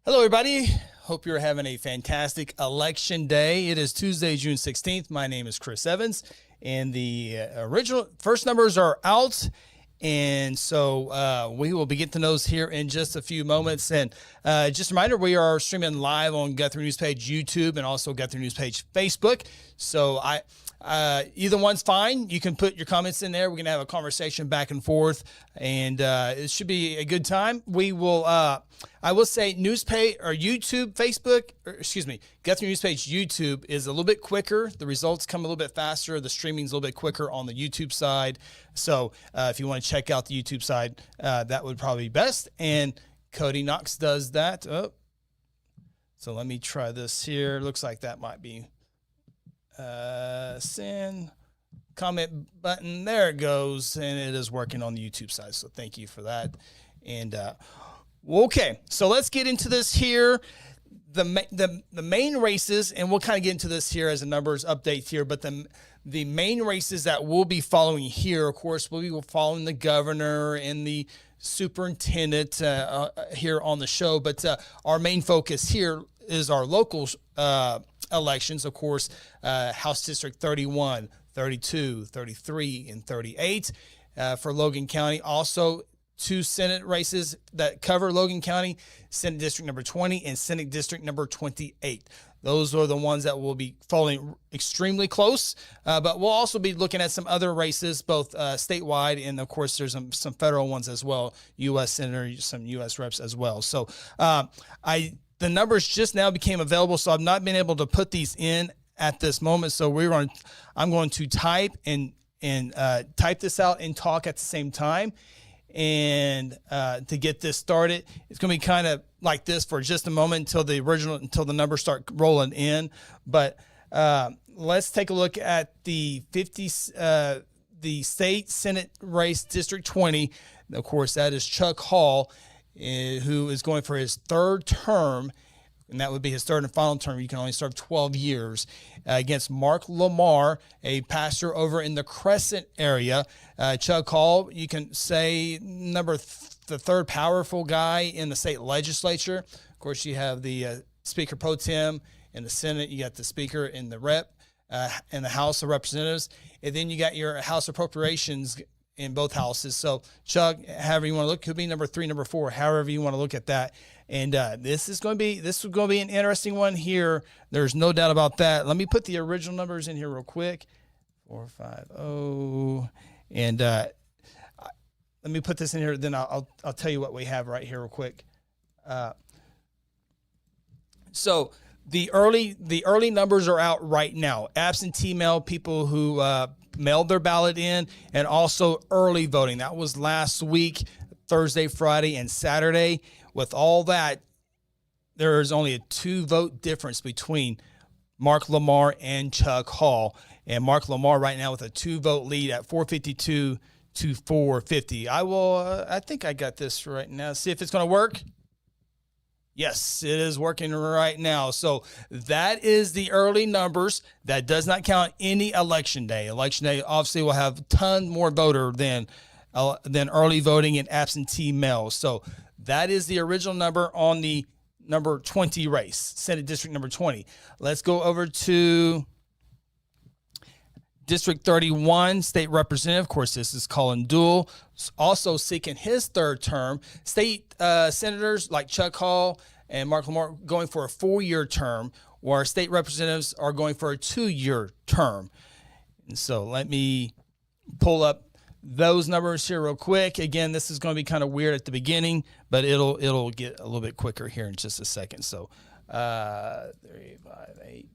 Hello, everybody. Hope you're having a fantastic election day. It is Tuesday, June 16th. My name is Chris Evans, and the original first numbers are out. And so we will be getting to those here in just a few moments. And just a reminder, we are streaming live on Guthrie News Page YouTube and also Guthrie News Page Facebook. So either one's fine. You can put your comments in there. We're going to have a conversation back and forth, and it should be a good time. We will, I will say Newspage or YouTube, Facebook, or excuse me, Guthrie News Page YouTube is a little bit quicker. The results come a little bit faster. The streaming's a little bit quicker on the YouTube side. So if you want to check out the YouTube side, that would probably be best. And Cody Knox does that. Oh. So let me try this here. Looks like that might be send comment button. There it goes, and it is working on the YouTube side. So thank you for that. And okay, so let's get into this here. The main races, and we'll kind of get into this here as a numbers update here. But the main races that we'll be following here, of course, we'll be following the governor and the superintendent here on the show. But our main focus here is our local elections, of course, House District 31, 32, 33, and 38 for Logan County. Also, two Senate races that cover Logan County, Senate District number 20 and Senate District number 28. Those are the ones that will be following extremely close, but we'll also be looking at some other races, both statewide, and of course there's some federal ones as well, U.S. Senator, some U.S. reps as well. So the numbers just now became available, so I've not been able to put these in at this moment. So I'm going to type and type this out and talk at the same time. And to get this started, it's going to be kind of like this for just a moment until the numbers start rolling in. But let's take a look at the the state Senate race, District 20. Of course, that is Chuck Hall, who is going for his third term, and that would be his third and final term. You can only serve 12 years against Mark Lamar, a pastor over in the Crescent area. Chuck Hall, you can say the third powerful guy in the state legislature. Of course, you have the Speaker Pro Tem in the Senate. You got the Speaker in the Rep in the House of Representatives, and then you got your House Appropriations in both houses. So Chuck, however you want to look, could be number 3, number 4, however you want to look at that. And this is going to be an interesting one here. There's no doubt about that. Let me put the original numbers in here real quick. 450. And let me put this in here. Then I'll tell you what we have right here real quick. So the early numbers are out right now. Absentee mail, people who mailed their ballot in, and also early voting. That was last week, Thursday, Friday, and Saturday. With all that, there is only a 2-vote difference between Mark Lamar and Chuck Hall. And Mark Lamar right now with a 2-vote lead at 452 to 450. I think I got this right now. See if it's going to work. Yes, it is working right now. So that is the early numbers. That does not count any election day. Election day obviously will have a ton more voter than early voting and absentee mail. So that is the original number on the number 20 race, Senate District number 20. Let's go over to District 31, State Representative. Of course, this is Colin Duell, also seeking his third term. State senators like Chuck Hall and Mark Lamar going for a 4-year term, while state representatives are going for a 2-year term. And so let me pull up those numbers here real quick. Again, this is going to be kind of weird at the beginning, but it'll get a little bit quicker here in just a second. So 358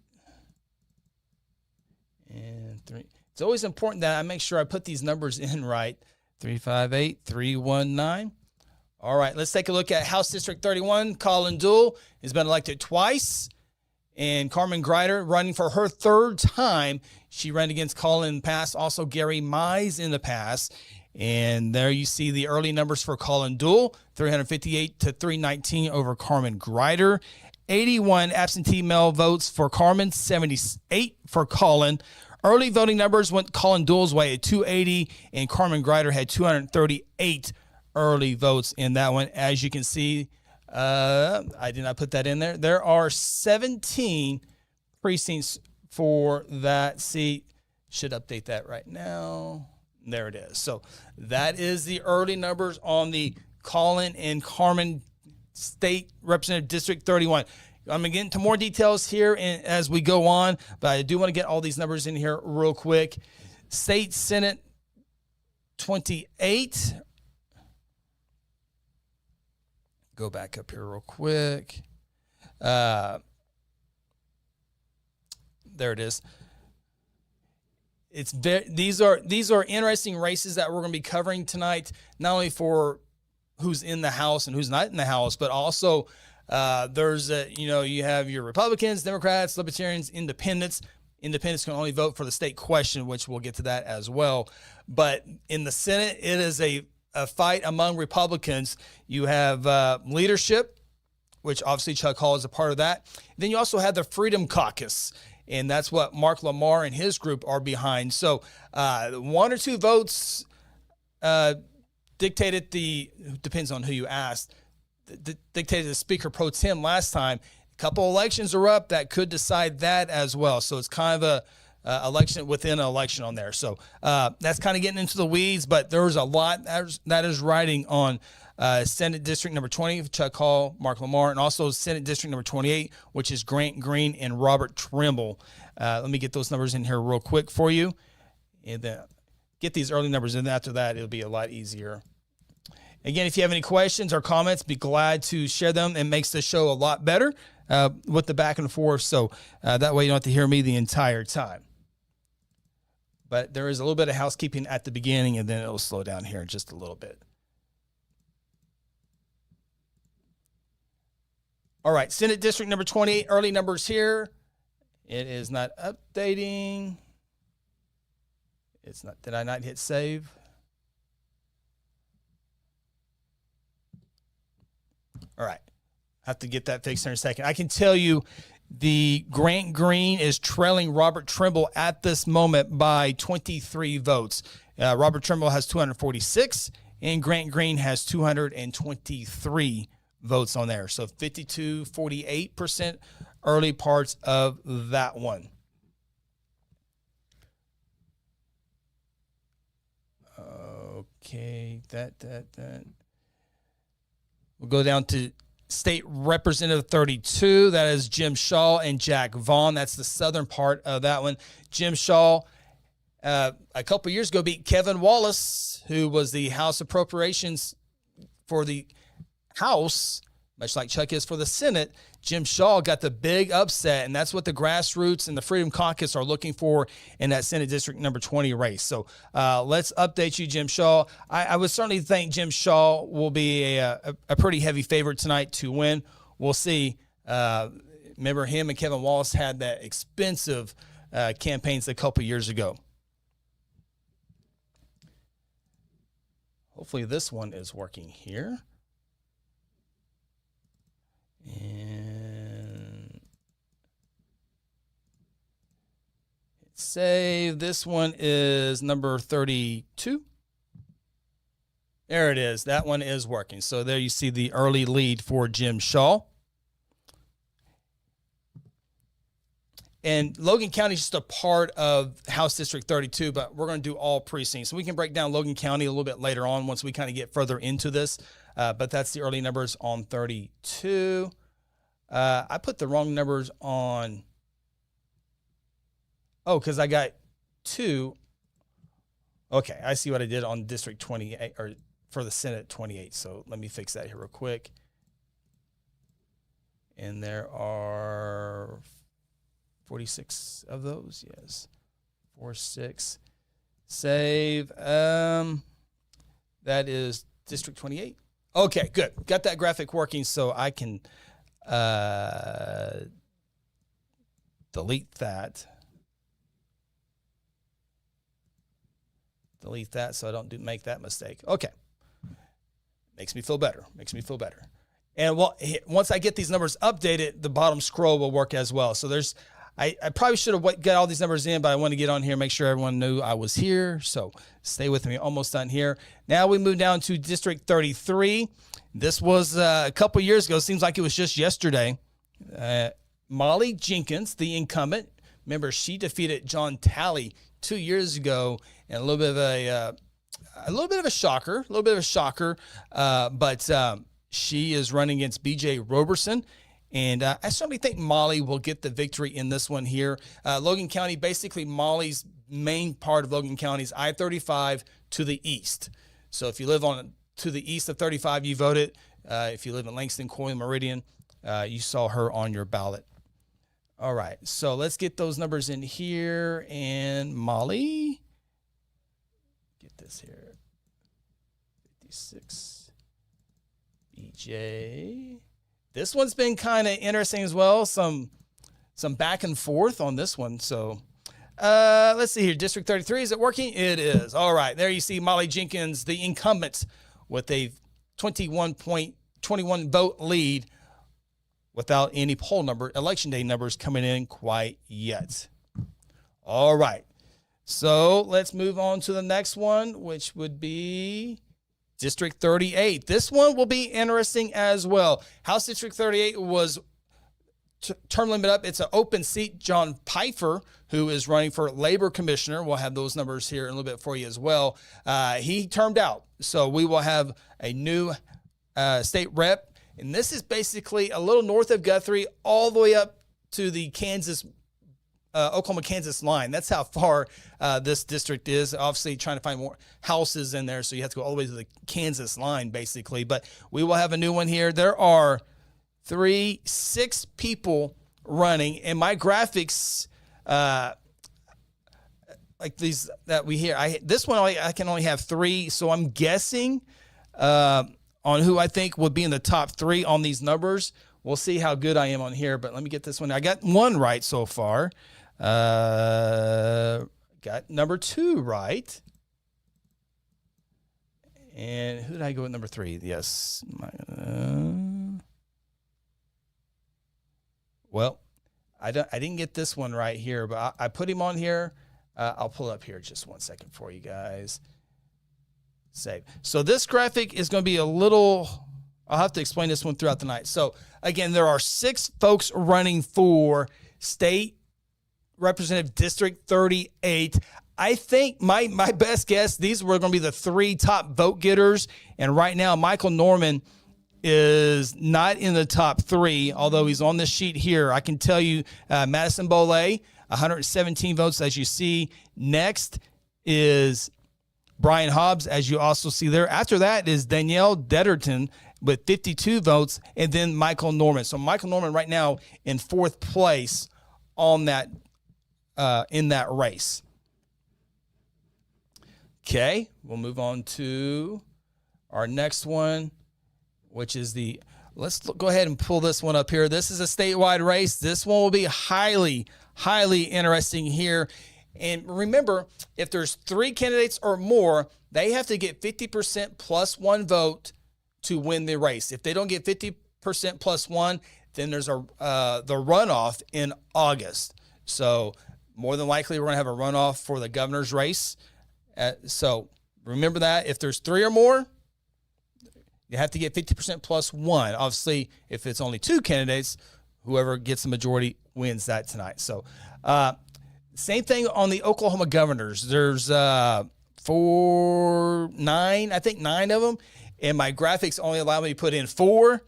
and 3. It's always important that I make sure I put these numbers in right. 358 319. All right, let's take a look at House District 31. Colin Duell has been elected twice. And Carmen Greider running for her third time. She ran against Colin in the past, also Gary Mize in the past. And there you see the early numbers for Colin Duell, 358 to 319 over Carmen Greider. 81 absentee mail votes for Carmen, 78 for Colin. Early voting numbers went Colin Duell's way at 280, and Carmen Greider had 238 early votes in that one. As you can see, I did not put that in there. There are 17 precincts for that seat. Should update that right now. There it is. So that is the early numbers on the Collin and Carmen State Representative District 31. I'm going to get into more details here as we go on, but I do want to get all these numbers in here real quick. State Senate 28. Go back up here real quick. There it is. These are interesting races that we're going to be covering tonight, not only for who's in the House and who's not in the House, but also you have your Republicans, Democrats, Libertarians, Independents. Independents can only vote for the state question, which we'll get to that as well. But in the Senate, it is a fight among Republicans. You have leadership, which obviously Chuck Hall is a part of that. Then you also have the Freedom Caucus, and that's what Mark Lamar and his group are behind. So one or two votes dictated depends on who you ask, dictated the Speaker Pro Tem last time. A couple elections are up that could decide that as well. So it's kind of a election within an election on there. So that's kind of getting into the weeds, but there's a lot that is riding on Senate District number 20, Chuck Hall, Mark Lamar, and also Senate District number 28, which is Grant Green and Robert Trimble. Let me get those numbers in here real quick for you, and then get these early numbers, and after that, it'll be a lot easier. Again, if you have any questions or comments, be glad to share them. It makes the show a lot better with the back and forth, so that way you don't have to hear me the entire time. But there is a little bit of housekeeping at the beginning, and then it'll slow down here just a little bit. All right, Senate District number 28, early numbers here. It is not updating. It's not. Did I not hit save? All right. Have to get that fixed in a second. I can tell you the Grant Green is trailing Robert Trimble at this moment by 23 votes. Robert Trimble has 246, and Grant Green has 223 votes on there. So 52-48% early parts of that one. Okay, that. We'll go down to State Representative 32. That is Jim Shaw and Jack Vaughn. That's the southern part of that one. Jim Shaw, a couple years ago, beat Kevin Wallace, who was the House Appropriations for the House, much like Chuck is for the Senate. Jim Shaw got the big upset, and that's what the grassroots and the Freedom Caucus are looking for in that Senate District number 20 race. So let's update you, Jim Shaw. I would certainly think Jim Shaw will be a pretty heavy favorite tonight to win. We'll see. Remember, him and Kevin Wallace had that expensive campaigns a couple years ago. Hopefully this one is working here. And save. This one is number 32. There it is. That one is working. So there you see the early lead for Jim Shaw. And Logan County is just a part of House District 32, but we're going to do all precincts. So we can break down Logan County a little bit later on once we kind of get further into this. But that's the early numbers on 32. I put the wrong numbers on. Oh, because I got 2. Okay, I see what I did on District 28, or for the Senate 28. So let me fix that here real quick. And there are 46 of those. Yes, 46. Save. That is District 28. Okay, good. Got that graphic working, so I can delete that. Delete that so I don't make that mistake. Okay. Makes me feel better. And once I get these numbers updated, the bottom scroll will work as well. So I probably should have got all these numbers in, but I want to get on here, make sure everyone knew I was here. So stay with me. Almost done here. Now we move down to District 33. This was a couple years ago. Seems like it was just yesterday. Molly Jenkins, the incumbent, remember she defeated John Talley 2 years ago, and a little bit of a shocker, but she is running against B.J. Roberson. And I certainly think Molly will get the victory in this one here. Logan County, basically Molly's main part of Logan County is I-35 to the east. So if you live to the east of 35, you voted. If you live in Langston, Coyle, Meridian, you saw her on your ballot. All right, so let's get those numbers in here. And Molly, get this here, 56, BJ. This one's been kind of interesting as well. Some back and forth on this one. So let's see here. District 33, is it working? It is. All right. There you see Molly Jenkins, the incumbent, with a 21.21 vote lead without any election day numbers coming in quite yet. All right. So let's move on to the next one, which would be District 38. This one will be interesting as well. House District 38 was term limit up. It's an open seat. John Pfeiffer, who is running for labor commissioner, we'll have those numbers here in a little bit for you as well. He termed out. So we will have a new state rep. And this is basically a little north of Guthrie, all the way up to the Oklahoma-Kansas line. That's how far this district is. Obviously, trying to find more houses in there, so you have to go all the way to the Kansas line, basically. But we will have a new one here. There are 6 people running, and my graphics, like these that we hear, this one I can only have 3, so I'm guessing on who I think would be in the top 3 on these numbers. We'll see how good I am on here, but let me get this one. I got 1 right so far. Got number 2 right. And who did I go with number 3? Yes. Well, I didn't get this one right here, but I put him on here. I'll pull up here just 1 second for you guys. Save. So this graphic is going to be a little, I'll have to explain this one throughout the night. So again, there are 6 folks running for State Representative District 38. I think my best guess, these were going to be the 3 top vote getters. And right now, Michael Norman is not in the top 3, although he's on this sheet here. I can tell you Madison Boley, 117 votes, as you see. Next is Brian Hobbs, as you also see there. After that is Danielle Detterton with 52 votes, and then Michael Norman. So Michael Norman right now in 4th place on that in that race. Okay, we'll move on to our next one, which is let's go ahead and pull this one up here. This is a statewide race. This one will be highly, highly interesting here. And remember, if there's 3 candidates or more, they have to get 50% plus 1 vote to win the race. If they don't get 50% plus 1, then there's the runoff in August. So more than likely, we're going to have a runoff for the governor's race. So remember that. If there's 3 or more, you have to get 50% plus 1. Obviously, if it's only 2 candidates, whoever gets the majority wins that tonight. So same thing on the Oklahoma governors. There's 9 I think 9 of them. And my graphics only allow me to put in 4.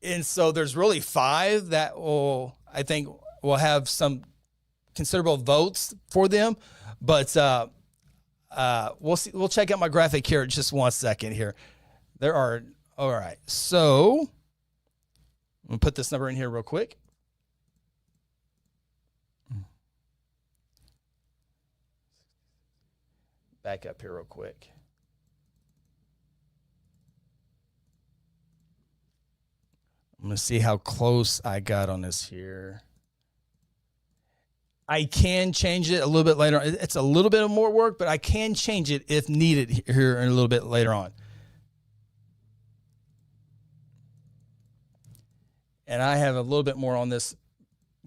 And so there's really 5 that I think will have some considerable votes for them. But we'll see. We'll check out my graphic here in just 1 second here. There are, all right. So I'm going to put this number in here real quick. Back up here real quick. I'm going to see how close I got on this here. I can change it a little bit later on. It's a little bit of more work, but I can change it if needed here in a little bit later on. And I have a little bit more on this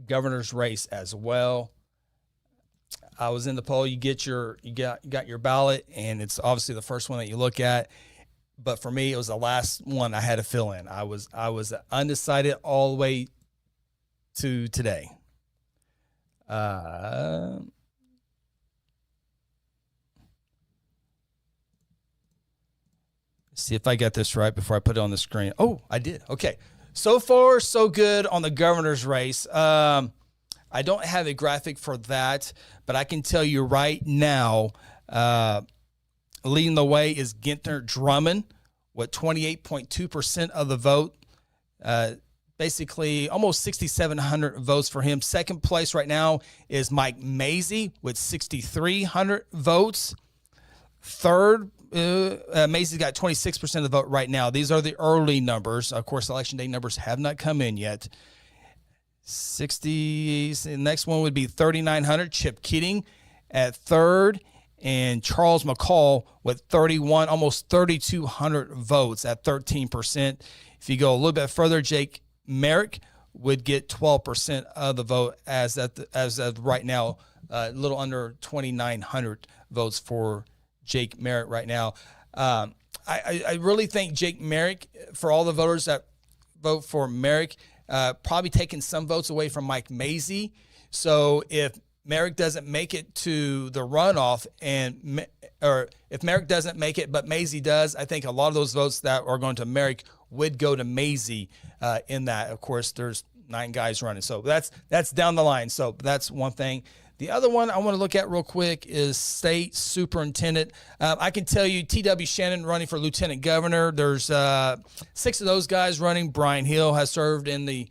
governor's race as well. I was in the poll. You got your ballot, and it's obviously the first one that you look at. But for me, it was the last one I had to fill in. I was undecided all the way to today. See if I got this right before I put it on the screen. Oh, I did. Okay. So far, so good on the governor's race. I don't have a graphic for that, but I can tell you right now, leading the way is Guthrie Drummond with 28.2% of the vote. Basically, almost 6,700 votes for him. Second place right now is Mike Mazie with 6,300 votes. Third, Mazie's got 26% of the vote right now. These are the early numbers. Of course, election day numbers have not come in yet. 60. The next one would be 3,900. Chip Keating at third, and Charles McCall with 31, almost 3,200 votes at 13%. If you go a little bit further, Jake Merrick would get 12% of the vote as of right now, a little under 2,900 votes for Jake Merrick right now. I really think Jake Merrick, for all the voters that vote for Merrick, probably taking some votes away from Mike Mazie. So if Merrick doesn't make it to the runoff, or if Merrick doesn't make it but Mazie does, I think a lot of those votes that are going to Merrick would go to Mazie in that. Of course, there's 9 guys running. So that's down the line. So that's one thing. The other one I want to look at real quick is state superintendent. I can tell you T.W. Shannon running for lieutenant governor. There's 6 of those guys running. Brian Hill has served in the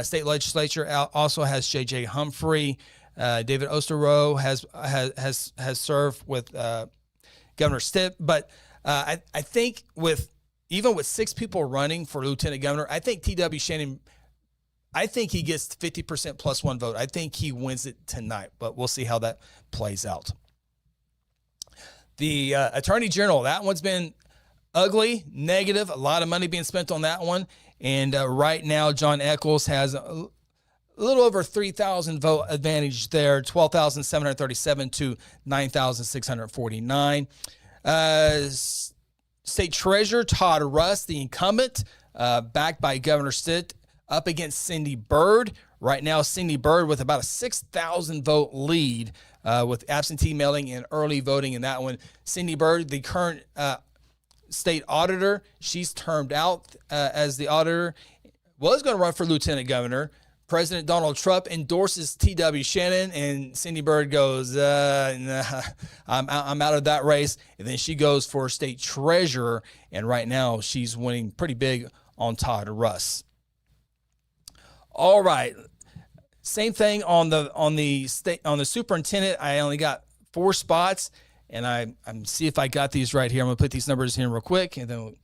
state legislature. Also has J.J. Humphrey. David Osterroe has served with Governor Stitt. But I think even with 6 people running for lieutenant governor, I think T.W. Shannon, I think he gets 50% plus 1 vote. I think he wins it tonight, but we'll see how that plays out. The attorney general, that one's been ugly, negative, a lot of money being spent on that one. And right now, John Eccles has a little over 3,000 vote advantage there, 12,737 to 9,649. State Treasurer Todd Russ, the incumbent, backed by Governor Stitt, up against Cindy Byrd. Right now, Cindy Byrd with about a 6,000 vote lead with absentee mailing and early voting in that one. Cindy Byrd, the current state auditor, she's termed out as the auditor, was going to run for lieutenant governor. President Donald Trump endorses T.W. Shannon, and Cindy Byrd goes, nah, I'm out of that race. And then she goes for state treasurer, and right now she's winning pretty big on Todd Russ. All right, same thing on the superintendent. I only got 4 spots, and I'm see if I got these right here. I'm gonna put these numbers in real quick, and then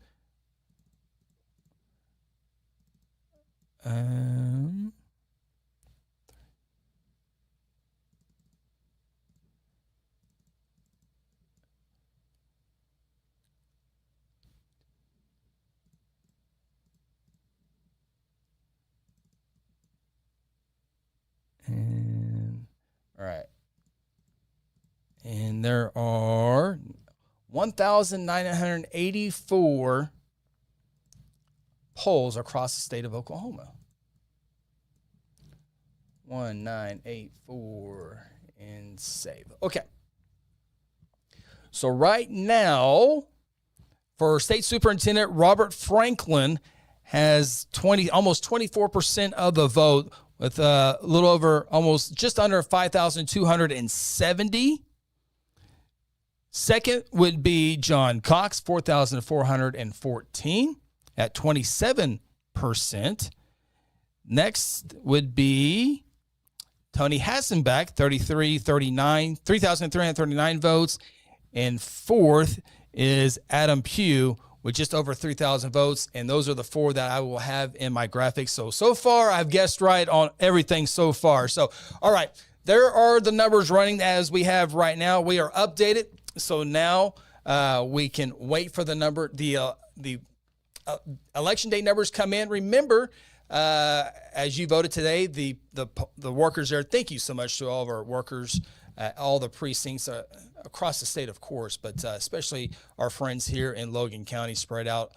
all right. And there are 1,984 polls across the state of Oklahoma. 1984 and save. Okay. So right now, for state superintendent, Robert Franklin has almost 24% of the vote, with a little over, almost just under 5,270. Second would be John Cox, 4,414 at 27%. Next would be Tony Hassenbeck, 3,339 votes. And fourth is Adam Pugh with just over 3,000 votes. And those are the 4 that I will have in my graphics. So far, I've guessed right on everything so far. So, all right, there are the numbers running as we have right now. We are updated. So now we can wait for the election day numbers come in. Remember, as you voted today, the workers there, thank you so much to all of our workers at all the precincts across the state, of course, but especially our friends here in Logan County spread out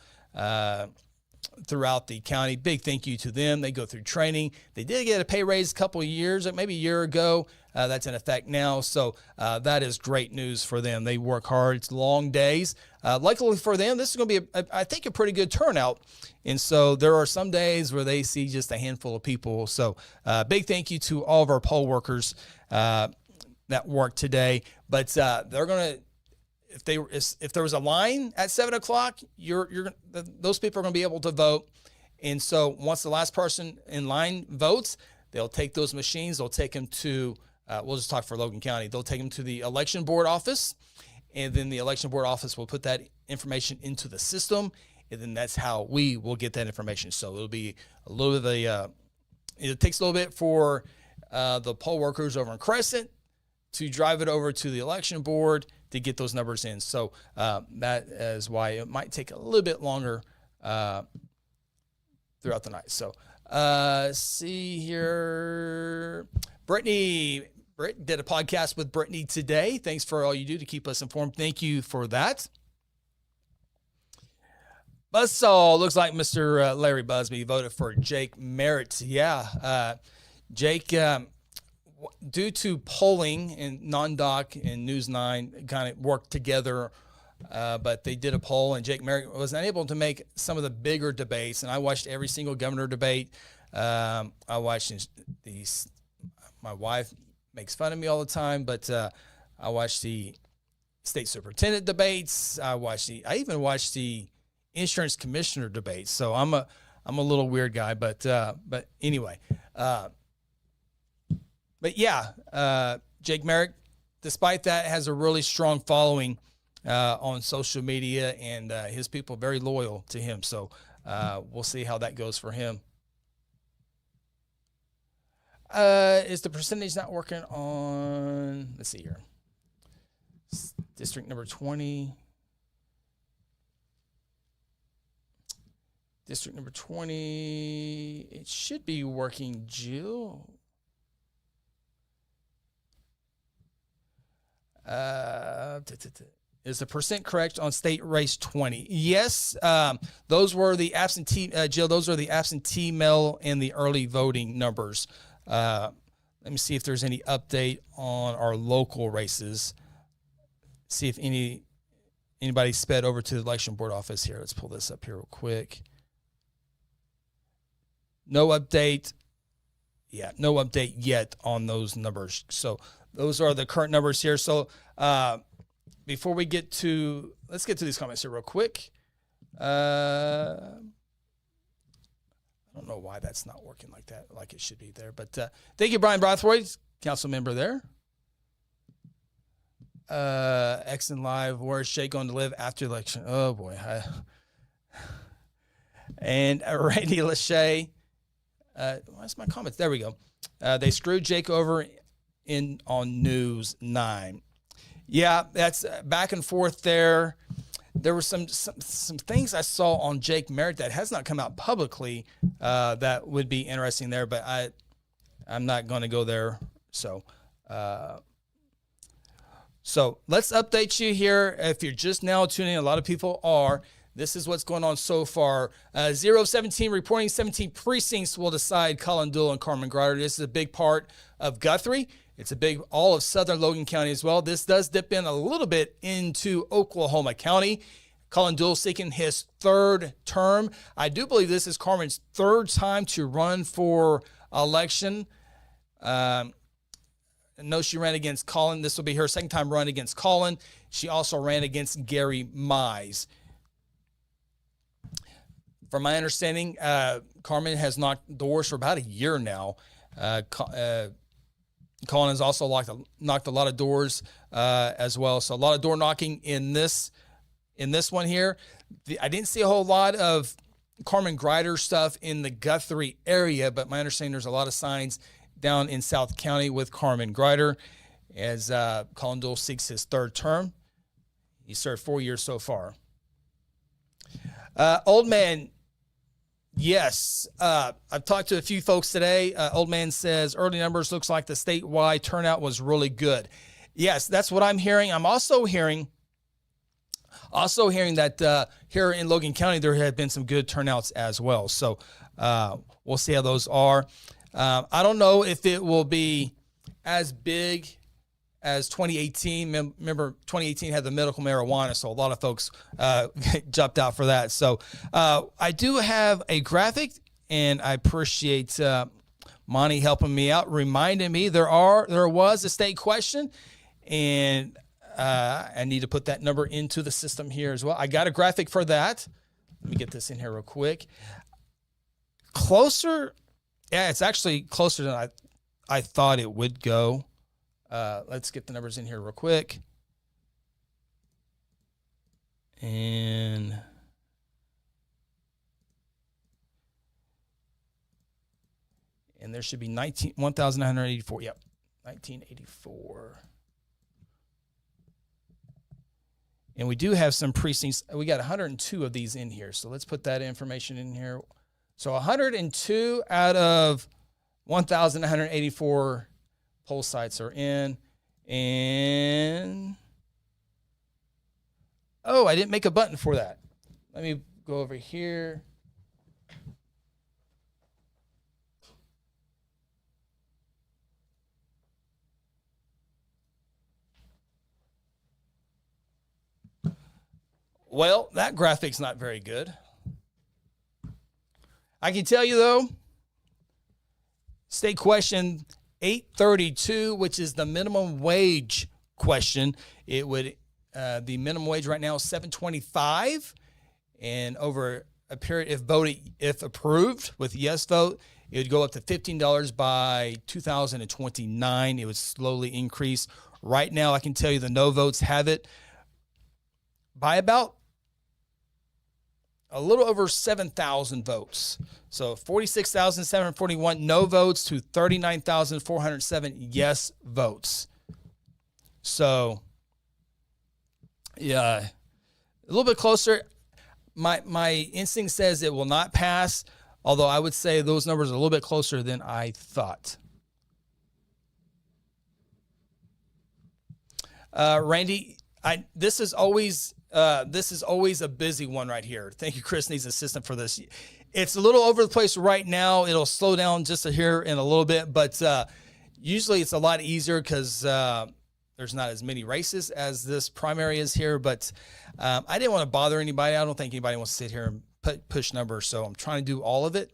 throughout the county. Big thank you to them. They go through training. They did get a pay raise a couple of years, maybe a year ago. That's in effect now. So that is great news for them. They work hard. It's long days. Luckily for them, this is going to be, I think, a pretty good turnout. And so there are some days where they see just a handful of people. So big thank you to all of our poll workers that work today. But they're going to, if there was a line at 7 o'clock, those people are going to be able to vote. And so once the last person in line votes, they'll take those machines. They'll take them to, we'll just talk for Logan County. They'll take them to the election board office, and then the election board office will put that information into the system, and then that's how we will get that information. So it'll be a little bit of it takes a little bit for the poll workers over in Crescent to drive it over to the election board to get those numbers in. So that is why it might take a little bit longer throughout the night. So see here. Britt did a podcast with Brittany today. Thanks for all you do to keep us informed. Thank you for that. Buzzsaw, looks like Mr. Larry Busby voted for Jake Merritt. Yeah, Jake, due to polling and non-doc and News 9 kind of worked together, but they did a poll, and Jake Merritt was unable to make some of the bigger debates. And I watched every single governor debate. I watched these. My wife makes fun of me all the time, but I watched the state superintendent debates. I even watched the insurance commissioner debates. So I'm a little weird guy, but anyway. But yeah, Jake Merritt, despite that, has a really strong following on social media, and his people are very loyal to him. So we'll see how that goes for him. Is the percentage not working on, let's see here, district number 20. District number 20, it should be working, Jill. Is the percent correct on state race 20? Yes, those were the absentee, Jill, those are the absentee mail and the early voting numbers. Let me see if there's any update on our local races. See if anybody sped over to the election board office here. Let's pull this up here real quick. No update. Yeah, no update yet on those numbers. So those are the current numbers here. So before we get to, let's get to these comments here real quick. I don't know why that's not working like that, like it should be there. But thank you, Brian Brathwaite, council member there. Exon Live, where's Jake going to live after election? Oh, boy. And Randy Lachey. Where's my comments? There we go. They screwed Jake over on News 9. Yeah, that's back and forth there. There were some things I saw on Jake Merritt that has not come out publicly that would be interesting there, but I'm not going to go there. So let's update you here. If you're just now tuning in, a lot of people are. This is what's going on so far. 0-17 reporting, 17 precincts will decide Colin Duell and Carmen Grider. This is a big part of Guthrie. It's a big, all of southern Logan County as well. This does dip in a little bit into Oklahoma County. Colin Duell seeking his third term. I do believe this is Carmen's third time to run for election. I know she ran against Colin. This will be her second time run against Colin. She also ran against Gary Mize. From my understanding, Carmen has knocked doors for about a year now. Colin has also knocked a lot of doors as well. So a lot of door knocking in this one here. I didn't see a whole lot of Carmen Grider stuff in the Guthrie area, but my understanding there's a lot of signs down in South County with Carmen Grider as Colin Duell seeks his third term. He served 4 years so far. Old man Yes. I've talked to a few folks today. Old man says early numbers looks like the statewide turnout was really good. Yes, that's what I'm hearing. I'm also hearing that here in Logan County, there have been some good turnouts as well. So we'll see how those are. I don't know if it will be as big as 2018. Remember, 2018 had the medical marijuana, so a lot of folks jumped out for that. So I do have a graphic, and I appreciate Monty helping me out, reminding me there was a state question, and I need to put that number into the system here as well. I got a graphic for that. Let me get this in here real quick. Closer. Yeah, it's actually closer than I thought it would go. Let's get the numbers in here real quick. And there should be 1,984. Yep, 1984. And we do have some precincts. We got 102 of these in here. So let's put that information in here. So 102 out of 1,184 poll sites are in. And, oh, I didn't make a button for that. Let me go over here. Well, that graphic's not very good. I can tell you, though, state question 832, which is the minimum wage question. It would the minimum wage right now is $7.25, and over a period, if approved with yes vote, it would go up to $15 by 2029. It would slowly increase. Right now, I can tell you the no votes have it by about a little over 7,000 votes. So 46,741 no votes to 39,407 yes votes. So, yeah, a little bit closer. My instinct says it will not pass, although I would say those numbers are a little bit closer than I thought. Randy, this is always a busy one right here. Thank you, Chris needs assistant for this. It's a little over the place right now. It'll slow down just here in a little bit, but usually it's a lot easier because there's not as many races as this primary is here. But I didn't want to bother anybody. I don't think anybody wants to sit here and push numbers, so I'm trying to do all of it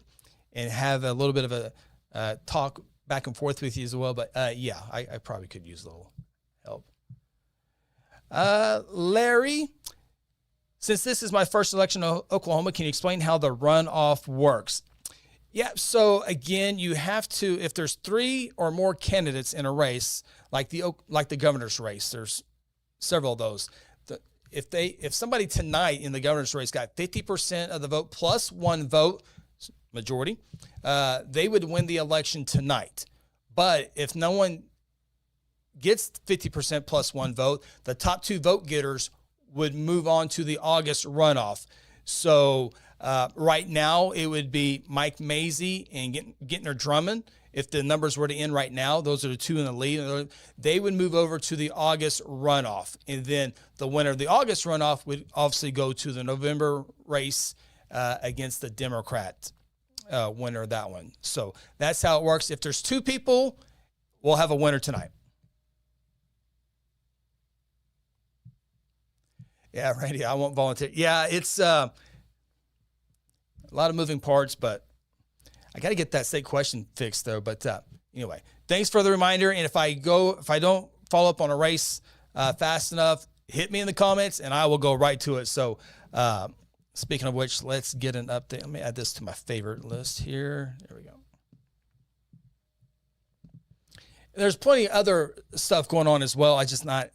and have a little bit of a talk back and forth with you as well. But yeah, I probably could use a little help. Larry, since this is my first election in Oklahoma, can you explain how the runoff works? Yeah, so again, you have to, if there's 3 or more candidates in a race, like the governor's race, there's several of those. If somebody tonight in the governor's race got 50% of the vote plus 1 vote, majority, they would win the election tonight. But if no one gets 50% plus 1 vote, the top 2 vote getters would move on to the August runoff. So right now it would be Mike Mazie and Gittner Drummond. If the numbers were to end right now, those are the 2 in the lead. They would move over to the August runoff. And then the winner of the August runoff would obviously go to the November race against the Democrat winner of that one. So that's how it works. If there's 2 people, we'll have a winner tonight. Yeah, Randy, I won't volunteer. Yeah, it's a lot of moving parts, but I got to get that state question fixed, though. But anyway, thanks for the reminder. And if I don't follow up on a race fast enough, hit me in the comments, and I will go right to it. So speaking of which, let's get an update. Let me add this to my favorite list here. There we go. There's plenty of other stuff going on as well. I just not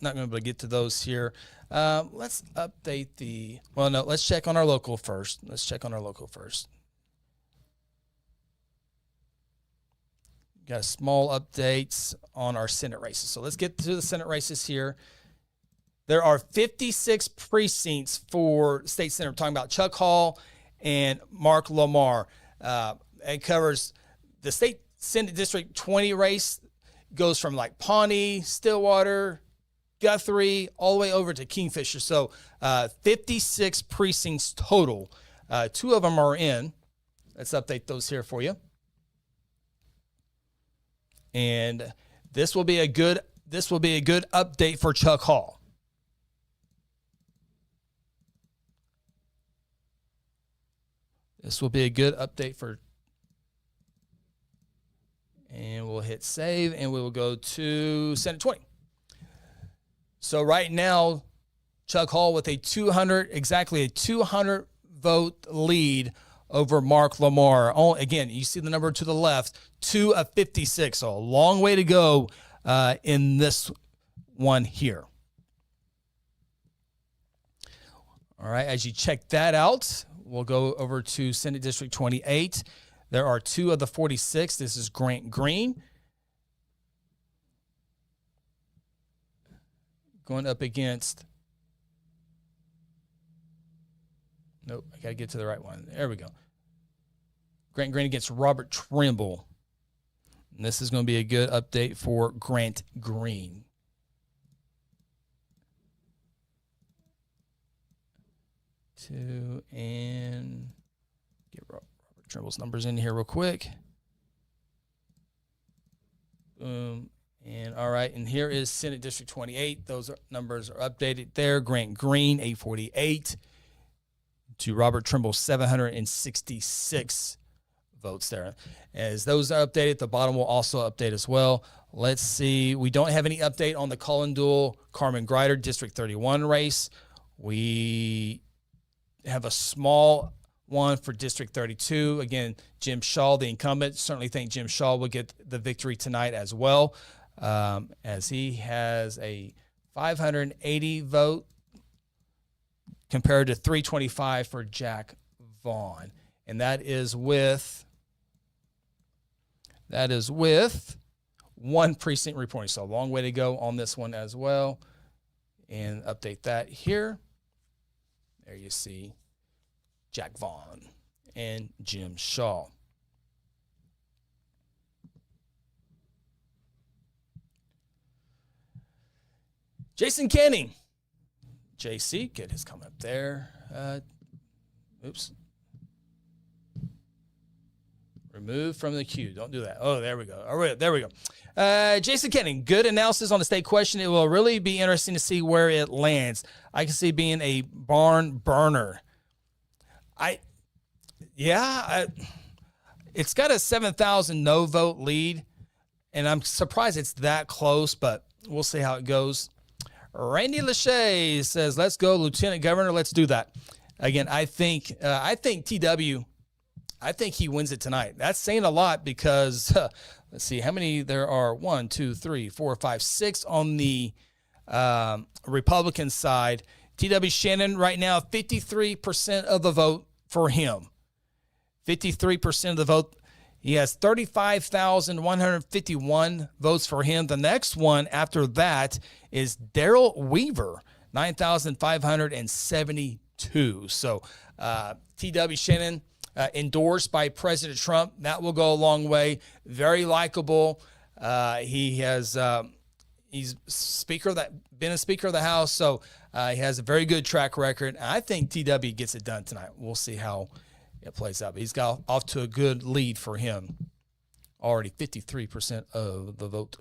going to be able to get to those here. Let's update let's check on our local first. Got small updates on our Senate races. So let's get to the Senate races here. There are 56 precincts for state Senate. We're talking about Chuck Hall and Mark Lamar. It covers the state Senate District 20 race, goes from like Pawnee, Stillwater, Guthrie, all the way over to Kingfisher. So 56 precincts total. 2 of them are in. Let's update those here for you. And this will be a good update for Chuck Hall. This will be a good update for, and we'll hit save, and we will go to Senate 20. So right now, Chuck Hall with exactly a 200 vote lead over Mark Lamar. Again, you see the number to the left, 2 of 56. So a long way to go in this one here. All right, as you check that out, we'll go over to Senate District 28. There are 2 of the 46. This is Grant Green going up against, nope, I got to get to the right one. There we go. Grant Green against Robert Trimble. And this is going to be a good update for Grant Green. And get Robert Trimble's numbers in here real quick. Boom. And all right, and here is Senate District 28. Those numbers are updated there. Grant Green, 848 to Robert Trimble, 766 votes there. As those are updated, the bottom will also update as well. Let's see. We don't have any update on the Cullen Dual Carmen Greider District 31 race. We have a small one for District 32. Again, Jim Shaw, the incumbent. Certainly think Jim Shaw will get the victory tonight as well, as he has a 580 vote compared to 325 for Jack Vaughn. And that is with one precinct reporting. So a long way to go on this one as well. And update that here. There you see Jack Vaughn and Jim Shaw. Jason Kenny. JC, get his comment up there. Oops. Remove from the queue. Don't do that. Oh, there we go. All right, there we go. Jason Kenny, good analysis on the state question. It will really be interesting to see where it lands. I can see being a barn burner. It's got a 7,000 no vote lead, and I'm surprised it's that close, but we'll see how it goes. Randy Lachey says, let's go, Lieutenant Governor. Let's do that. Again, I think TW, I think he wins it tonight. That's saying a lot because, let's see how many there are. 1, 2, 3, 4, 5, 6 on the Republican side. TW Shannon right now, 53% of the vote for him. 53% of the vote. He has 35,151 votes for him. The next one after that is Daryl Weaver, 9,572. So TW Shannon, endorsed by President Trump. That will go a long way. Very likable. He's been a Speaker of the House, so he has a very good track record. I think TW gets it done tonight. We'll see how it plays out. But he's got off to a good lead for him. Already 53% of the vote.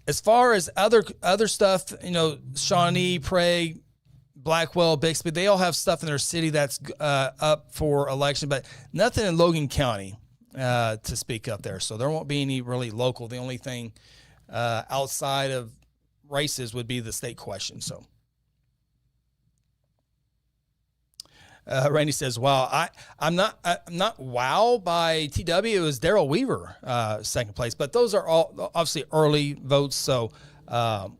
As far as other stuff, Shawnee, Prague, Blackwell, Bixby, they all have stuff in their city that's up for election, but nothing in Logan County to speak of there. So there won't be any really local. The only thing outside of races would be the state question. So Randy says, "Wow, I'm not wow by TW. It was Daryl Weaver second place, but those are all obviously early votes. So, all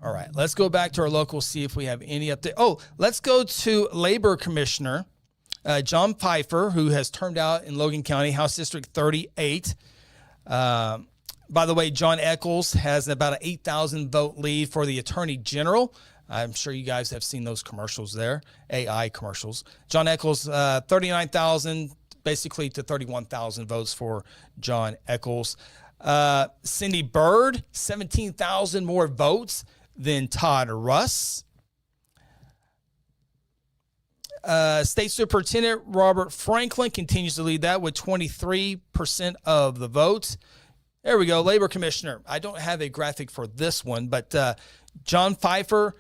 right, let's go back to our local, see if we have any update. Oh, let's go to Labor Commissioner John Pfeiffer, who has turned out in Logan County, House District 38. By the way, John Echols has about an 8,000 vote lead for the Attorney General. I'm sure you guys have seen those commercials there, AI commercials. John Echols, 39,000, basically to 31,000 votes for John Echols. Cindy Byrd, 17,000 more votes than Todd Russ. State Superintendent Robert Franklin continues to lead that with 23% of the votes. There we go. Labor Commissioner. I don't have a graphic for this one, but John Pfeiffer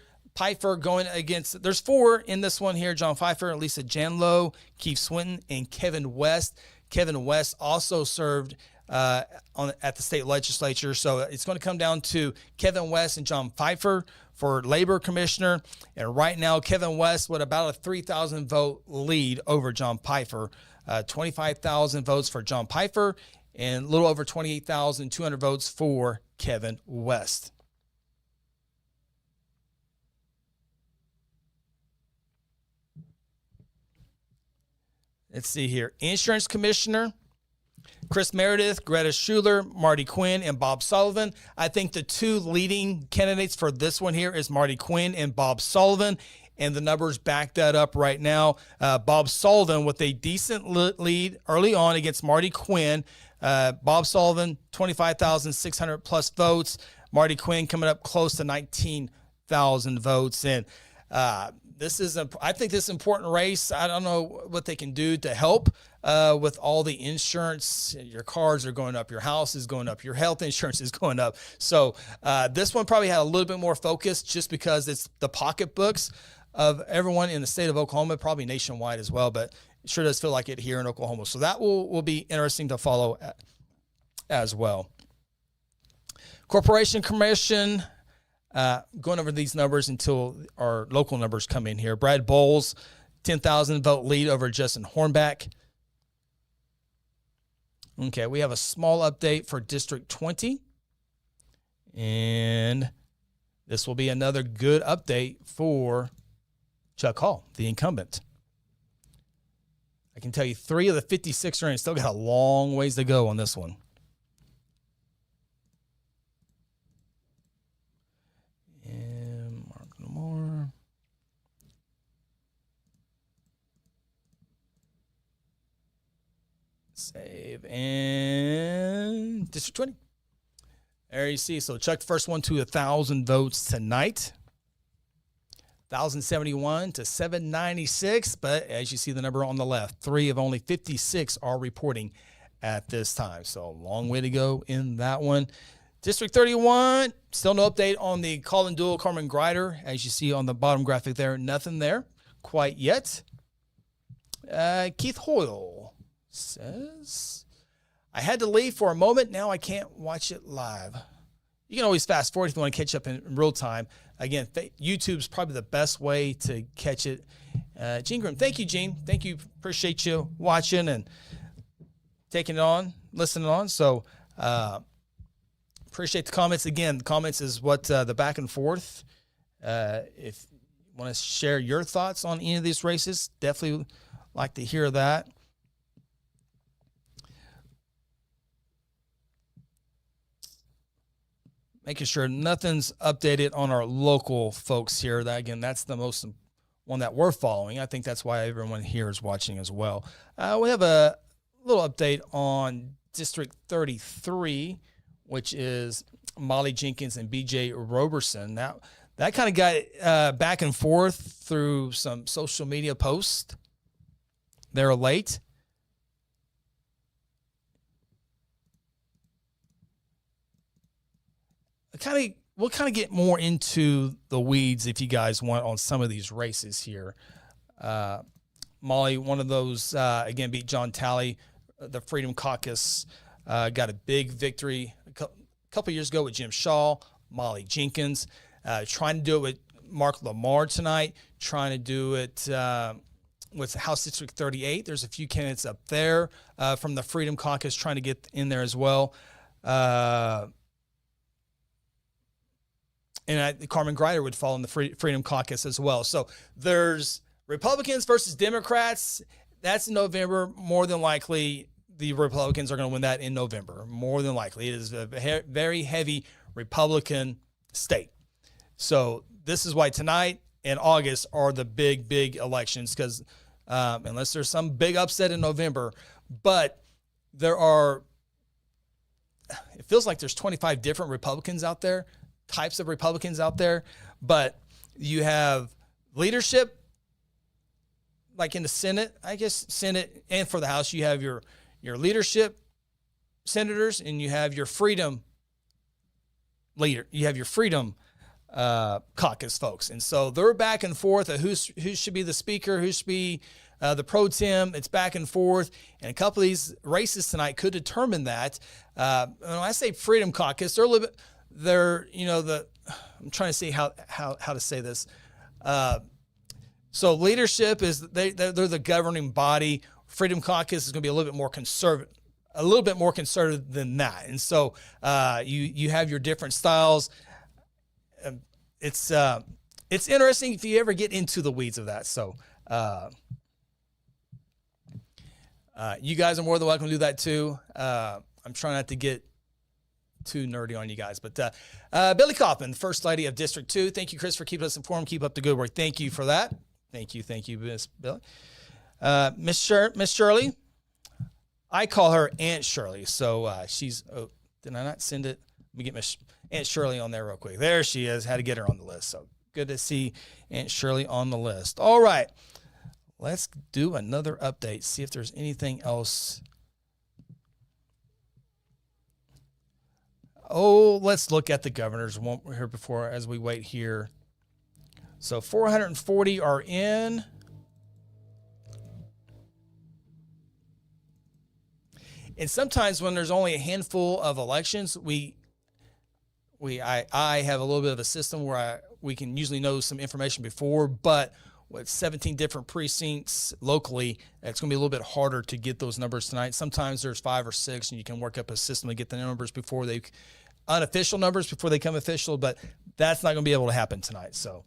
going against, there's 4 in this one here. John Pfeiffer, Lisa Janlow, Keith Swinton, and Kevin West. Kevin West also served at the state legislature. So it's going to come down to Kevin West and John Pfeiffer for Labor Commissioner. And right now, Kevin West with about a 3,000 vote lead over John Pfeiffer. 25,000 votes for John Pfeiffer and a little over 28,200 votes for Kevin West. Let's see here. Insurance Commissioner, Chris Meredith, Greta Schuler, Marty Quinn, and Bob Sullivan. I think the 2 leading candidates for this one here is Marty Quinn and Bob Sullivan, and the numbers back that up right now. Bob Sullivan with a decent lead early on against Marty Quinn. Bob Sullivan, 25,600 plus votes. Marty Quinn coming up close to 19,000 votes. And this is, I think this is an important race. I don't know what they can do to help with all the insurance. Your cars are going up, your house is going up, your health insurance is going up. So this one probably had a little bit more focus just because it's the pocketbooks of everyone in the state of Oklahoma, probably nationwide as well, but it sure does feel like it here in Oklahoma. So that will be interesting to follow as well. Corporation Commission, going over these numbers until our local numbers come in here. Brad Bowles, 10,000 vote lead over Justin Hornback. Okay, we have a small update for District 20. And this will be another good update for Chuck Hall, the incumbent. I can tell you 3 of the 56 are in. Still got a long ways to go on this one. And Mark Lamar. Save. And District 20. There you see. So Chuck, the first one to 1,000 votes tonight. 1,071 to 796, but as you see the number on the left, 3 of only 56 are reporting at this time. So a long way to go in that one. District 31, still no update on the Colin Duell, Carmen Greider. As you see on the bottom graphic there, nothing there quite yet. Keith Hoyle says, I had to leave for a moment. Now I can't watch it live. You can always fast forward if you want to catch up in real time. Again, YouTube's probably the best way to catch it. Gene Grimm, thank you, Gene. Thank you. Appreciate you watching and taking it on, listening on. So appreciate the comments. Again, the comments is what the back and forth. If you want to share your thoughts on any of these races, definitely like to hear that. Making sure nothing's updated on our local folks here. That, again, that's the most one that we're following. I think that's why everyone here is watching as well. We have a little update on District 33, which is Molly Jenkins and BJ Roberson. Now, that kind of got back and forth through some social media posts. They're late. We'll kind of get more into the weeds if you guys want on some of these races here. Molly, one of those, again, beat John Talley. The Freedom Caucus got a big victory a couple years ago with Jim Shaw. Molly Jenkins trying to do it with Mark Lamar tonight, trying to do it with House District 38. There's a few candidates up there from the Freedom Caucus trying to get in there as well. And Carmen Greider would fall in the Freedom Caucus as well. So there's Republicans versus Democrats. That's in November. More than likely, the Republicans are going to win that in November, more than likely. It is a very heavy Republican state. So this is why tonight and August are the big elections, because unless there's some big upset in November, but it feels like there's 25 different Republicans out there, types of Republicans out there, but you have leadership, like in the Senate, I guess Senate, and for the House, you have your leadership senators, and you have your freedom leader. You have your freedom caucus folks. And so they're back and forth of who should be the speaker, who should be the pro tem. It's back and forth. And a couple of these races tonight could determine that. When I say freedom caucus, they're a little bit, I'm trying to see how to say this. So leadership is they're the governing body. Freedom Caucus is going to be a little bit more conservative than that. And so you have your different styles. It's interesting if you ever get into the weeds of that. So you guys are more than welcome to do that too. I'm trying not to get too nerdy on you guys, but Billy Kaufman, First Lady of District 2. Thank you, Chris, for keeping us informed. Keep up the good work. Thank you for that. Thank you, Miss Billy. Miss Shirley, I call her Aunt Shirley. So she's, did I not send it? Let me get Miss Aunt Shirley on there real quick. There she is. Had to get her on the list. So good to see Aunt Shirley on the list. All right. Let's do another update. See if there's anything else. Oh, let's look at the governors one here before as we wait here. So 440 are in. And sometimes when there's only a handful of elections, I have a little bit of a system where we can usually know some information before, but with 17 different precincts locally, it's going to be a little bit harder to get those numbers tonight. Sometimes there's 5 or 6, and you can work up a system to get the numbers unofficial numbers before they come official, but that's not going to be able to happen tonight. So,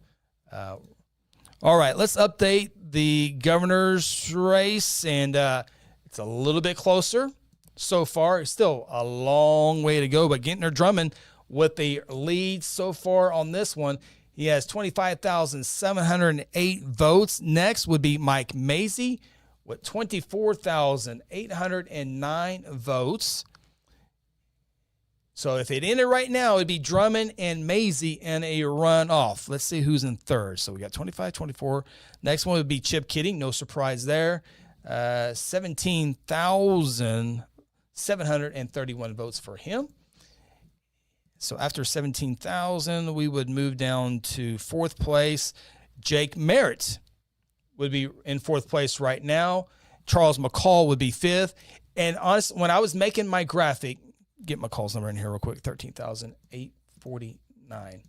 all right, let's update the governor's race, and it's a little bit closer so far. It's still a long way to go, but Gintner Drummond with the lead so far on this one. He has 25,708 votes. Next would be Mike Mazie with 24,809 votes. So if it ended right now, it'd be Drummond and Mazie in a runoff. Let's see who's in third. So we got 25, 24. Next one would be Chip Kidding. No surprise there. 17,731 votes for him. So after 17,000, we would move down to fourth place. Jake Merritt would be in fourth place right now. Charles McCall would be fifth. And honestly, when I was making my graphic, get McCall's number in here real quick, 13,849.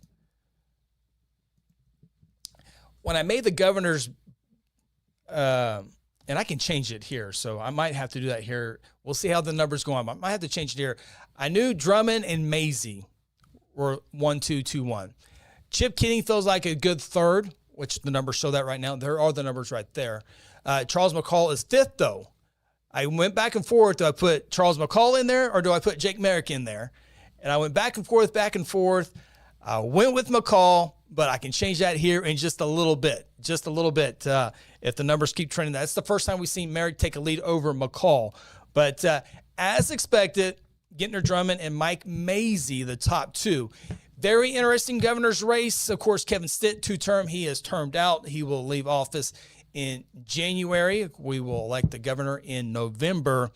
When I made the governor's, and I can change it here, so I might have to do that here. We'll see how the numbers go on. I might have to change it here. I knew Drummond and Mazie were 1, 2, 2, 1. Chip Kidding feels like a good third, which the numbers show that right now. There are the numbers right there. Charles McCall is fifth, though. I went back and forth. Do I put Charles McCall in there or do I put Jake Merrick in there? And I went back and forth. I went with McCall, but I can change that here in just a little bit. If the numbers keep trending. That's the first time we've seen Merrick take a lead over McCall. But as expected, Gintner Drummond and Mike Mazie, the top two. Very interesting governor's race. Of course, Kevin Stitt, 2-term. He is termed out. He will leave office in January. We will elect the governor in November.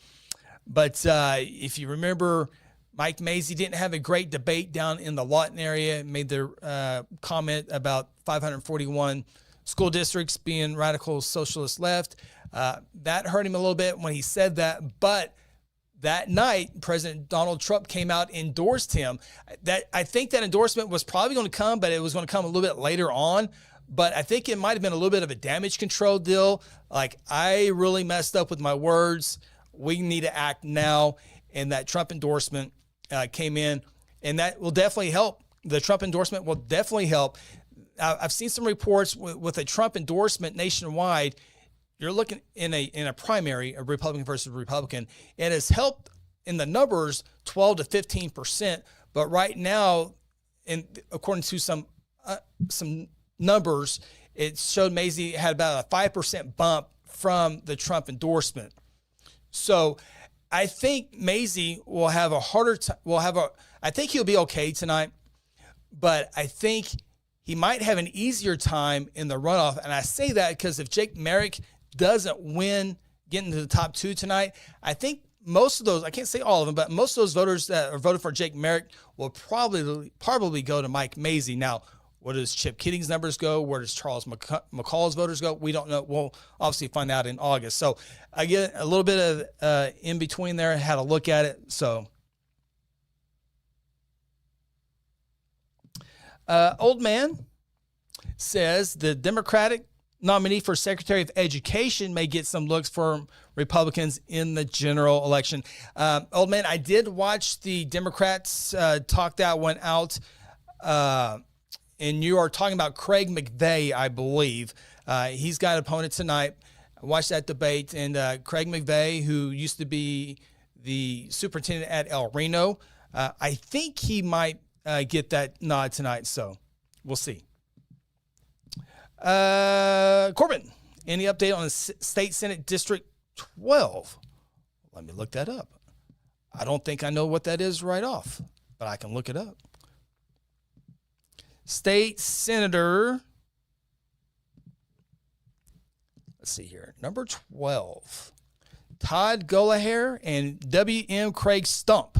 But if you remember, Mike Mazie didn't have a great debate down in the Lawton area. Made the comment about 541 school districts being radical socialist left. That hurt him a little bit when he said that. But that night, President Donald Trump came out, endorsed him. I think that endorsement was probably going to come, but it was going to come a little bit later on. But I think it might have been a little bit of a damage control deal. Like, I really messed up with my words. We need to act now. And that Trump endorsement came in, and that will definitely help. The Trump endorsement will definitely help. I've seen some reports with a Trump endorsement nationwide. you're looking in a primary, a Republican versus Republican, it has helped in the numbers 12 to 15%. But right now, according to some numbers, it showed Mazie had about a 5% bump from the Trump endorsement. So I think Mazie will have a harder time. I think he'll be okay tonight, but I think he might have an easier time in the runoff. And I say that because if Jake Merrick doesn't win, getting to the top 2 tonight, I think most of those, I can't say all of them, but most of those voters that are voted for Jake Merrick will probably go to Mike Mazie. Now, where does Chip Keating's numbers go? Where does Charles McCall's voters go? We don't know. We'll obviously find out in August. So I get a little bit of in between there, had a look at it. So Old Man says the Democratic nominee for Secretary of Education may get some looks for Republicans in the general election. Old Man, I did watch the Democrats talk that one out. And you are talking about Craig McVeigh, I believe. He's got an opponent tonight. I watched that debate. And Craig McVeigh, who used to be the superintendent at El Reno, I think he might get that nod tonight. So we'll see. Corbin, any update on State Senate District 12? Let me look that up. I don't think I know what that is right off, but I can look it up. State Senator, let's see here, number 12, Todd Golaher and W.M. Craig Stump.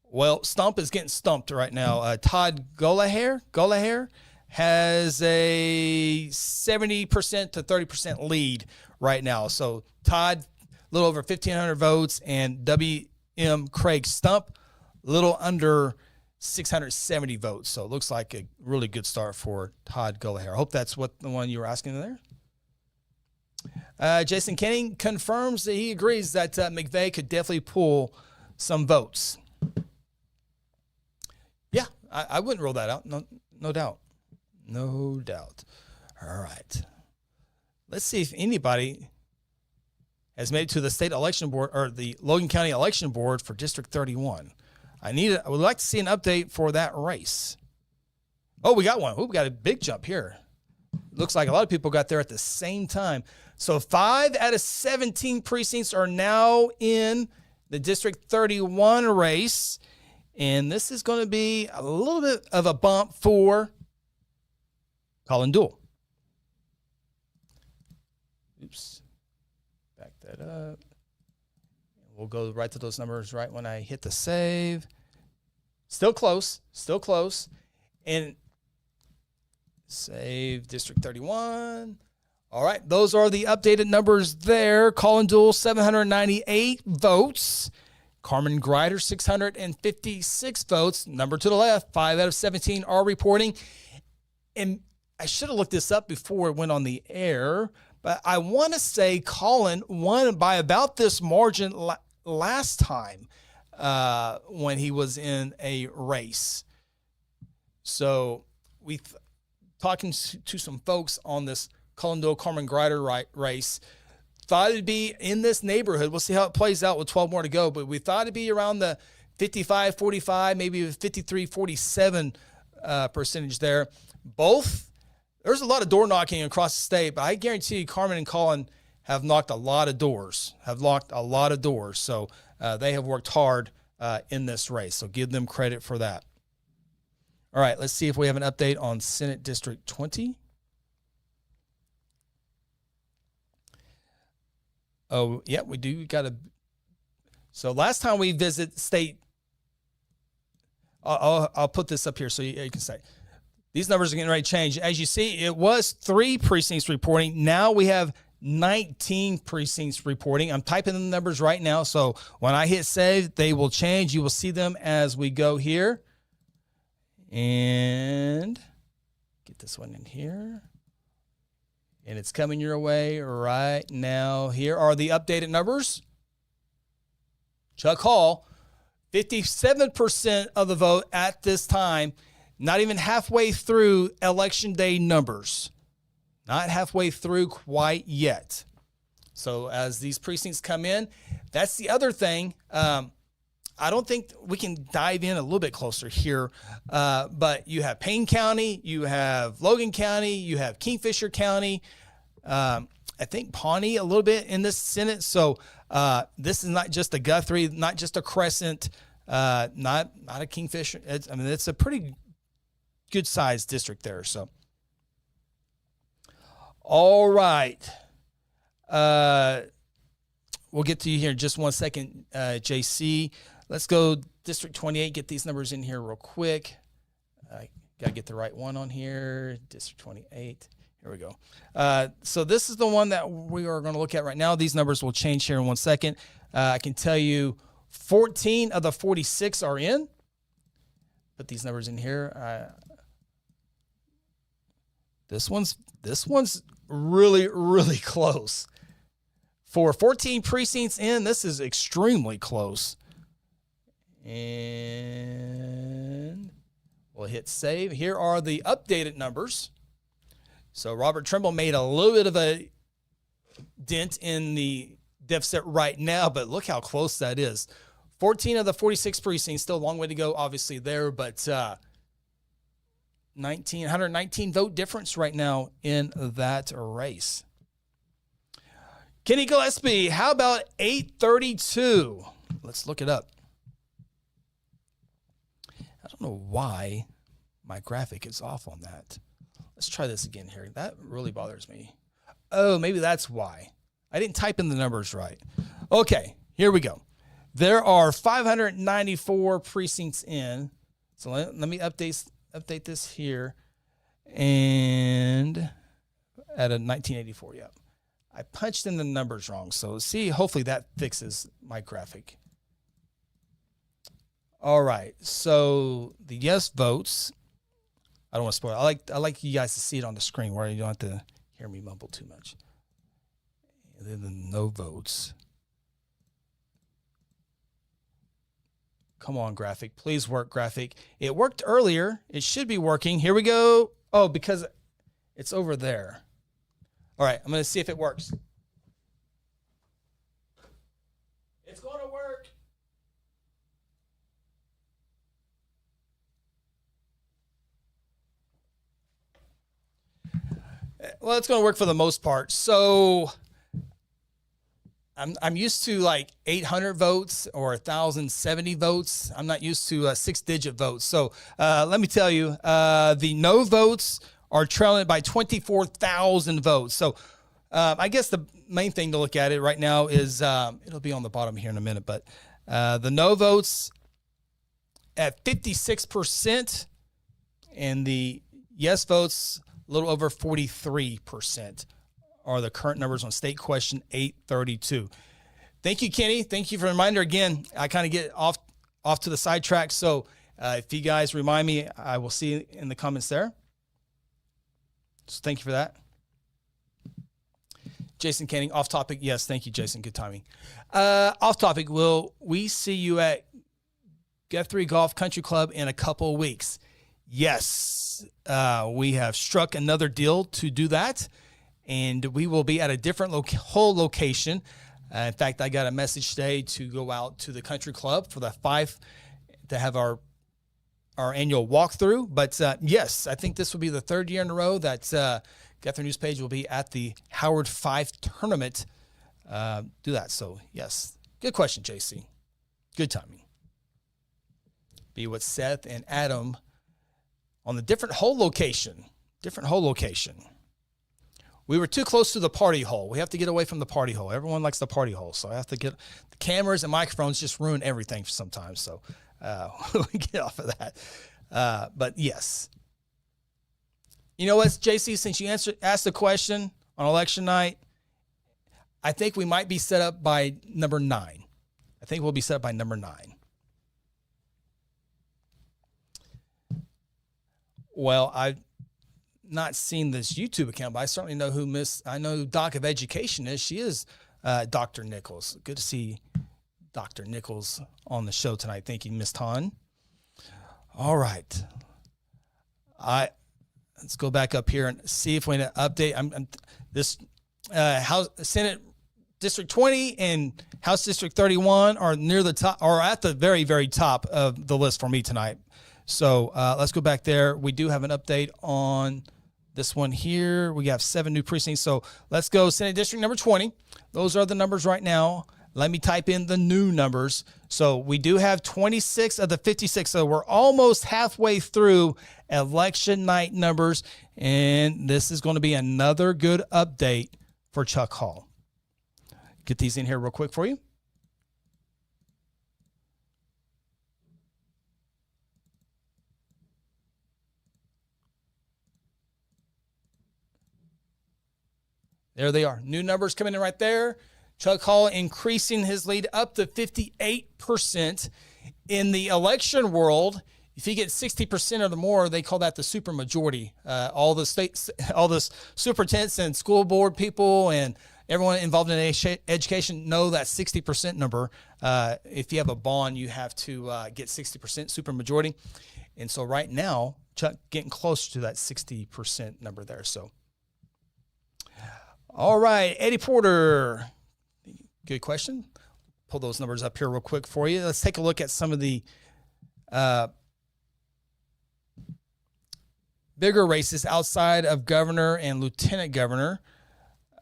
Well, Stump is getting stumped right now. Todd Golaher has a 70% to 30% lead right now. So Todd, a little over 1,500 votes, and W.M. Craig Stump, a little under 670 votes. So it looks like a really good start for Todd Golaher. I hope that's what the one you were asking there. Jason Kenning confirms that he agrees that McVeigh could definitely pull some votes. Yeah, I wouldn't rule that out. No doubt. No doubt. All right. Let's see if anybody has made it to the state election board or the Logan County election board for District 31. I would like to see an update for that race. Oh, we got one. Oh, we got a big jump here. Looks like a lot of people got there at the same time. So 5 out of 17 precincts are now in the District 31 race. And this is going to be a little bit of a bump for Colin Duell. Oops. Back that up. We'll go right to those numbers right when I hit the save. Still close. And save District 31. All right, those are the updated numbers there. Colin Duell, 798 votes. Carmen Grider, 656 votes. Number to the left, 5 out of 17 are reporting. And I should have looked this up before it went on the air, but I want to say Colin won by about this margin last time when he was in a race. So we talking to some folks on this Colin Duell, Carmen Grider race. Thought it'd be in this neighborhood. We'll see how it plays out with 12 more to go, but we thought it'd be around the 55-45, maybe 53-47 percentage there. There's a lot of door knocking across the state, but I guarantee you Carmen and Colin have knocked a lot of doors, So they have worked hard in this race. So give them credit for that. All right, let's see if we have an update on Senate District 20. Oh, yeah, we do. So last time we visit state, I'll put this up here so you can say. These numbers are getting ready to change. As you see, it was 3 precincts reporting. Now we have 19 precincts reporting. I'm typing the numbers right now, so when I hit save, they will change. You will see them as we go here. And get this one in here. And it's coming your way right now. Here are the updated numbers. Chuck Hall, 57% of the vote at this time. Not even halfway through Election Day numbers. Not halfway through quite yet. So as these precincts come in, that's the other thing. I don't think we can dive in a little bit closer here, but you have Payne County, you have Logan County, you have Kingfisher County, I think Pawnee a little bit in this Senate. So this is not just a Guthrie, not just a Crescent, not a Kingfisher. It's a pretty good sized district there. So, all right. We'll get to you here in just 1 second, JC. Let's go District 28, get these numbers in here real quick. Got to get the right one on here. District 28. Here we go. So this is the one that we are going to look at right now. These numbers will change here in 1 second. I can tell you 14 of the 46 are in. Put these numbers in here. This one's really, really close. For 14 precincts in, this is extremely close. And we'll hit save. Here are the updated numbers. So Robert Trimble made a little bit of a dent in the deficit right now, but look how close that is. 14 of the 46 precincts, still a long way to go, obviously, there, but 119 vote difference right now in that race. Kenny Gillespie, how about 832? Let's look it up. I don't know why my graphic is off on that. Let's try this again here. That really bothers me. Oh, maybe that's why. I didn't type in the numbers right. Okay, here we go. There are 594 precincts in. So let me update this here. And at a 1984, yeah. I punched in the numbers wrong. So see, hopefully that fixes my graphic. All right. So the yes votes, I don't want to spoil it. I like you guys to see it on the screen where you don't have to hear me mumble too much. And then the no votes. Come on, graphic. Please work, graphic. It worked earlier. It should be working. Here we go. Oh, because it's over there. All right, I'm going to see if it works. It's going to work. Well, it's going to work for the most part. So I'm used to like 800 votes or 1,070 votes. I'm not used to 6-digit votes. So let me tell you, the no votes are trailing by 24,000 votes. So I guess the main thing to look at it right now is it'll be on the bottom here in a minute, but the no votes at 56% and the yes votes a little over 43% are the current numbers on state question 832. Thank you, Kenny. Thank you for the reminder. Again, I kind of get off to the sidetrack. So if you guys remind me, I will see in the comments there. So thank you for that. Jason Canning, off topic. Yes, thank you, Jason. Good timing. Off topic. Will we see you at Guthrie Golf Country Club in a couple of weeks? Yes, we have struck another deal to do that, and we will be at a different whole location. In fact, I got a message today to go out to the country club for the 5 to have our annual walkthrough. But yes, I think this will be the 3rd year in a row that Guthrie News Page will be at the Howard 5 tournament. Do that. So yes, good question, JC. Good timing. Be with Seth and Adam on the different hole location. We were too close to the party hole. We have to get away from the party hole. Everyone likes the party hole. So I have to get the cameras and microphones just ruin everything sometimes. So we get off of that. But yes. You know what, JC, since you asked the question on election night, I think we might be set up by number 9. I think we'll be set up by number 9. Well, I've not seen this YouTube account, but I certainly know I know who Doc of Education is. She is Dr. Nichols. Good to see Dr. Nichols on the show tonight. Thank you, Miss Ton. All right. let's go back up here and see if we can update. This House Senate District 20 and House District 31 are near the top, or at the very, very top of the list for me tonight. So let's go back there. We do have an update on this one here. We have 7 new precincts. So let's go Senate District number 20. Those are the numbers right now. Let me type in the new numbers. So we do have 26 of the 56. So we're almost halfway through election night numbers. And this is going to be another good update for Chuck Hall. Get these in here real quick for you. There they are. New numbers coming in right there. Chuck Hall increasing his lead up to 58%. In the election world, if you get 60% or the more, they call that the supermajority. All the states, all the superintendents and school board people and everyone involved in education know that 60% number. If you have a bond, you have to get 60% supermajority. And so right now, Chuck getting close to that 60% number there. So, all right, Eddie Porter. Good question. Pull those numbers up here real quick for you. Let's take a look at some of the bigger races outside of governor and lieutenant governor.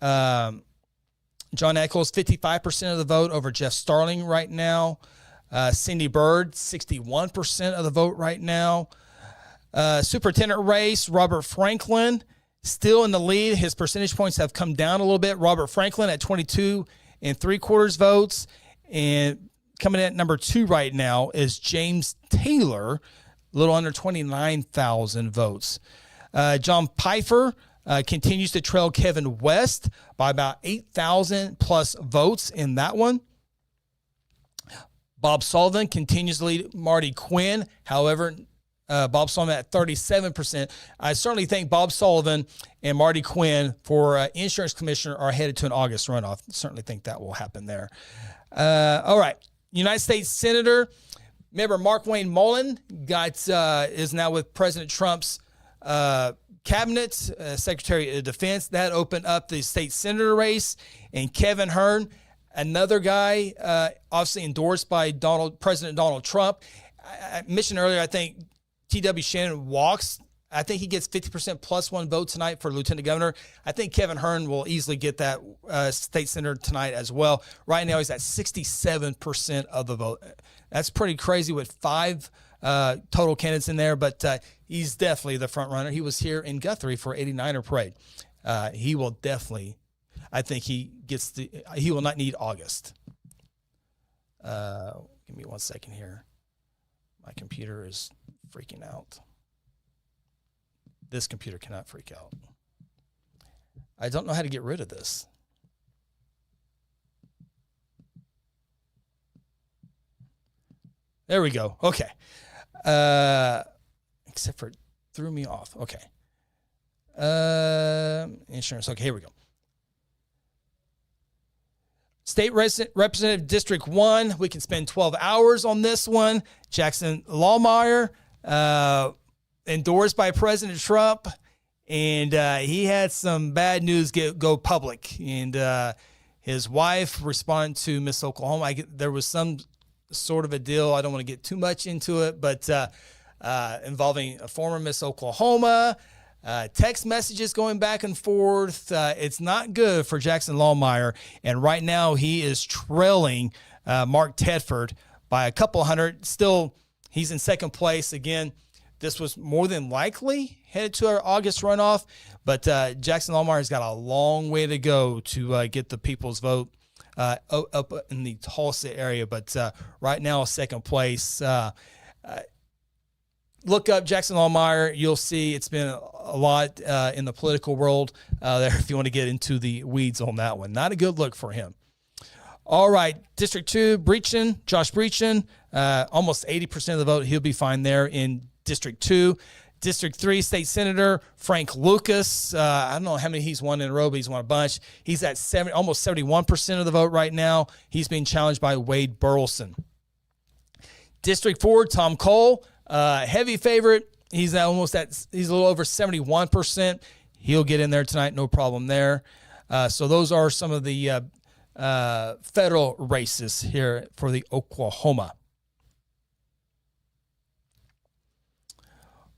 John Echols, 55% of the vote over Jeff Starling right now. Cindy Byrd, 61% of the vote right now. Superintendent race, Robert Franklin, still in the lead. His percentage points have come down a little bit. Robert Franklin at 22 3/4 votes. And coming in at number 2 right now is James Taylor, a little under 29,000 votes. John Pfeiffer continues to trail Kevin West by about 8,000 plus votes in that one. Bob Sullivan continues to lead Marty Quinn. However, Bob Sullivan at 37%. I certainly think Bob Sullivan and Marty Quinn for insurance commissioner are headed to an August runoff. Certainly think that will happen there. All right. United States Senator, remember Mark Wayne Mullen is now with President Trump's cabinet, Secretary of Defense. That opened up the state senator race. And Kevin Hearn, another guy obviously endorsed by President Donald Trump. I mentioned earlier, I think T.W. Shannon walks. I think he gets 50% plus 1 vote tonight for lieutenant governor. I think Kevin Hearn will easily get that state senator tonight as well. Right now, he's at 67% of the vote. That's pretty crazy with 5 total candidates in there, but he's definitely the front runner. He was here in Guthrie for 89er parade. He will definitely, I think he will not need August. Give me 1 second here. My computer is freaking out. This computer cannot freak out. I don't know how to get rid of this. There we go. Okay. Except for it threw me off. Okay. Insurance. Okay, here we go. State Representative District 1, we can spend 12 hours on this one. Jackson Lohmeyer, endorsed by President Trump, and he had some bad news go public. And his wife responded to Miss Oklahoma. There was some sort of a deal. I don't want to get too much into it, but involving a former Miss Oklahoma, text messages going back and forth. It's not good for Jackson Lohmeyer. And right now he is trailing Mark Tedford by a couple hundred. Still, he's in second place. Again, this was more than likely headed to our August runoff, but Jackson Lohmeyer's got a long way to go to get the people's vote up in the Tulsa area. But right now, second place. Look up Jackson Lohmeyer. You'll see it's been a lot in the political world there if you want to get into the weeds on that one. Not a good look for him. All right, District 2, Josh Breachin, almost 80% of the vote. He'll be fine there in District 2. District 3, State Senator Frank Lucas. I don't know how many he's won in a row, but he's won a bunch. He's at almost 71% of the vote right now. He's being challenged by Wade Burleson. District 4, Tom Cole. Heavy favorite he's a little over 71%. He'll get in there tonight, no problem there. So those are some of the federal races here for the Oklahoma.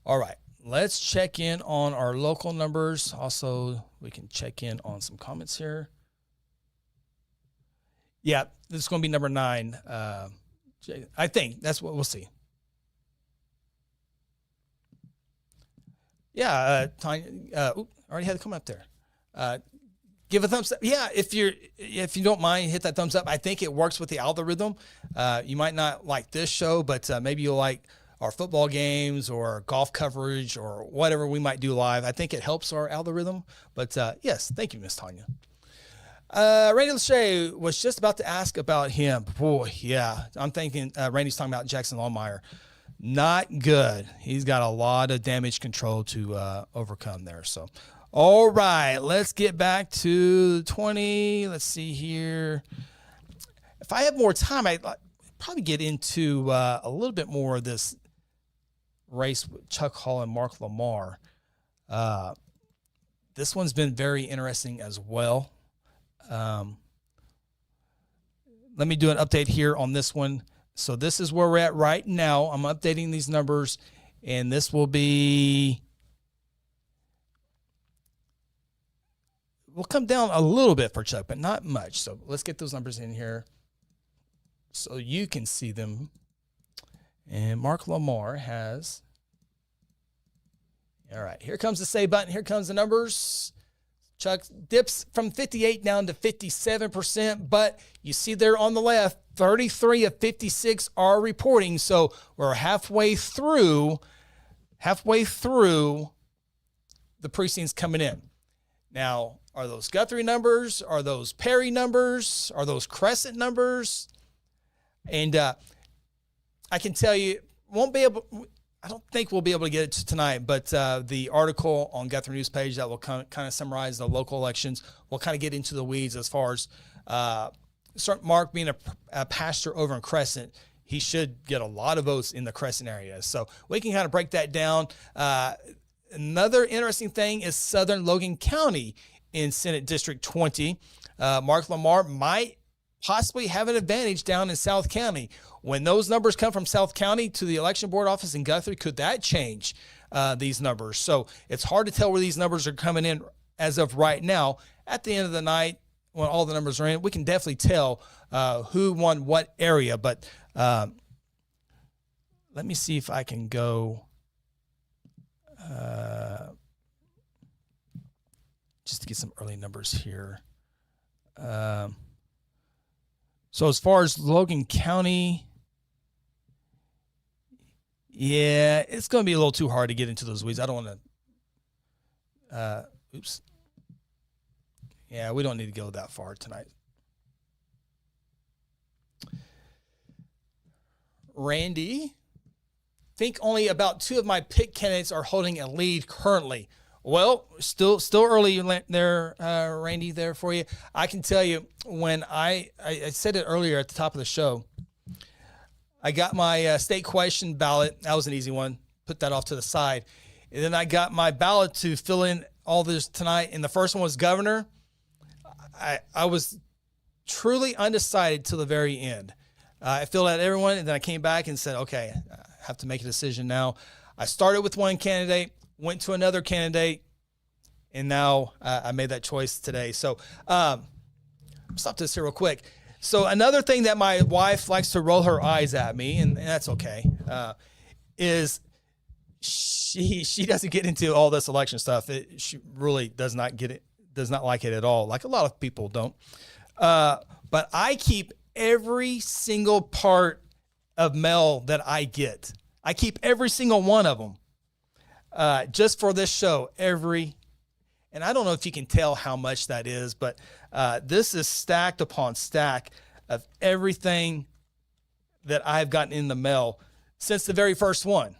All right, let's check in on our local numbers. Also, we can check in on some comments here. Yeah, this is going to be number 9. I think that's what we'll see. Yeah, Tanya, already had to come up there. Give a thumbs up. Yeah, if you don't mind, hit that thumbs up. I think it works with the algorithm. You might not like this show, but maybe you'll like our football games or golf coverage or whatever we might do live. I think it helps our algorithm. But yes, thank you, Miss Tanya. Randy Lachey was just about to ask about him. Boy, yeah, I'm thinking Randy's talking about Jackson Longmire. Not good. He's got a lot of damage control to overcome there. So, all right, let's get back to 20. Let's see here. If I have more time, I'd probably get into a little bit more of this race with Chuck Hall and Mark Lamar. This one's been very interesting as well. Let me do an update here on this one. So this is where we're at right now. I'm updating these numbers, and this will come down a little bit for Chuck, but not much. So let's get those numbers in here so you can see them. And Mark Lamar has, all right, here comes the save button. Here comes the numbers. Chuck dips from 58 down to 57%, but you see there on the left, 33 of 56 are reporting. So we're halfway through the precincts coming in. Now, are those Guthrie numbers? Are those Perry numbers? Are those Crescent numbers? And I can tell you, I don't think we'll be able to get it to tonight, but the article on Guthrie News Page that will kind of summarize the local elections will kind of get into the weeds as far as Mark being a pastor over in Crescent. He should get a lot of votes in the Crescent area. So we can kind of break that down. Another interesting thing is Southern Logan County in Senate District 20. Mark Lamar might possibly have an advantage down in South County. When those numbers come from South County to the election board office in Guthrie, could that change these numbers? So it's hard to tell where these numbers are coming in as of right now. At the end of the night, when all the numbers are in, we can definitely tell who won what area. But let me see if I can go just to get some early numbers here. So as far as Logan County, yeah, it's going to be a little too hard to get into those weeds. I don't want to, oops. Yeah, we don't need to go that far tonight. Randy, think only about 2 of my pick candidates are holding a lead currently. Well, still early there, Randy, there for you. I can tell you when I said it earlier at the top of the show, I got my state question ballot. That was an easy one. Put that off to the side. And then I got my ballot to fill in all this tonight. And the first one was governor. I was truly undecided till the very end. I filled out everyone, and then I came back and said, okay, I have to make a decision now. I started with one candidate, went to another candidate, and now I made that choice today. So stop this here real quick. So another thing that my wife likes to roll her eyes at me, and that's okay, is she doesn't get into all this election stuff. She really does not get it, does not like it at all, like a lot of people don't. But I keep every single part of mail that I get. I keep every single one of them. Just for this show, and I don't know if you can tell how much that is, but this is stacked upon stack of everything that I've gotten in the mail since the very first one.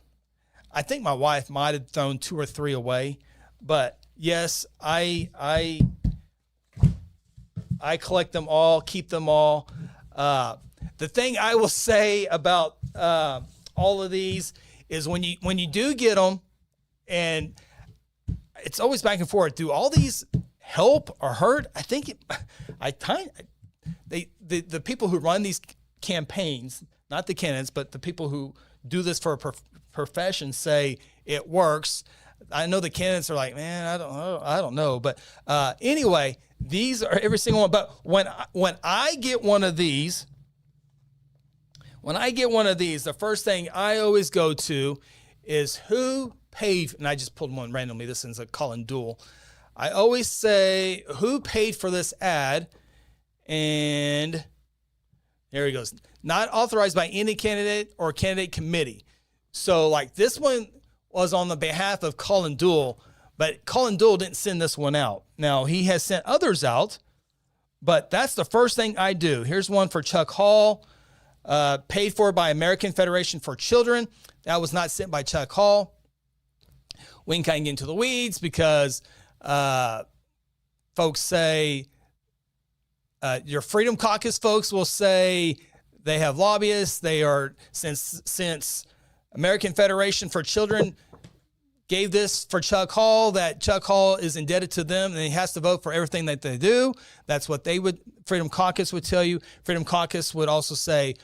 I think my wife might have thrown 2 or 3 away, but yes, I collect them all, keep them all. The thing I will say about all of these is when you do get them, and it's always back and forth. Do all these help or hurt? I think the people who run these campaigns, not the candidates, but the people who do this for a profession say it works. I know the candidates are like, man, I don't know. But anyway, these are every single one. But when I get one of these, the first thing I always go to is who paid. And I just pulled one randomly. This is a call-in duel. I always say who paid for this ad, and there he goes. Not authorized by any candidate or candidate committee. So like this one was on the behalf of Colin Duell, but Colin Duell didn't send this one out. Now, he has sent others out, but that's the first thing I do. Here's one for Chuck Hall, paid for by American Federation for Children. That was not sent by Chuck Hall. We can kind of get into the weeds because folks say, your Freedom Caucus folks will say they have lobbyists. They are, since American Federation for Children gave this for Chuck Hall, that Chuck Hall is indebted to them and he has to vote for everything that they do. That's what Freedom Caucus would tell you. Freedom Caucus would also say,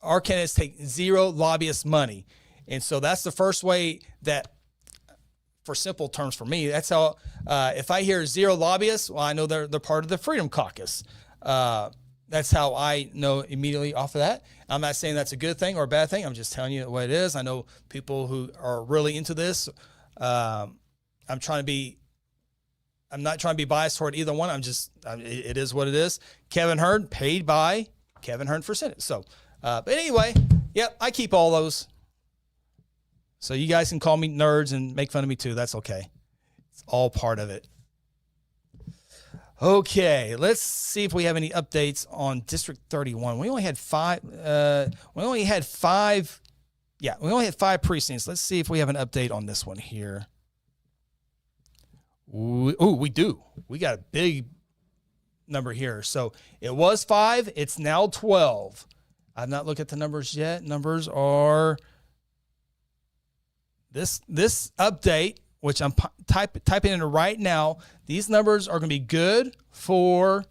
our candidates take zero lobbyist money. And so that's the first way that, for simple terms for me, that's how, if I hear zero lobbyists, well, I know they're part of the Freedom Caucus. That's how I know immediately off of that. I'm not saying that's a good thing or a bad thing. I'm just telling you the way it is. I know people who are really into this. I'm not trying to be biased toward either one. It is what it is. Kevin Hern, paid by Kevin Hern for Senate. So, but anyway, yep, I keep all those. So you guys can call me nerds and make fun of me too. That's okay. It's all part of it. Okay, let's see if we have any updates on District 31. We only had five. We only had five precincts. Let's see if we have an update on this one here. We do. We got a big number here. So it was 5. It's now 12. I've not looked at the numbers yet. Numbers are this update, which I'm typing in right now. These numbers are going to be good for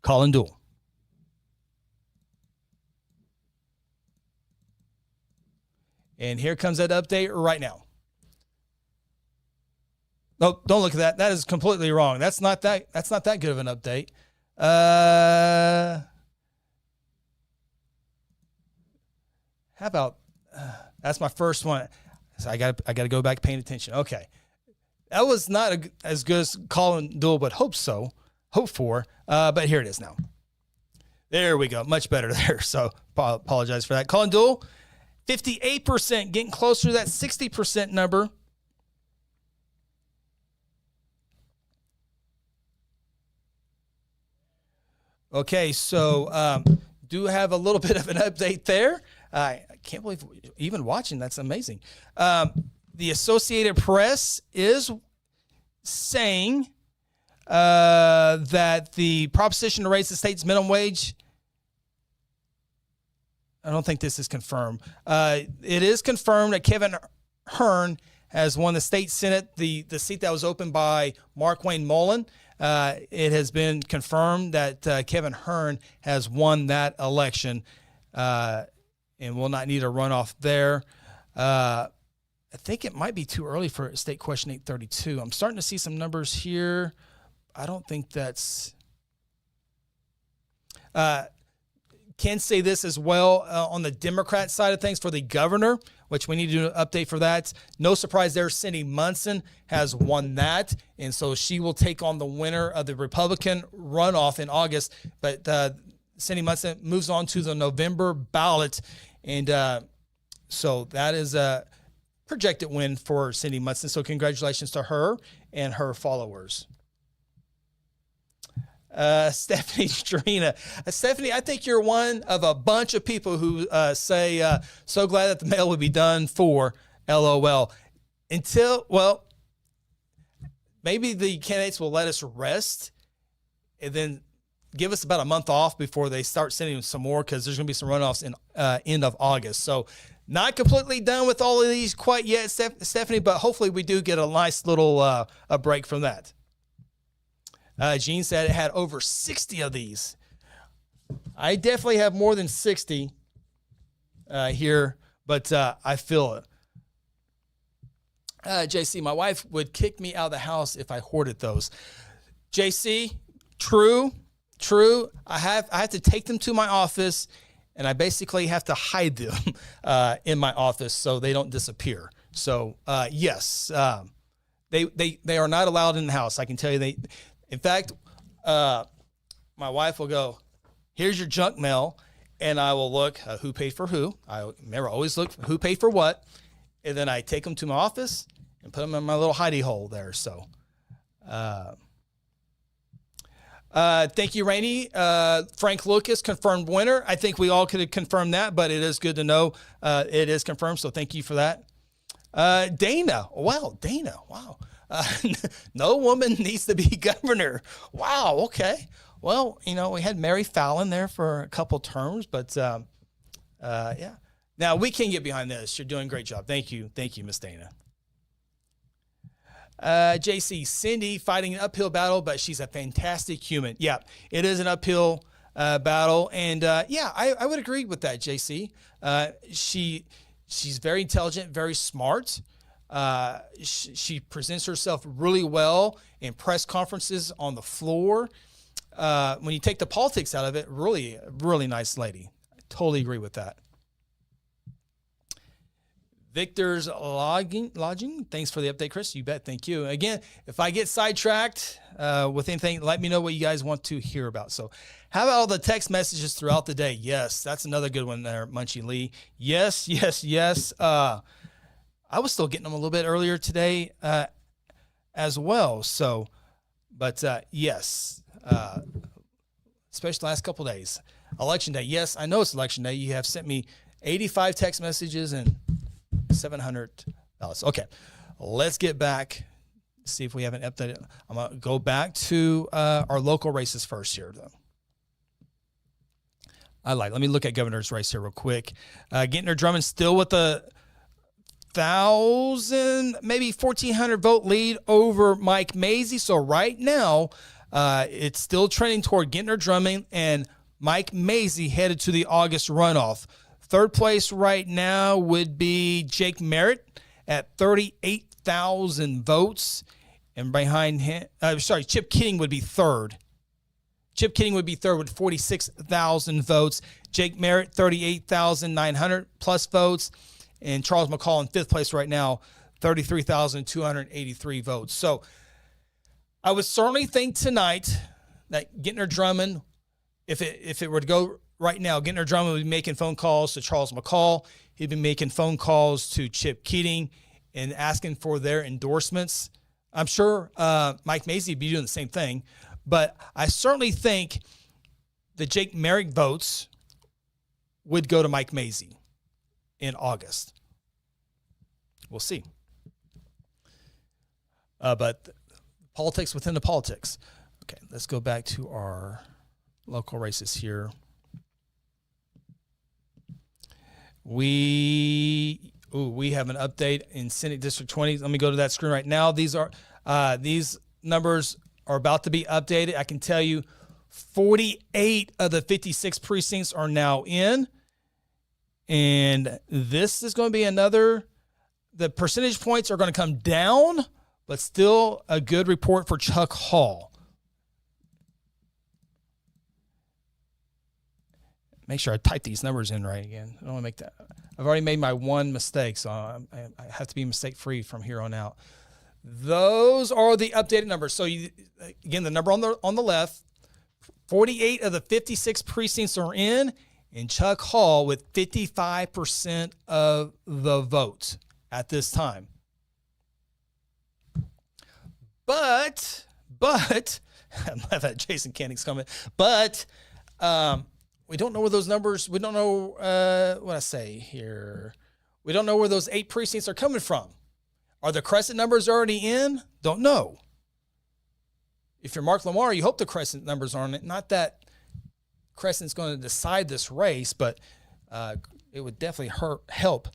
Colin Duell. And here comes that update right now. No, don't look at that. That is completely wrong. That's not that good of an update. How about that's my first one. So I got to go back paying attention. Okay. That was not as good as Colin Duell, but hope for. But here it is now. There we go. Much better there. So apologize for that. Colin Duell, 58%, getting closer to that 60% number. Okay, so do have a little bit of an update there. I can't believe even watching. That's amazing. The Associated Press is saying that the proposition to raise the state's minimum wage, I don't think this is confirmed. It is confirmed that Kevin Hern has won the state Senate, the seat that was opened by Mark Wayne Mullen. It has been confirmed that Kevin Hern has won that election and will not need a runoff there. I think it might be too early for State Question 832. I'm starting to see some numbers here. I don't think that's... Can say this as well on the Democrat side of things for the governor, which we need to do an update for that. No surprise there, Cindy Munson has won that, and so she will take on the winner of the Republican runoff in August. But Cindy Munson moves on to the November ballot, and so that is a projected win for Cindy Munson. So congratulations to her and her followers. Stephanie Strina. Stephanie, I think you're one of a bunch of people who say, so glad that the mail would be done for LOL. Maybe the candidates will let us rest and then give us about a month off before they start sending some more, because there's going to be some runoffs in end of August. So not completely done with all of these quite yet, Stephanie, but hopefully we do get a nice little a break from that. Gene said it had over 60 of these. I definitely have more than 60 here, but I feel it. JC, my wife would kick me out of the house if I hoarded those. JC, true. I have to take them to my office, and I basically have to hide them in my office so they don't disappear. So yes, they are not allowed in the house. I can tell you In fact, my wife will go, "Here's your junk mail," and I will look who paid for who. I remember always look who paid for what, and then I take them to my office and put them in my little hidey hole there. So, thank you, Rainey. Frank Lucas confirmed winner. I think we all could have confirmed that, but it is good to know it is confirmed. So thank you for that. Dana. Wow, Dana. Wow. No woman needs to be governor. Wow. Okay. Well, we had Mary Fallon there for a couple terms, but yeah. Now we can get behind this. You're doing a great job. Thank you, Miss Dana. JC, Cindy fighting an uphill battle, but she's a fantastic human. Yeah, it is an uphill battle, and yeah, I would agree with that, JC. She's very intelligent, very smart. She presents herself really well in press conferences on the floor. When you take the politics out of it, really, really nice lady. I totally agree with that. Victor's Lodging. Thanks for the update, Chris. You bet. Thank you. Again, if I get sidetracked with anything, let me know what you guys want to hear about. So how about all the text messages throughout the day? Yes, that's another good one there, Munchie Lee. Yes. I was still getting them a little bit earlier today as well. So, but yes, especially the last couple of days. Election day. Yes, I know it's election day. You have sent me 85 text messages and $700. Okay, let's get back. See if we haven't updated. I'm going to go back to our local races first here, though. Let me look at governor's race here real quick. Gintner Drummond still with the 1,000, maybe 1,400 vote lead over Mike Mazie. So right now, it's still trending toward Gintner Drummond and Mike Mazie headed to the August runoff. Third place right now would be Jake Merritt at 38,000 votes. And behind him, Chip Kidding would be third. Chip Kidding would be third with 46,000 votes. Jake Merritt, 38,900 plus votes. And Charles McCall in fifth place right now, 33,283 votes. So I would certainly think tonight that Gintner Drummond, if it were to go right now, Gintner Drummond would be making phone calls to Charles McCall. He'd be making phone calls to Chip Keating and asking for their endorsements. I'm sure Mike Mazie would be doing the same thing. But I certainly think the Jake Merrick votes would go to Mike Mazie in August. We'll see. But politics within the politics. Okay, let's go back to our local races here. We have an update in Senate District 20. Let me go to that screen right now. These numbers are about to be updated. I can tell you 48 of the 56 precincts are now in. And this is going to be the percentage points are going to come down, but still a good report for Chuck Hall. Make sure I type these numbers in right again. I don't want to make that. I've already made my one mistake, so I have to be mistake-free from here on out. Those are the updated numbers. So, again, the number on the left, 48 of the 56 precincts are in, and Chuck Hall with 55% of the vote at this time. But, I love that Jason Canning's comment, but we don't know where those numbers, we don't know what I say here. We don't know where those 8 precincts are coming from. Are the Crescent numbers already in? Don't know. If you're Mark Lamar, you hope the Crescent numbers are on it. Not that Crescent's going to decide this race, but it would definitely help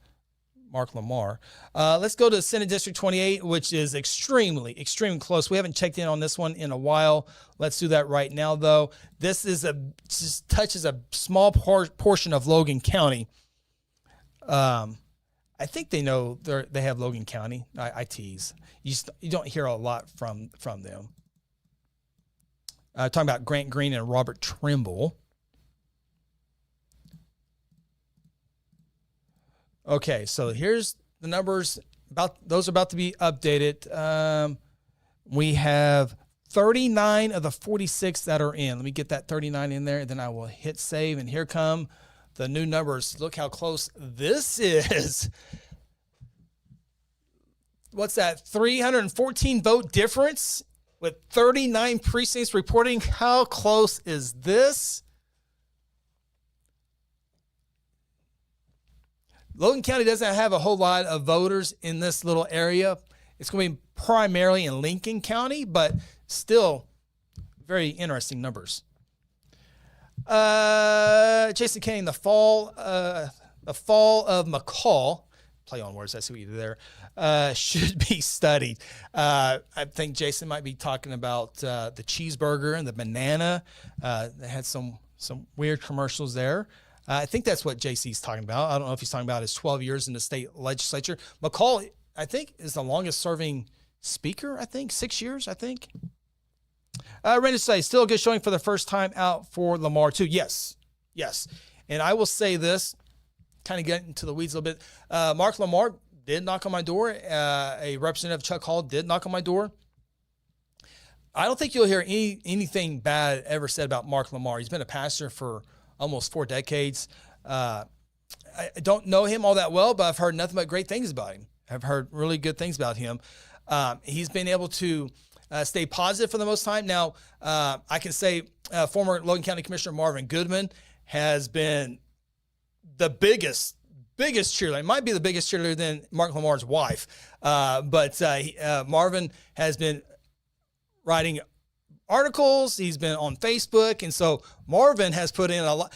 Mark Lamar. Let's go to Senate District 28, which is extremely close. We haven't checked in on this one in a while. Let's do that right now, though. This is just touches a small portion of Logan County. I think they know they have Logan County. I tease. You don't hear a lot from them. Talking about Grant Green and Robert Trimble. Okay, so here's the numbers. Those are about to be updated. We have 39 of the 46 that are in. Let me get that 39 in there, and then I will hit save. And here come the new numbers. Look how close this is. What's that? 314 vote difference with 39 precincts reporting. How close is this? Logan County doesn't have a whole lot of voters in this little area. It's going to be primarily in Lincoln County, but still very interesting numbers. Jason Kane, the fall of McCall, play on words, I see what you did there, should be studied. I think Jason might be talking about the cheeseburger and the banana. They had some weird commercials there. I think that's what JC's talking about. I don't know if he's talking about his 12 years in the state legislature. McCall, I think, is the longest serving speaker, 6 years, I think. Randy say, still a good showing for the first time out for Lamar, too. Yes. And I will say this, kind of get into the weeds a little bit. Mark Lamar did knock on my door. A representative, Chuck Hall, did knock on my door. I don't think you'll hear anything bad ever said about Mark Lamar. He's been a pastor for almost 4 decades. I don't know him all that well, but I've heard nothing but great things about him. I've heard really good things about him. He's been able to stay positive for the most time. Now, I can say former Logan County Commissioner Marvin Goodman has been the biggest cheerleader. It might be the biggest cheerleader than Mark Lamar's wife. But Marvin has been writing articles. He's been on Facebook. And so Marvin has put in a lot.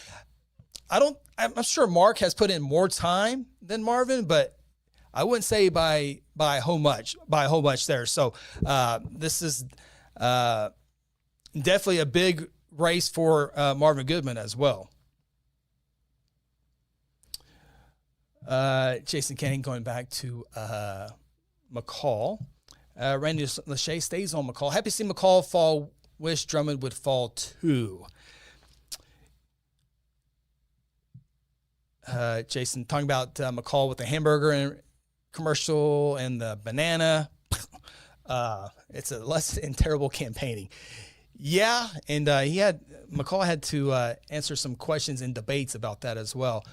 I'm sure Mark has put in more time than Marvin, but I wouldn't say by a whole much there. So this is definitely a big race for Marvin Goodman as well. Jason Kane going back to McCall. Randy Lachey stays on McCall. Happy to see McCall fall. Wish Drummond would fall too. Jason talking about McCall with the hamburger and commercial and the banana. It's a less than terrible campaigning. Yeah, and McCall had to answer some questions and debates about that as well.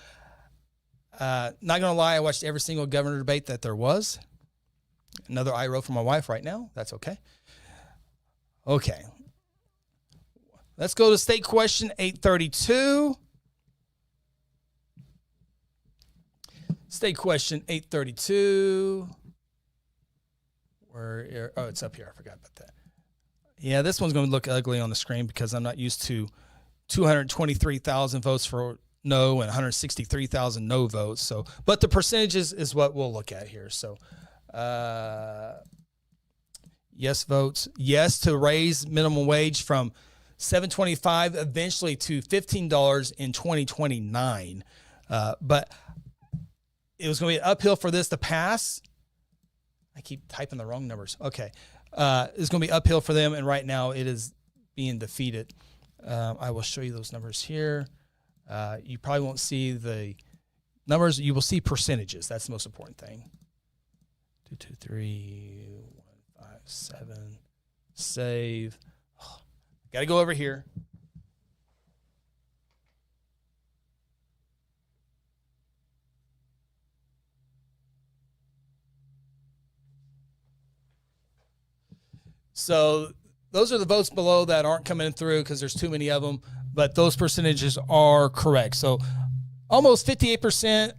Not gonna lie, I watched every single governor debate that there was. Another eye roll for my wife right now. That's okay. Okay. Let's go to state question 832. State question 832. It's up here. I forgot about that. Yeah, this one's going to look ugly on the screen because I'm not used to 223,000 votes for no and 163,000 no votes. So, but the percentages is what we'll look at here. So, yes votes, yes to raise minimum wage from $7.25 eventually to $15 in 2029. But it was going to be uphill for this to pass. I keep typing the wrong numbers. Okay. It's going to be uphill for them, and right now it is being defeated. I will show you those numbers here. You probably won't see the numbers. You will see percentages. That's the most important thing. 2, 2, 3, 1, 5, 7. Save. Got to go over here. So those are the votes below that aren't coming through because there's too many of them, but those percentages are correct. So almost 58%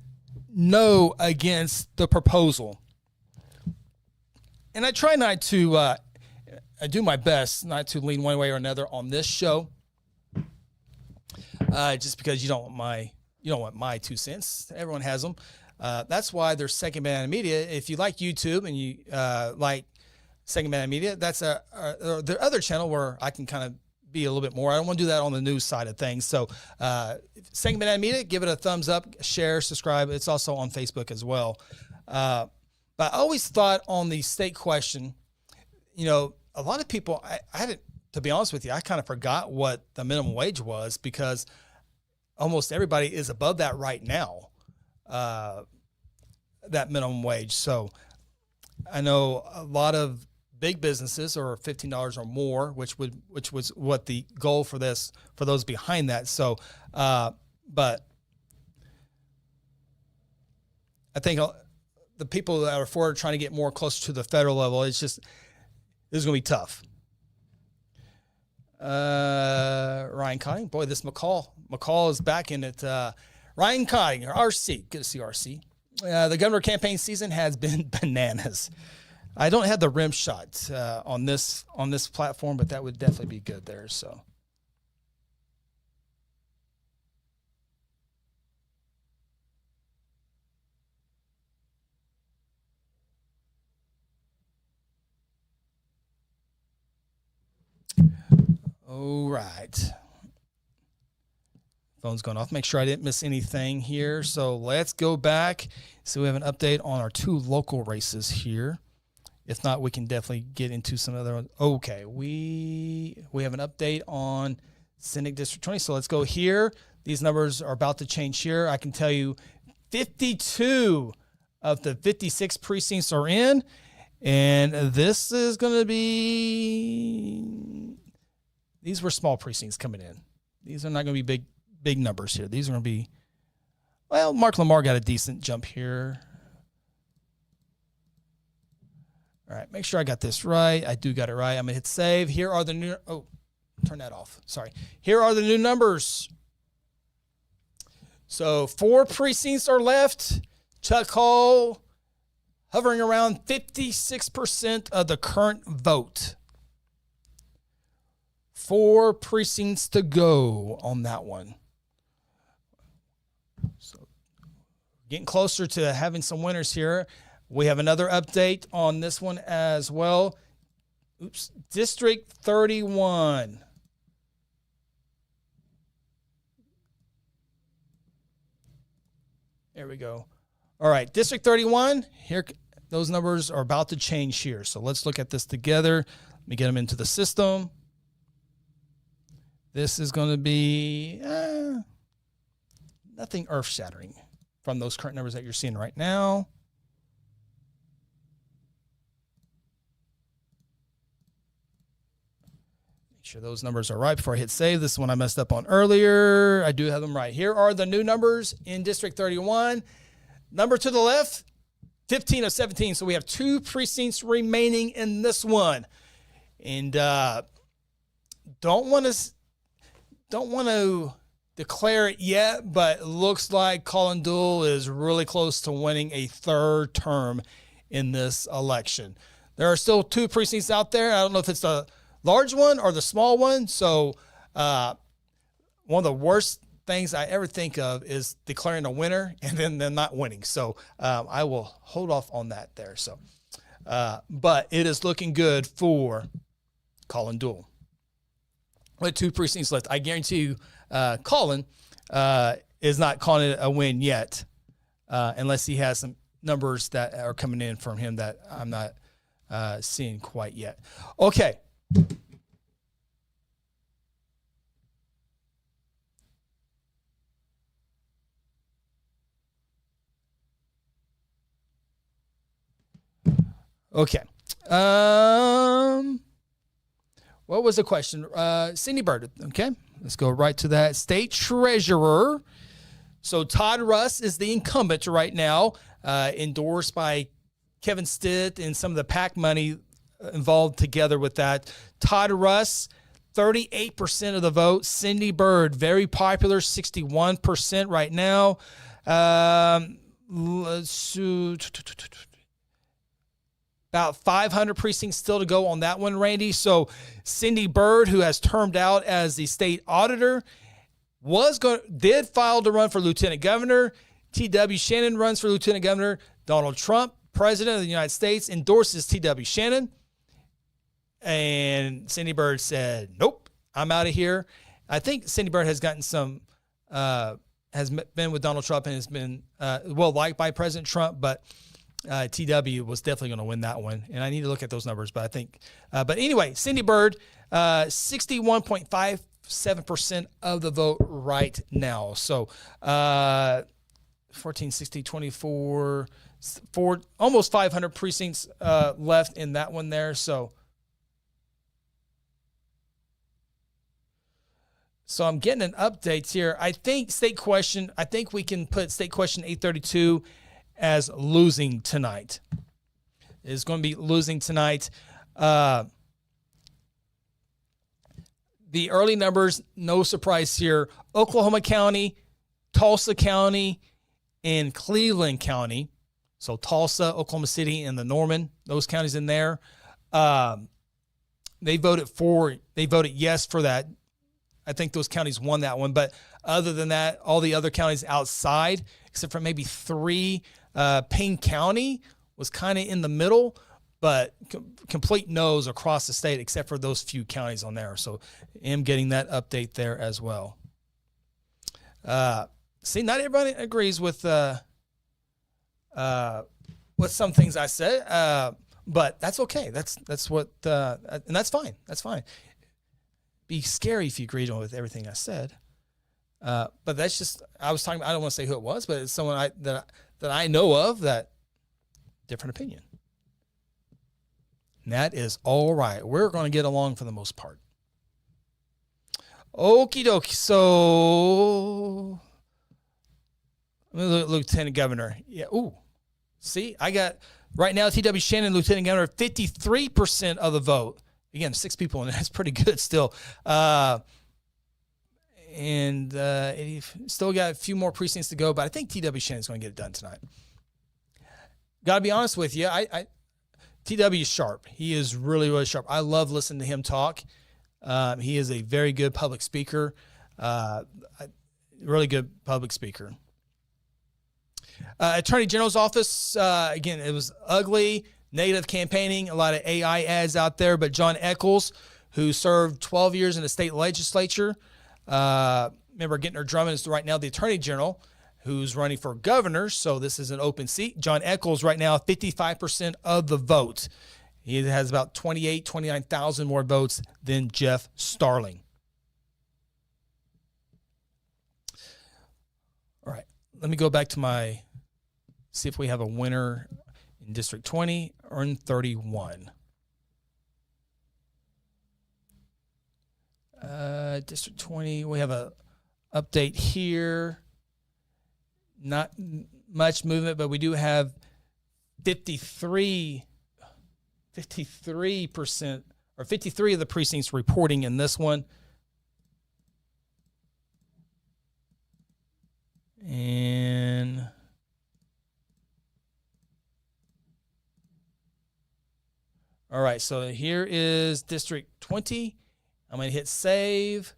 no against the proposal. And I try not to, I do my best not to lean one way or another on this show. just because you don't want my 2 cents. Everyone has them. That's why there's Second Banana Media. If you like YouTube and you like Second Banana Media, that's the other channel where I can kind of be a little bit more. I don't want to do that on the news side of things. So Second Banana Media, give it a thumbs up, share, subscribe. It's also on Facebook as well. But I always thought on the state question, a lot of people, I hadn't, to be honest with you, I kind of forgot what the minimum wage was because almost everybody is above that right now, that minimum wage. So I know a lot of big businesses are $15 or more, which was what the goal for those behind that. So, but I think the people that are for trying to get more closer to the federal level, this is going to be tough. Ryan Cotting, boy, this McCall is back in it. Ryan Cotting, or RC, good to see RC. The governor campaign season has been bananas. I don't have the rim shot on this platform, but that would definitely be good there. So. All right. Phone's going off. Make sure I didn't miss anything here. So let's go back. So we have an update on our 2 local races here. If not, we can definitely get into some other ones. Okay, we have an update on Senate District 20. So let's go here. These numbers are about to change here. I can tell you 52 of the 56 precincts are in. And this is going to be... These were small precincts coming in. These are not going to be big numbers here. These are going to be, well, Mark Lamar got a decent jump here. All right, make sure I got this right. I do got it right. I'm going to hit save. Here are the new, turn that off. Sorry. Here are the new numbers. So 4 precincts are left. Chuck Hall hovering around 56% of the current vote. 4 precincts to go on that one. So getting closer to having some winners here. We have another update on this one as well. District 31. There we go. All right, District 31. Here, those numbers are about to change here. So let's look at this together. Let me get them into the system. This is going to be nothing earth-shattering from those current numbers that you're seeing right now. Make sure those numbers are right before I hit save. This is one I messed up on earlier. I do have them right. Here are the new numbers in District 31. Number to the left, 15 of 17. So we have 2 precincts remaining in this one. And don't want to declare it yet, but it looks like Colin Dool is really close to winning a 3rd term in this election. There are still 2 precincts out there. I don't know if it's the large one or the small one. So one of the worst things I ever think of is declaring a winner and then them not winning. So I will hold off on that there. So, but it is looking good for Colin Dool. With 2 precincts left, I guarantee you, Colin is not calling it a win yet, unless he has some numbers that are coming in from him that I'm not seeing quite yet. Okay. Okay. What was the question? Cindy Bird. Okay. Let's go right to that. State Treasurer. So Todd Russ is the incumbent right now, endorsed by Kevin Stitt and some of the PAC money involved together with that. Todd Russ, 38% of the vote. Cindy Bird, very popular, 61% right now. About 500 precincts still to go on that one, Randy. So Cindy Bird, who has termed out as the state auditor, did file to run for lieutenant governor. T.W. Shannon runs for lieutenant governor. Donald Trump, president of the United States, endorses T.W. Shannon. And Cindy Byrd said, nope, I'm out of here. I think Cindy Byrd has gotten has been with Donald Trump and has been well-liked by President Trump, but TW was definitely going to win that one. And I need to look at those numbers, but I think, but anyway, Cindy Byrd, 61.57% of the vote right now. So 14, 60, 24, almost 500 precincts left in that one there. So I'm getting an update here. I think we can put state question 832 as losing tonight. It's going to be losing tonight. The early numbers, no surprise here. Oklahoma County, Tulsa County, and Cleveland County. So Tulsa, Oklahoma City, and the Norman, those counties in there. They voted yes for that. I think those counties won that one. But other than that, all the other counties outside, except for maybe 3, Payne County was kind of in the middle, but complete no's across the state, except for those few counties on there. So am getting that update there as well. See, not everybody agrees with some things I said, but that's okay. That's what, and that's fine. That's fine. Be scary if you agreed with everything I said. But that's just, I was talking, I don't want to say who it was, but it's someone that I know of that different opinion. And that is all right. We're going to get along for the most part. Okie dokie. So, Lieutenant Governor. Yeah. Ooh. See, I got right now T.W. Shannon, Lieutenant Governor, 53% of the vote. Again, 6 people, and that's pretty good still. And still got a few more precincts to go, but I think T.W. Shannon's going to get it done tonight. Got to be honest with you, T.W. is sharp. He is really, really sharp. I love listening to him talk. He is a very good public speaker, really good public speaker. Attorney General's office, again, it was ugly. Negative campaigning, a lot of AI ads out there, but John Echols, who served 12 years in the state legislature, remember Gentner Drummond is right now the Attorney General, who's running for governor, so this is an open seat. John Echols right now, 55% of the vote. He has about 29,000 more votes than Jeff Starling. All right, let me go back to see if we have a winner in District 20 or in 31. District 20, we have a update here. Not much movement, but we do have 53% or 53 of the precincts reporting in this one. And all right, so here is District 20. I'm going to hit save.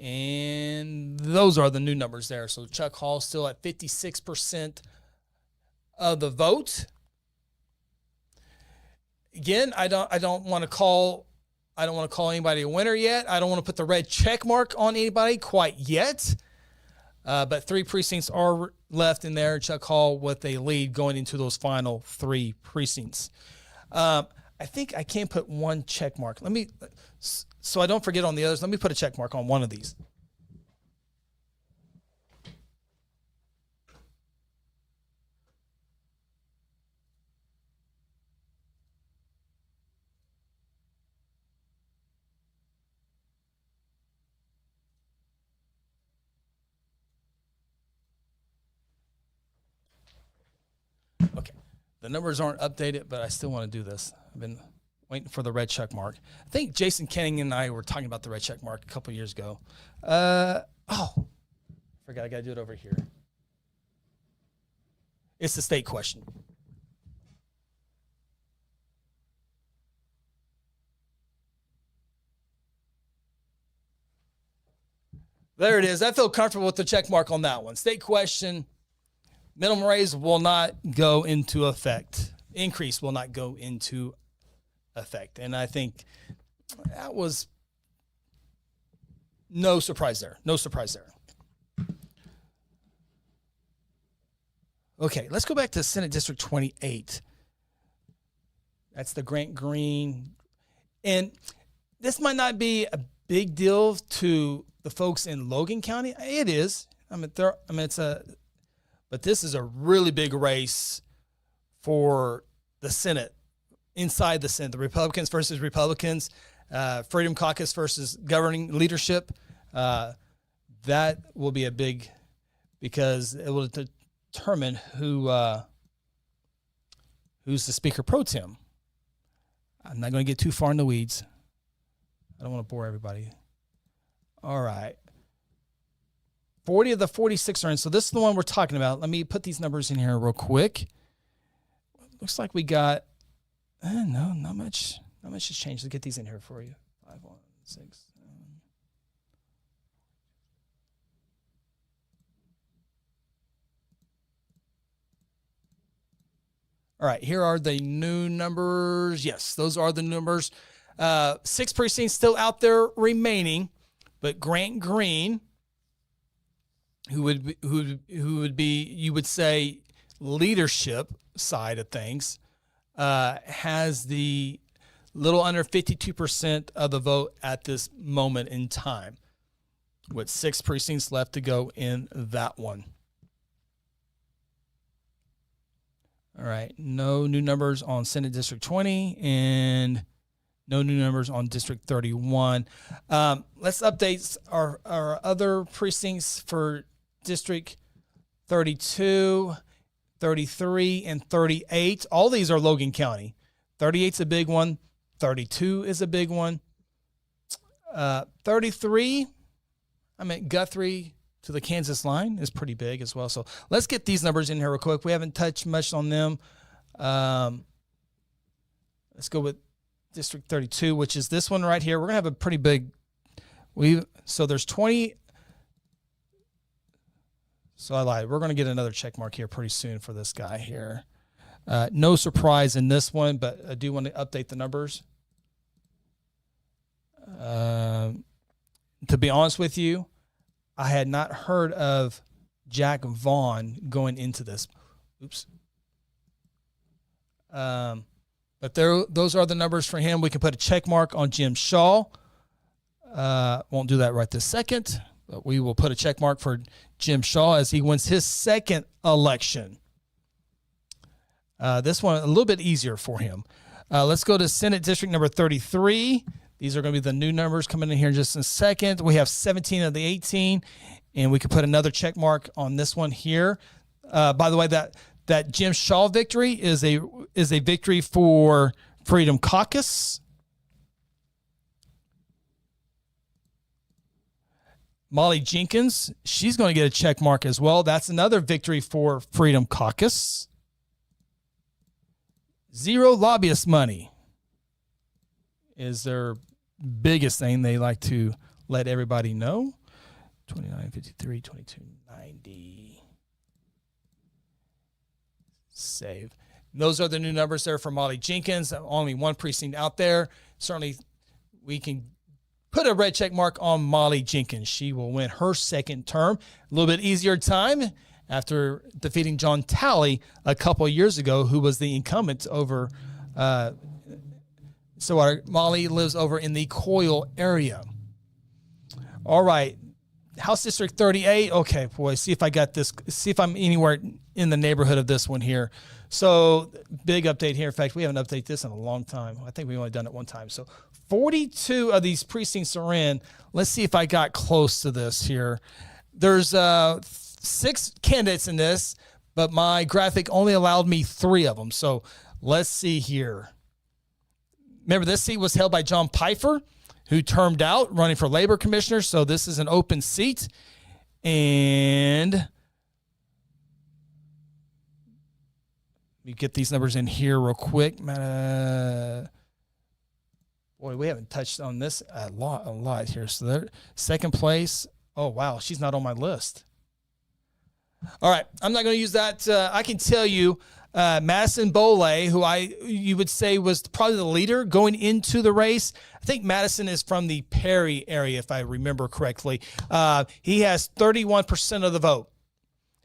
And those are the new numbers there. So Chuck Hall still at 56% of the vote. Again, I don't want to call anybody a winner yet. I don't want to put the red check mark on anybody quite yet. But 3 precincts are left in there. Chuck Hall with a lead going into those final 3 precincts. I think I can put 1 check mark. So I don't forget on the others, let me put a check mark on one of these. Okay. The numbers aren't updated, but I still want to do this. I've been waiting for the red check mark. I think Jason Kenning and I were talking about the red check mark a couple years ago. Forgot I got to do it over here. It's the state question. There it is. I feel comfortable with the check mark on that one. State question, minimum raise will not go into effect. Increase will not go into effect. And I think that was no surprise there. No surprise there. Okay, let's go back to Senate District 28. That's the Grant Green. And this might not be a big deal to the folks in Logan County. It is. But this is a really big race for the Senate, inside the Senate, the Republicans versus Republicans, Freedom Caucus versus governing leadership. That will be a big, because it will determine who's the Speaker Pro Tem. I'm not going to get too far in the weeds. I don't want to bore everybody. All right. 40 of the 46 are in. So this is the one we're talking about. Let me put these numbers in here real quick. Looks like we got, no, not much. Not much has changed. Let's get these in here for you. 5, 1, 6, 7. All right, here are the new numbers. Yes, those are the numbers. 6 precincts still out there remaining, but Grant Green, who would be you would say leadership side of things, has the little under 52% of the vote at this moment in time, with 6 precincts left to go in that one. All right, no new numbers on Senate District 20 and no new numbers on District 31. Let's update our other precincts for District 32, 33, and 38. All these are Logan County. 38's a big one. 32 is a big one. 33, Guthrie to the Kansas line is pretty big as well. So let's get these numbers in here real quick. We haven't touched much on them. Let's go with District 32, which is this one right here. We're going to have a pretty big, so there's 20. So I lied. We're going to get another check mark here pretty soon for this guy here. No surprise in this one, but I do want to update the numbers. To be honest with you, I had not heard of Jack Vaughn going into this. Oops. But those are the numbers for him. We can put a check mark on Jim Shaw. Won't do that right this second, but we will put a check mark for Jim Shaw as he wins his second election. This one a little bit easier for him. Let's go to Senate District number 33. These are going to be the new numbers coming in here in just a second. We have 17 of the 18, and we could put another check mark on this one here. By the way, that Jim Shaw victory is a victory for Freedom Caucus. Molly Jenkins, she's going to get a check mark as well. That's another victory for Freedom Caucus. Zero lobbyist money is their biggest thing they like to let everybody know. 2953, 2290. Save. Those are the new numbers there for Molly Jenkins. Only one precinct out there. Certainly we can put a red check mark on Molly Jenkins. She will win her second term. A little bit easier time after defeating John Talley a couple of years ago, who was the incumbent over. So Molly lives over in the Coyle area. All right. House District 38. Okay, boy, see if I got this. See if I'm anywhere in the neighborhood of this one here. So big update here. In fact, we haven't updated this in a long time. I think we've only done it one time. So 42 of these precincts are in. Let's see if I got close to this here. There's 6 candidates in this, but my graphic only allowed me 3 of them. So let's see here. Remember, this seat was held by John Pfeiffer, who termed out running for labor commissioner. So this is an open seat. And let me get these numbers in here real quick. Boy, we haven't touched on this a lot here. So there, second place, Oh, wow. She's not on my list. All right. I'm not going to use that. I can tell you, Madison Boley, who you would say was probably the leader going into the race. I think Madison is from the Perry area, if I remember correctly. He has 31% of the vote.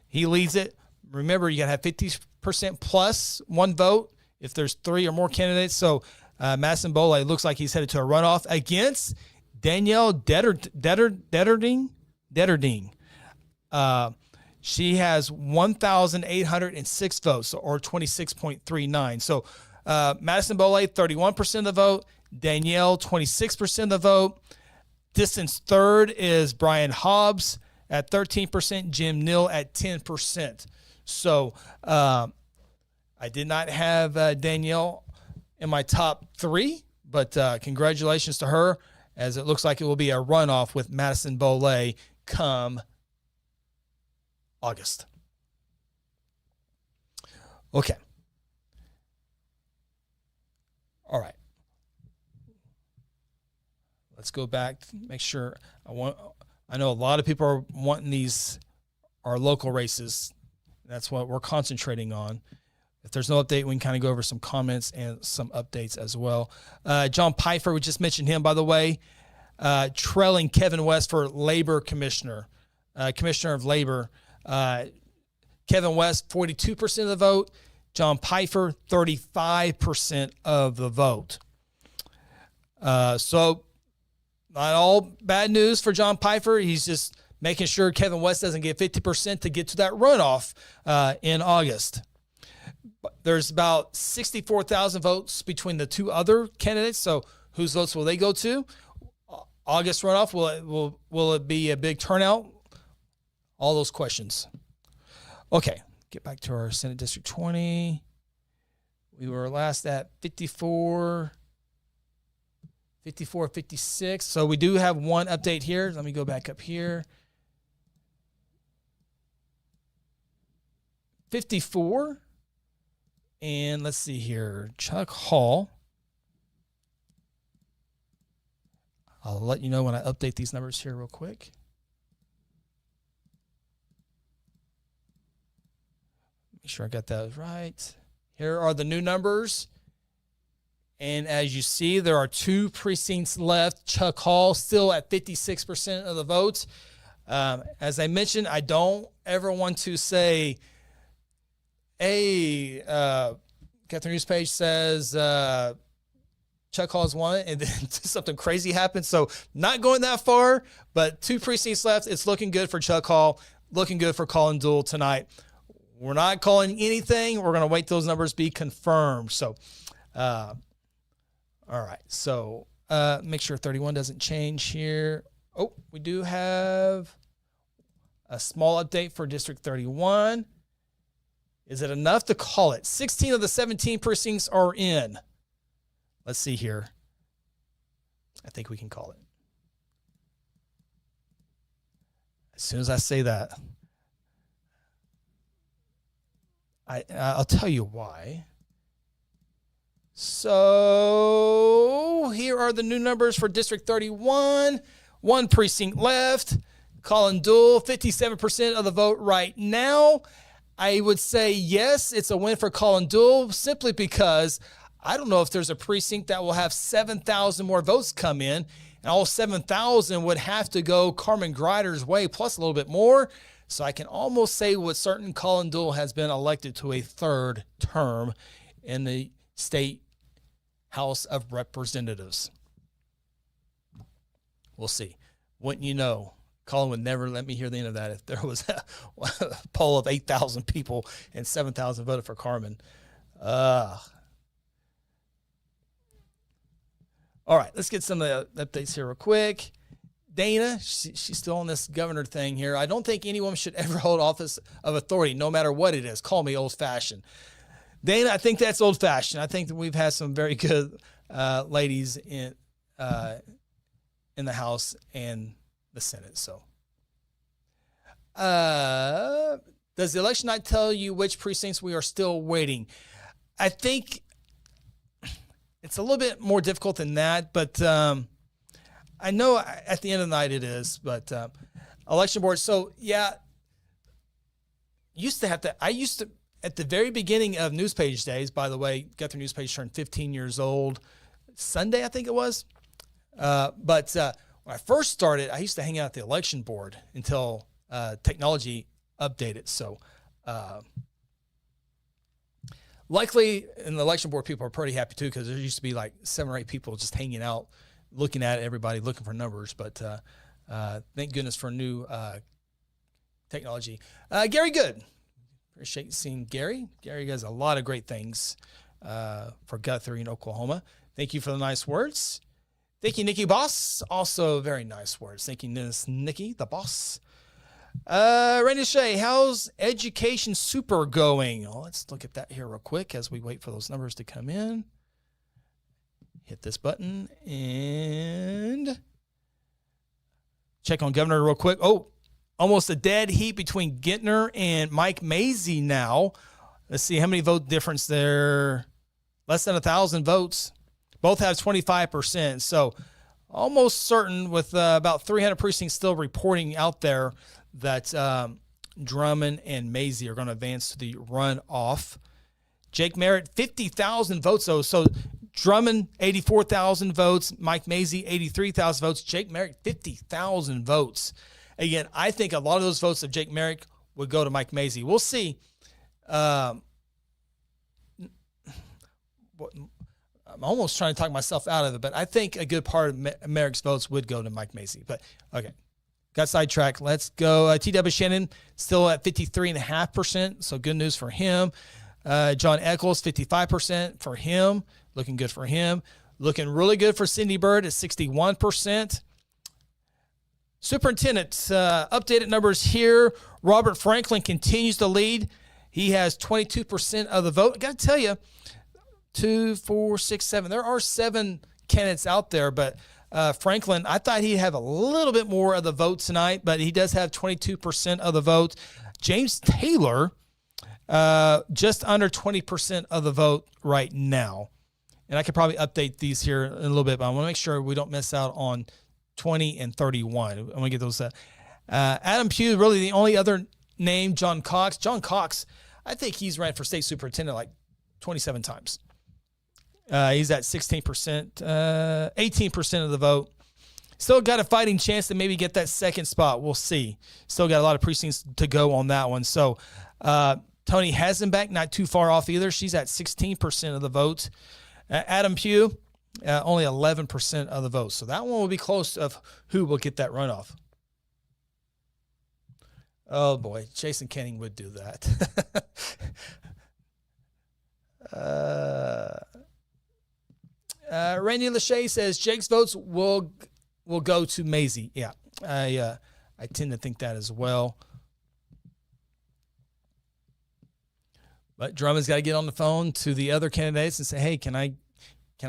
He leads it. Remember, you got to have 50% plus one vote if there's 3 or more candidates. So Madison Boley looks like he's headed to a runoff against Danielle Detterding. She has 1,806 votes, or 26.39. So Madison Boley, 31% of the vote. Danielle, 26% of the vote. Distance third is Brian Hobbs at 13%. Jim Neal at 10%. So I did not have Danielle in my top 3, but congratulations to her, as it looks like it will be a runoff with Madison Boley come August. Okay. All right. Let's go back, make sure. I know a lot of people are wanting our local races. That's what we're concentrating on. If there's no update, we can kind of go over some comments and some updates as well. John Pfeiffer, we just mentioned him, by the way, trailing Kevin West for Labor Commissioner of Labor. Kevin West, 42% of the vote. John Pfeiffer, 35% of the vote. So not all bad news for John Pfeiffer. He's just making sure Kevin West doesn't get 50% to get to that runoff in August. There's about 64,000 votes between the 2 other candidates. So whose votes will they go to? August runoff, will it be a big turnout? All those questions. Okay, get back to our Senate District 20. We were last at 54, 56. So we do have one update here. Let me go back up here. 54. And let's see here. Chuck Hall. I'll let you know when I update these numbers here real quick. Make sure I got that right. Here are the new numbers. And as you see, there are 2 precincts left. Chuck Hall still at 56% of the votes. As I mentioned, I don't ever want to say, hey, Guthrie News Page says Chuck Hall's won it, and then something crazy happens. So not going that far, but 2 precincts left. It's looking good for Chuck Hall, looking good for Colin Duell tonight. We're not calling anything. We're going to wait those numbers be confirmed. So, all right. So make sure 31 doesn't change here. Oh, we do have a small update for District 31. Is it enough to call it? 16 of the 17 precincts are in. Let's see here. I think we can call it. As soon as I say that, I'll tell you why. So here are the new numbers for District 31. 1 precinct left. Colin Duell, 57% of the vote right now. I would say yes, it's a win for Colin Duell, simply because I don't know if there's a precinct that will have 7,000 more votes come in, and all 7,000 would have to go Carmen Greider's way, plus a little bit more. So I can almost say with certain Colin Duell has been elected to a 3rd term in the State House of Representatives. We'll see. Wouldn't you know, Colin would never let me hear the end of that if there was a poll of 8,000 people and 7,000 voted for Carmen. All right, let's get some of the updates here real quick. Dana, she's still on this governor thing here. I don't think anyone should ever hold office of authority, no matter what it is. Call me old-fashioned. Dana, I think that's old-fashioned. I think that we've had some very good ladies in the House and the Senate. So, does the election night tell you which precincts we are still waiting? I think it's a little bit more difficult than that, but I know at the end of the night it is. But election board. So yeah, I used to, at the very beginning of News Page days, by the way, Guthrie News Page turned 15 years old Sunday, I think it was. But when I first started, I used to hang out at the election board until technology updated. So likely in the election board, people are pretty happy too, because there used to be like 7 or 8 people just hanging out, looking at everybody, looking for numbers. But thank goodness for new technology. Gary Good. Appreciate seeing Gary. Gary does a lot of great things for Guthrie in Oklahoma. Thank you for the nice words. Thank you, Nikki Boss. Also very nice words. Thank you, Nikki, the boss. Randy Shea, how's Education Super going? Well, let's look at that here real quick as we wait for those numbers to come in. Hit this button and check on Governor real quick. Oh, almost a dead heat between Gintner and Mike Mazie now. Let's see how many vote difference there. Less than 1,000 votes. Both have 25%. So almost certain with about 300 precincts still reporting out there that Drummond and Mazie are going to advance to the runoff. Jake Merritt, 50,000 votes, though. So Drummond, 84,000 votes. Mike Mazie, 83,000 votes. Jake Merritt, 50,000 votes. Again, I think a lot of those votes of Jake Merrick would go to Mike Mazie. We'll see. I'm almost trying to talk myself out of it, but I think a good part of Merrick's votes would go to Mike Mazie. But, okay, got sidetracked. Let's go. T.W. Shannon still at 53.5%, so good news for him. John Eccles, 55% for him. Looking good for him. Looking really good for Cindy Bird at 61%. Superintendent, updated numbers here. Robert Franklin continues to lead. He has 22% of the vote. I got to tell you, 2, 4, 6, 7. There are 7 candidates out there, but Franklin, I thought he'd have a little bit more of the vote tonight, but he does have 22% of the vote. James Taylor, just under 20% of the vote right now. And I could probably update these here in a little bit, but I want to make sure we don't miss out on 20 and 31. I'm going to get those. Adam Pugh, really the only other name, John Cox. John Cox, I think he's ran for state superintendent like 27 times. He's at 16%, 18% of the vote. Still got a fighting chance to maybe get that second spot. We'll see. Still got a lot of precincts to go on that one. So Tony Hasenbeck, not too far off either. She's at 16% of the vote. Adam Pugh, only 11% of the vote. So that one will be close of who will get that runoff. Oh, boy. Jason Kenning would do that. Randy Lachey says Jake's votes will go to Mazie. Yeah, I tend to think that as well. But Drummond's got to get on the phone to the other candidates and say, hey, can I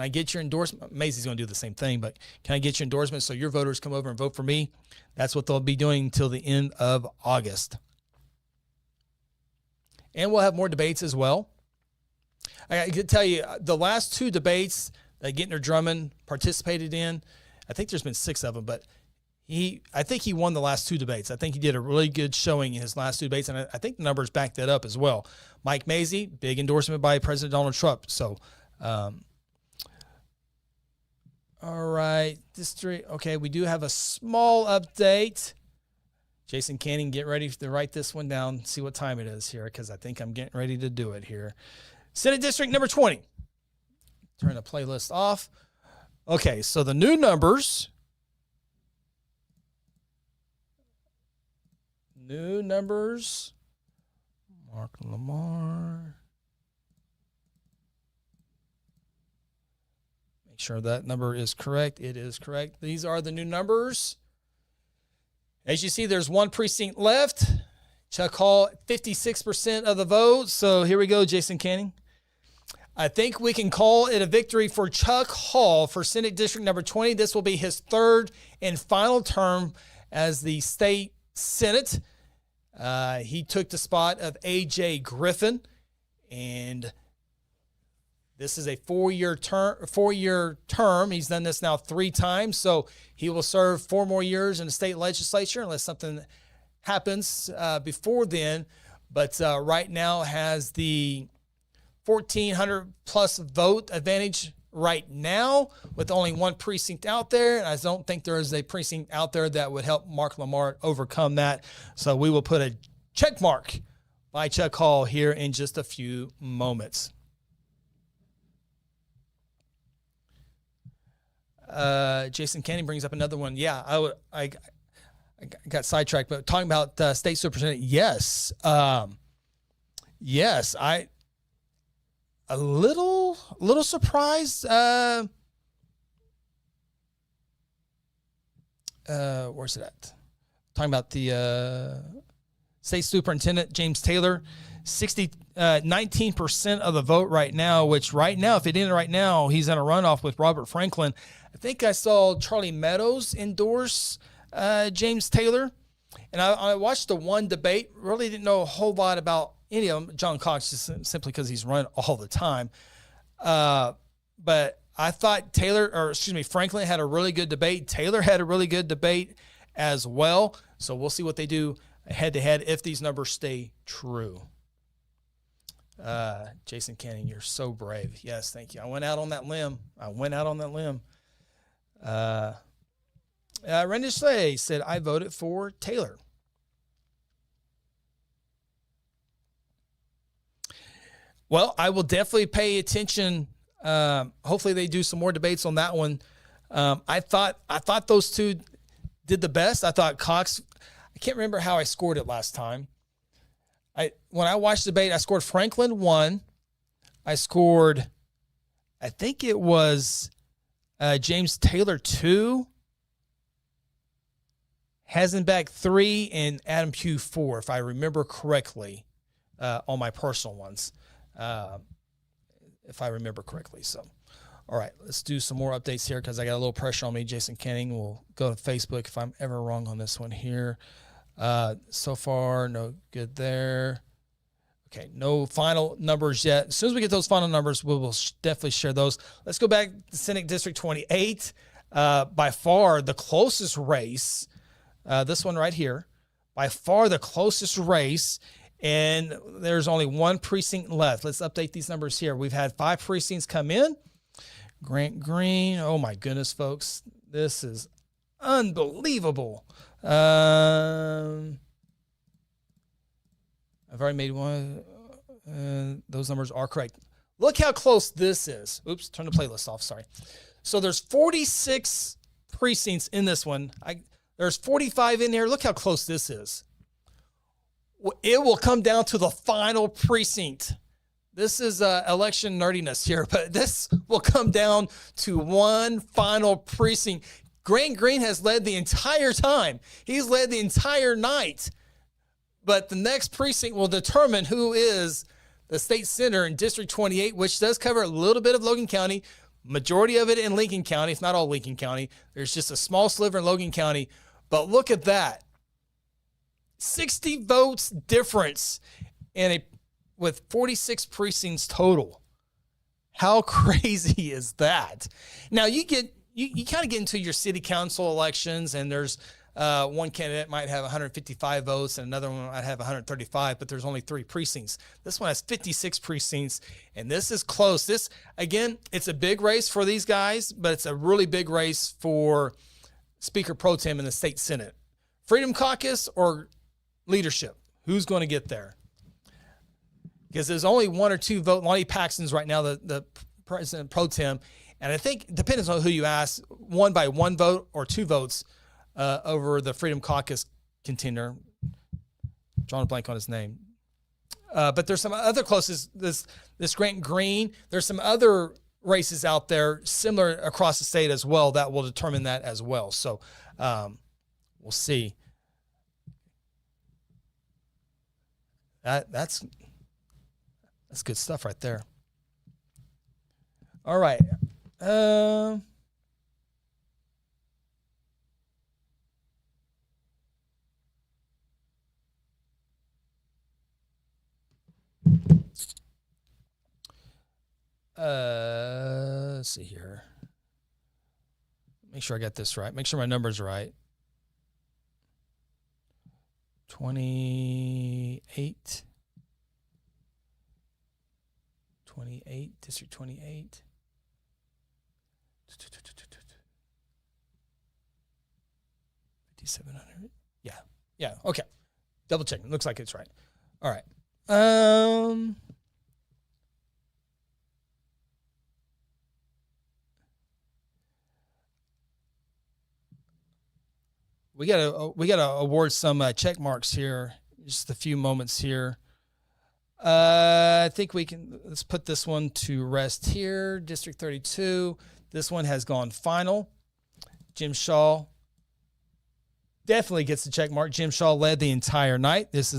get your endorsement? Mazie's going to do the same thing, but can I get your endorsement so your voters come over and vote for me? That's what they'll be doing until the end of August. And we'll have more debates as well. I can tell you, the last 2 debates that Gintner Drummond participated in, I think there's been 6 of them, but I think he won the last 2 debates. I think he did a really good showing in his last 2 debates, and I think the numbers back that up as well. Mike Mazie, big endorsement by President Donald Trump. So, all right, district. Okay, we do have a small update. Jason Canning, get ready to write this one down, see what time it is here, because I think I'm getting ready to do it here. Senate District number 20. Turn the playlist off. Okay, so the new numbers. Mark Lamar. Make sure that number is correct. It is correct. These are the new numbers. As you see, there's 1 precinct left. Chuck Hall, 56% of the vote. So here we go, Jason Canning. I think we can call it a victory for Chuck Hall for Senate District number 20. This will be his 3rd and final term as the state Senate. He took the spot of A.J. Griffin, and This is a 4-year term. 4-year term. He's done this now 3 times, so he will serve 4 more years in the state legislature unless something happens before then. But right now has the 1,400 plus vote advantage right now with only 1 precinct out there. And I don't think there is a precinct out there that would help Mark Lamar overcome that. So we will put a check mark by Chuck Hall here in just a few moments. Jason Canning brings up another one. Yeah, I got sidetracked, but talking about state superintendent, yes. Yes, a little surprised. Where's it at? Talking about the state superintendent, James Taylor, 19% of the vote right now, which right now, if it ended right now, he's in a runoff with Robert Franklin. I think I saw Charlie Meadows endorse James Taylor. And I watched the one debate, really didn't know a whole lot about any of them. John Cox, just simply because he's run all the time. But I thought Franklin had a really good debate. Taylor had a really good debate as well. So we'll see what they do head to head if these numbers stay true. Jason Canning, you're so brave. Yes, thank you. I went out on that limb. Randy Slay said, I voted for Taylor. Well, I will definitely pay attention. Hopefully they do some more debates on that one. I thought those two did the best. I thought Cox, I can't remember how I scored it last time. When I watched the debate, I scored Franklin 1. I scored, I think it was James Taylor 2. Hasenbeck 3 and Adam Pugh 4, if I remember correctly, on my personal ones, if I remember correctly. So, all right, let's do some more updates here because I got a little pressure on me. Jason Canning will go to Facebook if I'm ever wrong on this one here. So far, no good there. Okay, no final numbers yet. As soon as we get those final numbers, we will definitely share those. Let's go back to Senate District 28. By far the closest race. This one right here, by far the closest race, and there's only 1 precinct left. Let's update these numbers here. We've had 5 precincts come in. Grant Green, oh my goodness, folks, this is unbelievable. I've already made one. Those numbers are correct. Look how close this is. Oops, turn the playlist off, sorry. So there's 46 precincts in this one. There's 45 in here. Look how close this is. It will come down to the final precinct. This is election nerdiness here, but this will come down to 1 final precinct. Grant Green has led the entire time. He's led the entire night. But the next precinct will determine who is the state senator in District 28, which does cover a little bit of Logan County, majority of it in Lincoln County. It's not all Lincoln County. There's just a small sliver in Logan County. But look at that. 60 votes difference with 46 precincts total. How crazy is that? Now you kind of get into your city council elections, and there's one candidate might have 155 votes and another one might have 135, but there's only 3 precincts. This one has 56 precincts, and this is close. This, again, it's a big race for these guys, but it's a really big race for Speaker Pro Tem in the state Senate. Freedom Caucus or leadership? Who's going to get there? Because there's only 1 or 2 votes. Lonnie Paxton's right now the President Pro Tem, and I think it depends on who you ask, 1 by 1 vote or 2 votes over the Freedom Caucus contender. Drawing a blank on his name. But there's some other closest. This Grant Green. There's some other races out there similar across the state as well that will determine that as well. So we'll see. That's good stuff right there. All right. Let's see here. Make sure I got this right. Make sure my number's right. 28. 28, District 28. 5,700. Yeah. Yeah. Okay. Double checking. Looks like it's right. All right. We gotta award some check marks here. Just a few moments here. I think let's put this one to rest here. District 32. This one has gone final. Jim Shaw definitely gets the check mark. Jim Shaw led the entire night. This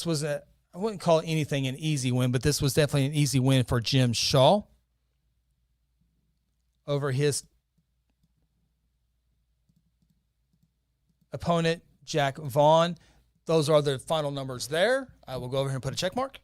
was I wouldn't call anything an easy win, but this was definitely an easy win for Jim Shaw over his opponent, Jack Vaughn. Those are the final numbers there. I will go over here and put a check mark.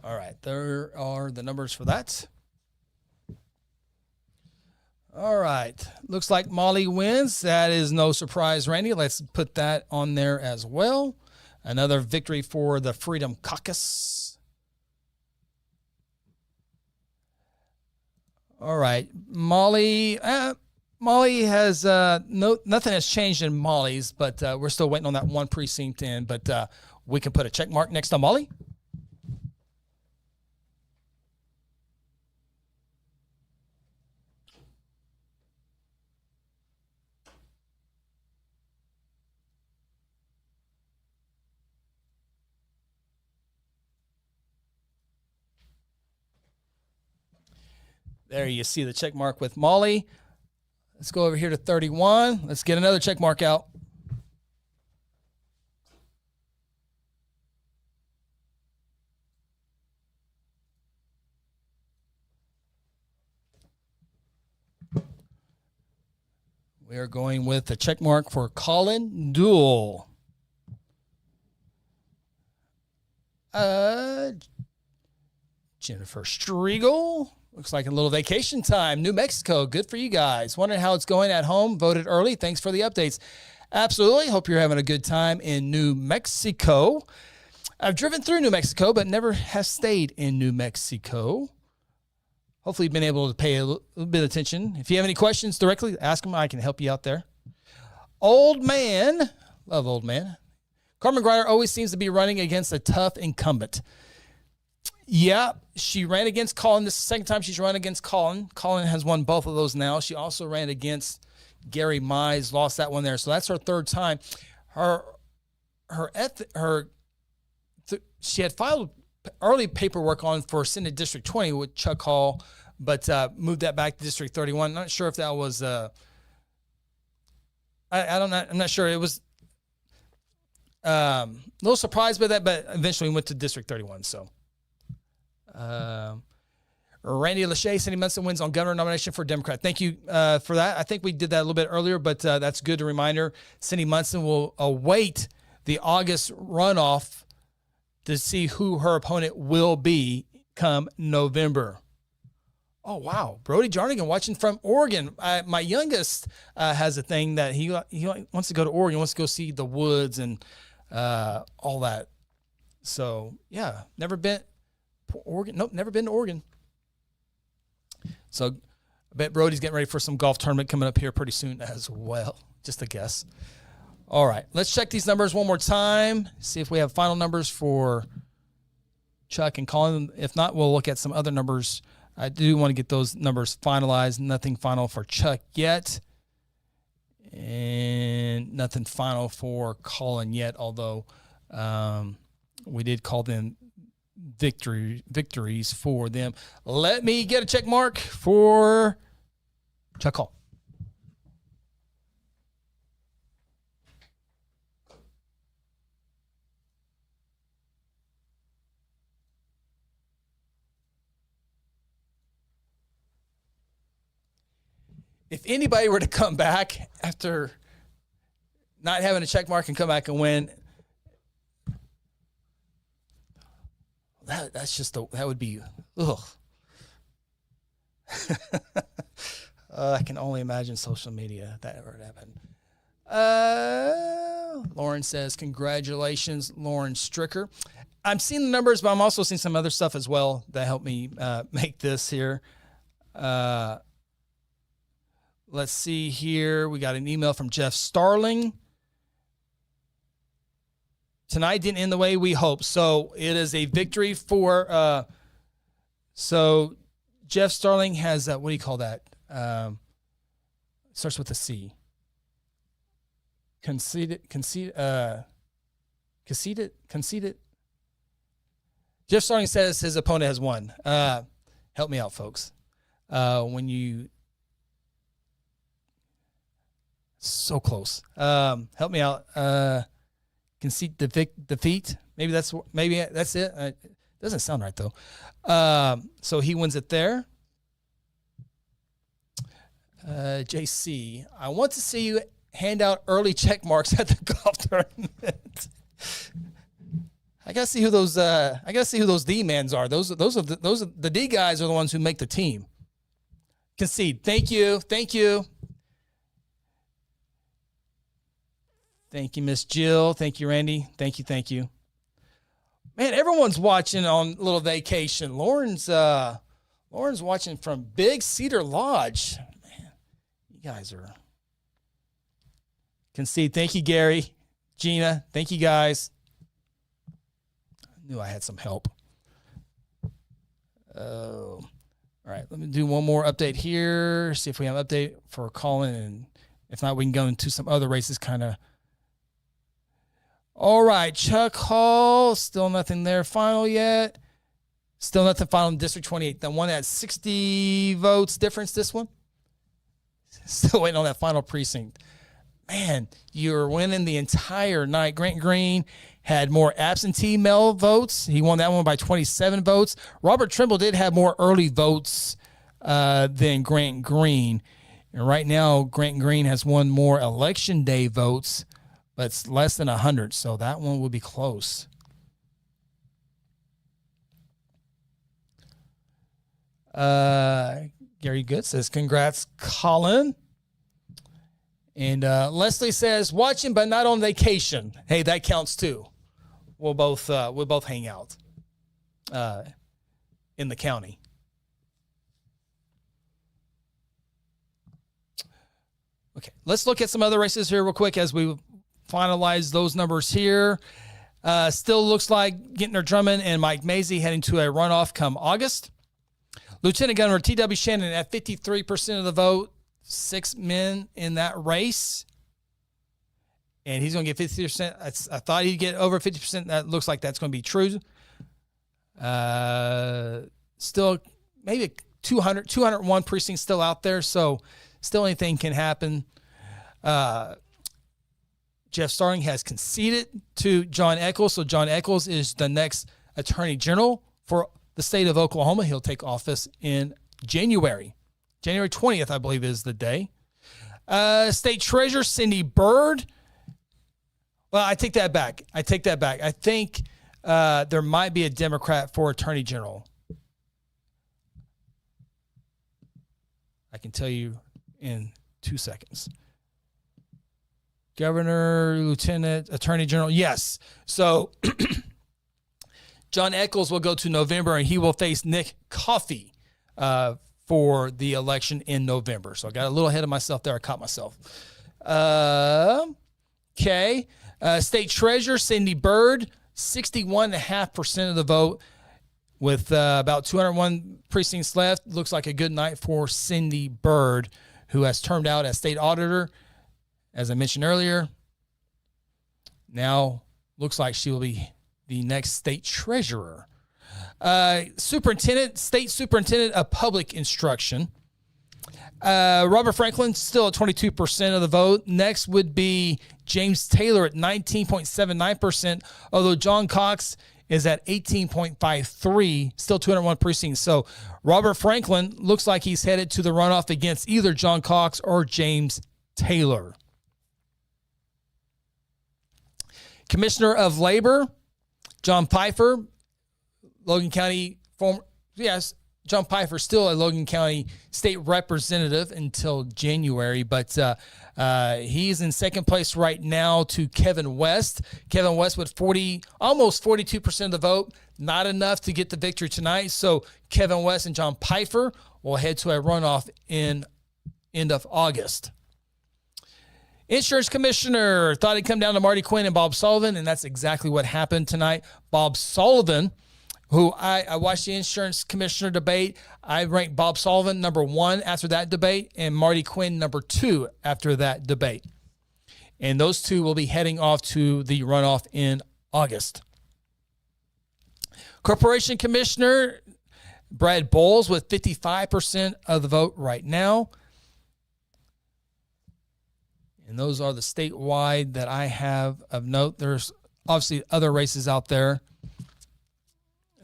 All right, there are the numbers for that. All right, looks like Molly wins. That is no surprise, Randy. Let's put that on there as well. Another victory for the Freedom Caucus. All right, Molly. Molly has nothing has changed in Molly's, but we're still waiting on that one precinct in. But we can put a check mark next to Molly. There you see the check mark with Molly. Let's go over here to 31. Let's get another check mark out. We are going with the check mark for Colin Duell. Jennifer Striegel. Looks like a little vacation time. New Mexico. Good for you guys. Wondering how it's going at home. Voted early. Thanks for the updates. Absolutely. Hope you're having a good time in New Mexico. I've driven through New Mexico, but never have stayed in New Mexico. Hopefully you've been able to pay a little bit of attention. If you have any questions directly, ask them. I can help you out there. Old man. Love Old Man. Carmen Grider always seems to be running against a tough incumbent. Yeah, she ran against Colin. This is the second time she's run against Colin. Colin has won both of those now. She also ran against Gary Mize, lost that one there. So that's her third time. She had filed early paperwork on for Senate District 20 with Chuck Hall, but moved that back to District 31. Not sure if that was I don't know. I'm not sure. It was a little surprised by that, but eventually went to District 31. So. Randy Lachey, Cindy Munson wins on governor nomination for Democrat. Thank you for that. I think we did that a little bit earlier, but that's good. A reminder, Cindy Munson will await the August runoff to see who her opponent will be come November. Oh, wow. Brody Jarnigan watching from Oregon. My youngest has a thing that he wants to go to Oregon, wants to go see the woods and all that. So, yeah, never been Oregon. Nope, never been to Oregon. So I bet Brody's getting ready for some golf tournament coming up here pretty soon as well. Just a guess. All right, let's check these numbers one more time. See if we have final numbers for Chuck and Colin. If not, we'll look at some other numbers. I do want to get those numbers finalized. Nothing final for Chuck yet. And nothing final for Colin yet, although we did call them victories for them. Let me get a check mark for Chuck Hall. if anybody were to come back after not having a check mark and come back and win, that would be, ugh. I can only imagine social media if that ever happened. Lauren says, congratulations, Lauren Stricker. I'm seeing the numbers, but I'm also seeing some other stuff as well that helped me make this here. Let's see here. We got an email from Jeff Starling. Tonight didn't end the way we hoped. So it is a victory for, so Jeff Starling has, what do you call that? Starts with a C. Conceded. Jeff Starling says his opponent has won. Help me out, folks. When you, so close. Help me out. Concede defeat. Maybe that's it. It doesn't sound right though. So he wins it there. JC, I want to see you hand out early check marks at the golf tournament. I gotta see who those D-mans are. Those are the D guys are the ones who make the team. Concede. Thank you. Thank you, Miss Jill. Thank you, Randy. Thank you. Man, everyone's watching on a little vacation. Lauren's watching from Big Cedar Lodge. Man, you guys are concede. Thank you, Gary, Gina. Thank you, guys. I knew I had some help. All right, let me do one more update here. See if we have an update for Colin, and if not, we can go into some other races kind of. All right, Chuck Hall, still nothing there final yet. Still nothing final in District 28. The one that had 60 votes difference, this one. Still waiting on that final precinct. Man, you're winning the entire night. Grant Green had more absentee mail votes. He won that one by 27 votes. Robert Trimble did have more early votes than Grant Green. And right now, Grant Green has won more election day votes, but it's less than 100, so that one will be close. Gary Good says, congrats, Colin. And Leslie says, watching but not on vacation. Hey, that counts too. We'll both hang out in the county. Okay, let's look at some other races here real quick as we finalize those numbers here. Still looks like Gentner Drummond and Mike Mazie heading to a runoff come August. Lieutenant Governor T.W. Shannon at 53% of the vote. 6 men in that race. And he's going to get 50%. I thought he'd get over 50%. That looks like that's going to be true. Still, maybe 201 precincts still out there. So still anything can happen. Jeff Starling has conceded to John Eccles. So John Eccles is the next Attorney General for the state of Oklahoma. He'll take office in January. January 20th, I believe, is the day. State Treasurer Cindy Byrd. Well, I take that back. I think there might be a Democrat for Attorney General. I can tell you in 2 seconds. Governor, Lieutenant, Attorney General. Yes. So John Eccles will go to November, and he will face Nick Coffey for the election in November. So I got a little ahead of myself there. I caught myself. Okay. State Treasurer Cindy Byrd, 61.5% of the vote with about 201 precincts left. Looks like a good night for Cindy Byrd, who has termed out as state auditor, as I mentioned earlier. Now looks like she will be the next state treasurer. State Superintendent of Public Instruction. Robert Franklin still at 22% of the vote. Next would be James Taylor at 19.79%, although John Cox is at 18.53, still 201 precincts. So Robert Franklin looks like he's headed to the runoff against either John Cox or James Taylor. Commissioner of Labor, John Pfeiffer, Logan County, John Pfeiffer, still a Logan County state representative until January, but he's in second place right now to Kevin West. Kevin West with almost 42% of the vote, not enough to get the victory tonight. So Kevin West and John Pfeiffer will head to a runoff in end of August. Insurance commissioner thought it'd come down to Marty Quinn and Bob Sullivan, and that's exactly what happened tonight. Bob Sullivan, who I watched the insurance commissioner debate. I ranked Bob Sullivan number 1 after that debate and Marty Quinn number 2 after that debate. And those two will be heading off to the runoff in August. Corporation Commissioner Brad Bowles with 55% of the vote right now. And those are the statewide that I have of note. There's obviously other races out there.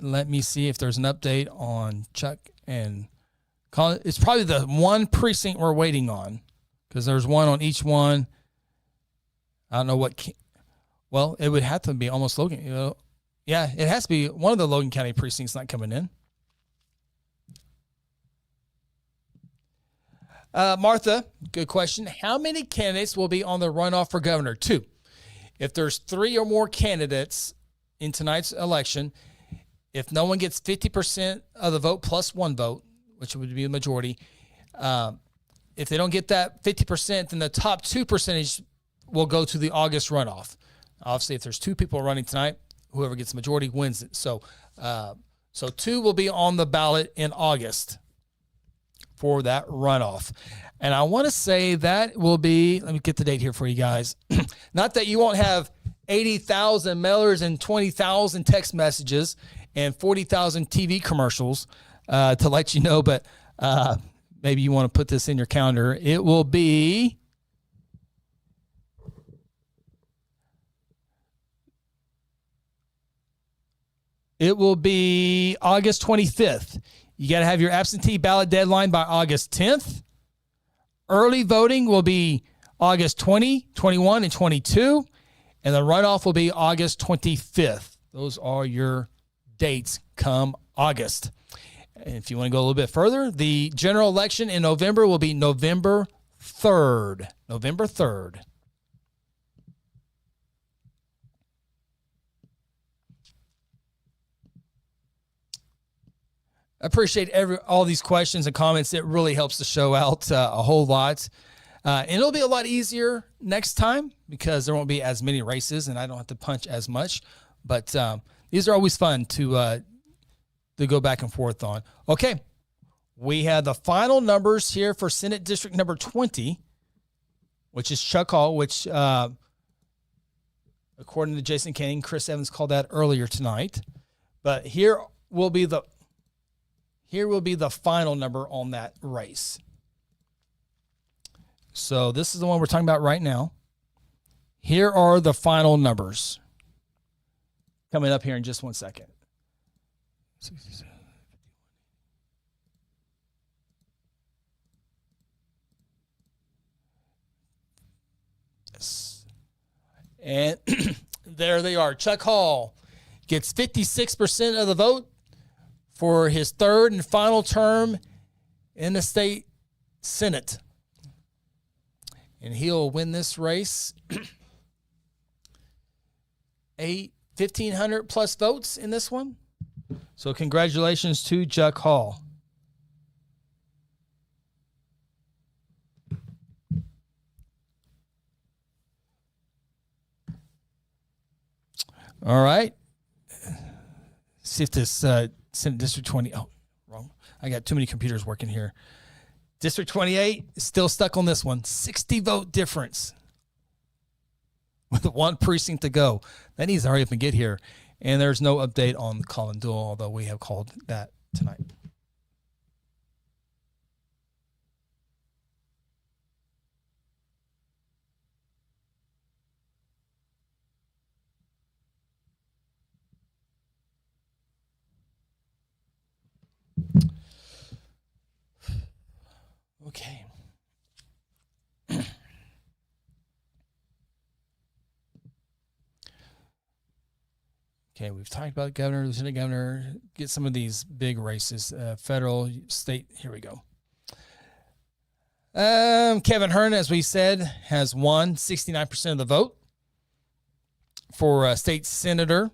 Let me see if there's an update on Chuck and Colin. It's probably the one precinct we're waiting on because there's one on each one. I don't know what. Well, it would have to be almost Logan. Yeah, it has to be one of the Logan County precincts not coming in. Martha, good question. How many candidates will be on the runoff for governor? 2. If there's 3 or more candidates in tonight's election, if no one gets 50% of the vote plus 1 vote, which would be the majority, if they don't get that 50%, then the top 2% will go to the August runoff. Obviously, if there's 2 people running tonight, whoever gets the majority wins it. So 2 will be on the ballot in August for that runoff. And I want to say that will be, let me get the date here for you guys. Not that you won't have 80,000 mailers and 20,000 text messages and 40,000 TV commercials to let you know, but maybe you want to put this in your calendar. It will be August 25th. You got to have your absentee ballot deadline by August 10th. Early voting will be August 20, 21, and 22. And the runoff will be August 25th. Those are your dates come August. And if you want to go a little bit further, the general election in November will be November 3rd. November 3rd. I appreciate all these questions and comments. It really helps the show out a whole lot. And it'll be a lot easier next time because there won't be as many races and I don't have to punch as much. But these are always fun to go back and forth on. Okay, we have the final numbers here for Senate District number 20, which is Chuck Hall, which according to Jason King, Chris Evans called that earlier tonight. But here will be the final number on that race. So this is the one we're talking about right now. Here are the final numbers coming up here in just 1 second. 67. Yes. And there they are. Chuck Hall gets 56% of the vote for his third and final term in the state Senate. And he'll win this race. 1,500 plus votes in this one. So congratulations to Chuck Hall. All right. See if this Senate District 20. Oh, wrong. I got too many computers working here. District 28 is still stuck on this one. 60 vote difference with 1 precinct to go. That needs to hurry up and get here. And there's no update on the call and duel, although we have called that tonight. Okay, we've talked about governor, lieutenant governor. Get some of these big races, federal, state. Here we go. Kevin Hearn, as we said, has won 69% of the vote for state senator,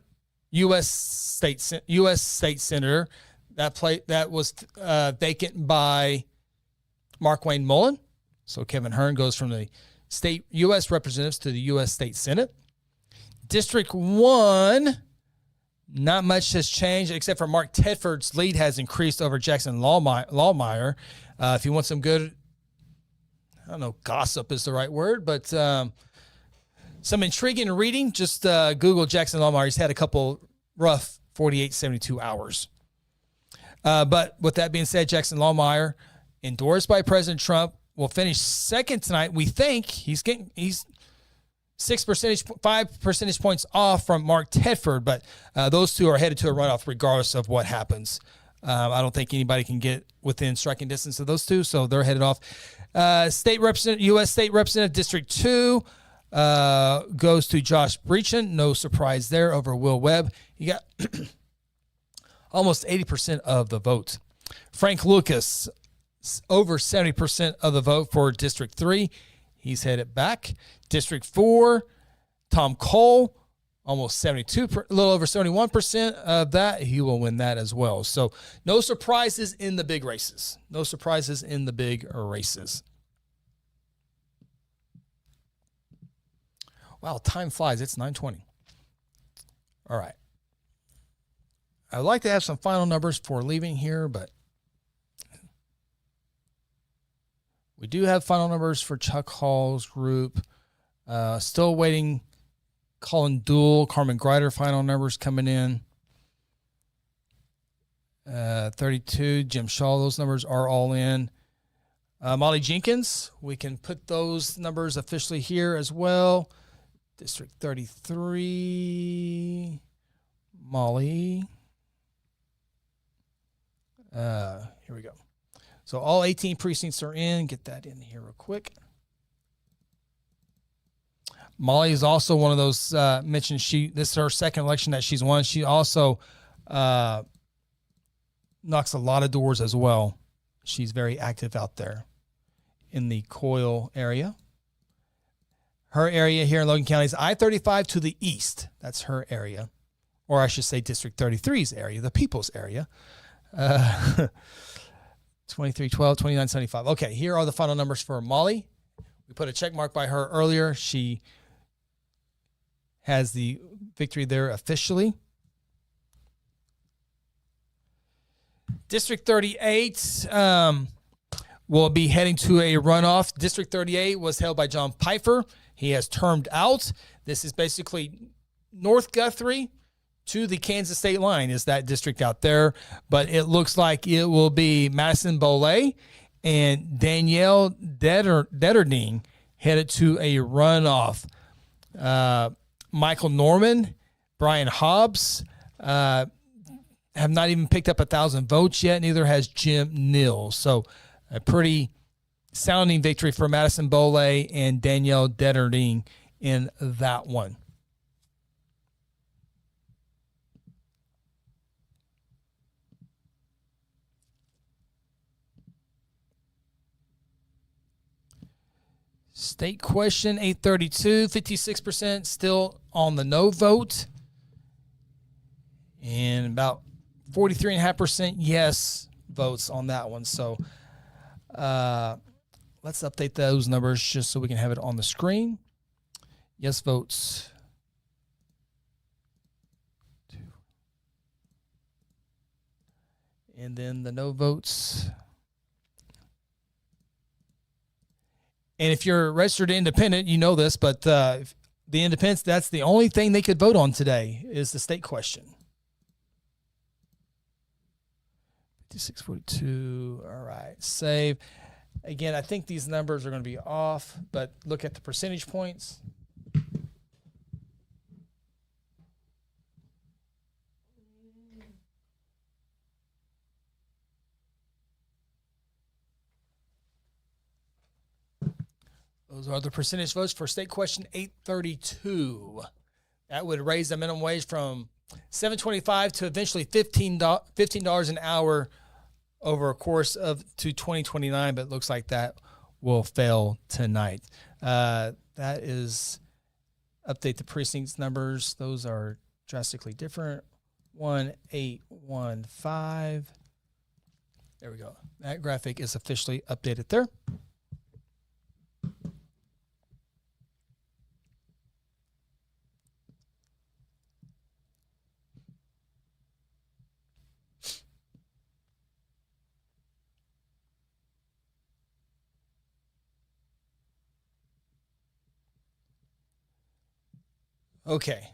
U.S. state senator. That was vacant by Mark Wayne Mullen. So Kevin Hearn goes from the state U.S. representatives to the U.S. State Senate. District 1, not much has changed except for Mark Tedford's lead has increased over Jackson Lawmeyer. If you want some good, I don't know, gossip is the right word, but some intriguing reading, just Google Jackson Lawmeyer. He's had a couple rough 48, 72 hours. But with that being said, Jackson Lawmeyer, endorsed by President Trump, will finish second tonight. We think he's 5 percentage points off from Mark Tedford, but those two are headed to a runoff regardless of what happens. I don't think anybody can get within striking distance of those two, so they're headed off. U.S. State Representative District 2 goes to Josh Breachin. No surprise there over Will Webb. He got almost 80% of the vote. Frank Lucas, over 70% of the vote for District 3. He's headed back. District 4, Tom Cole, almost 72, a little over 71% of that. He will win that as well. So no surprises in the big races. No surprises in the big races. Wow, time flies. It's 9:20. All right. I'd like to have some final numbers for leaving here, but we do have final numbers for Chuck Hall's group. Still waiting. Colin Dool, Carmen Greider, final numbers coming in. 32, Jim Shaw, those numbers are all in. Molly Jenkins, we can put those numbers officially here as well. District 33, Molly. Here we go. So all 18 precincts are in. Get that in here real quick. Molly is also one of those mentioned. This is her second election that she's won. She also knocks a lot of doors as well. She's very active out there in the Coyle area. Her area here in Logan County is I-35 to the east. That's her area. Or I should say District 33's area, the people's area. 2312, 2975. Okay, here are the final numbers for Molly. We put a check mark by her earlier. She has the victory there officially. District 38 will be heading to a runoff. District 38 was held by John Pfeiffer. He has termed out. This is basically North Guthrie to the Kansas state line is that district out there. But it looks like it will be Madison Boley and Danielle Detterding headed to a runoff. Michael Norman, Brian Hobbs have not even picked up 1,000 votes yet. Neither has Jim Neal. So a pretty sounding victory for Madison Boley and Danielle Detterding in that one. State question 832, 56% still on the no vote, and about 43.5% yes votes on that one. So let's update those numbers just so we can have it on the screen. Yes votes. And then the no votes. And if you're registered independent, you know this, but the independents, that's the only thing they could vote on today is the state question. 5642. All right. Save. Again, I think these numbers are going to be off, but look at the percentage points. Those are the percentage votes for state question 832. That would raise the minimum wage from $7.25 to eventually $15 an hour over a course of to 2029, but it looks like that will fail tonight. That is update the precincts numbers. Those are drastically different. 1815. There we go. That graphic is officially updated there. Okay.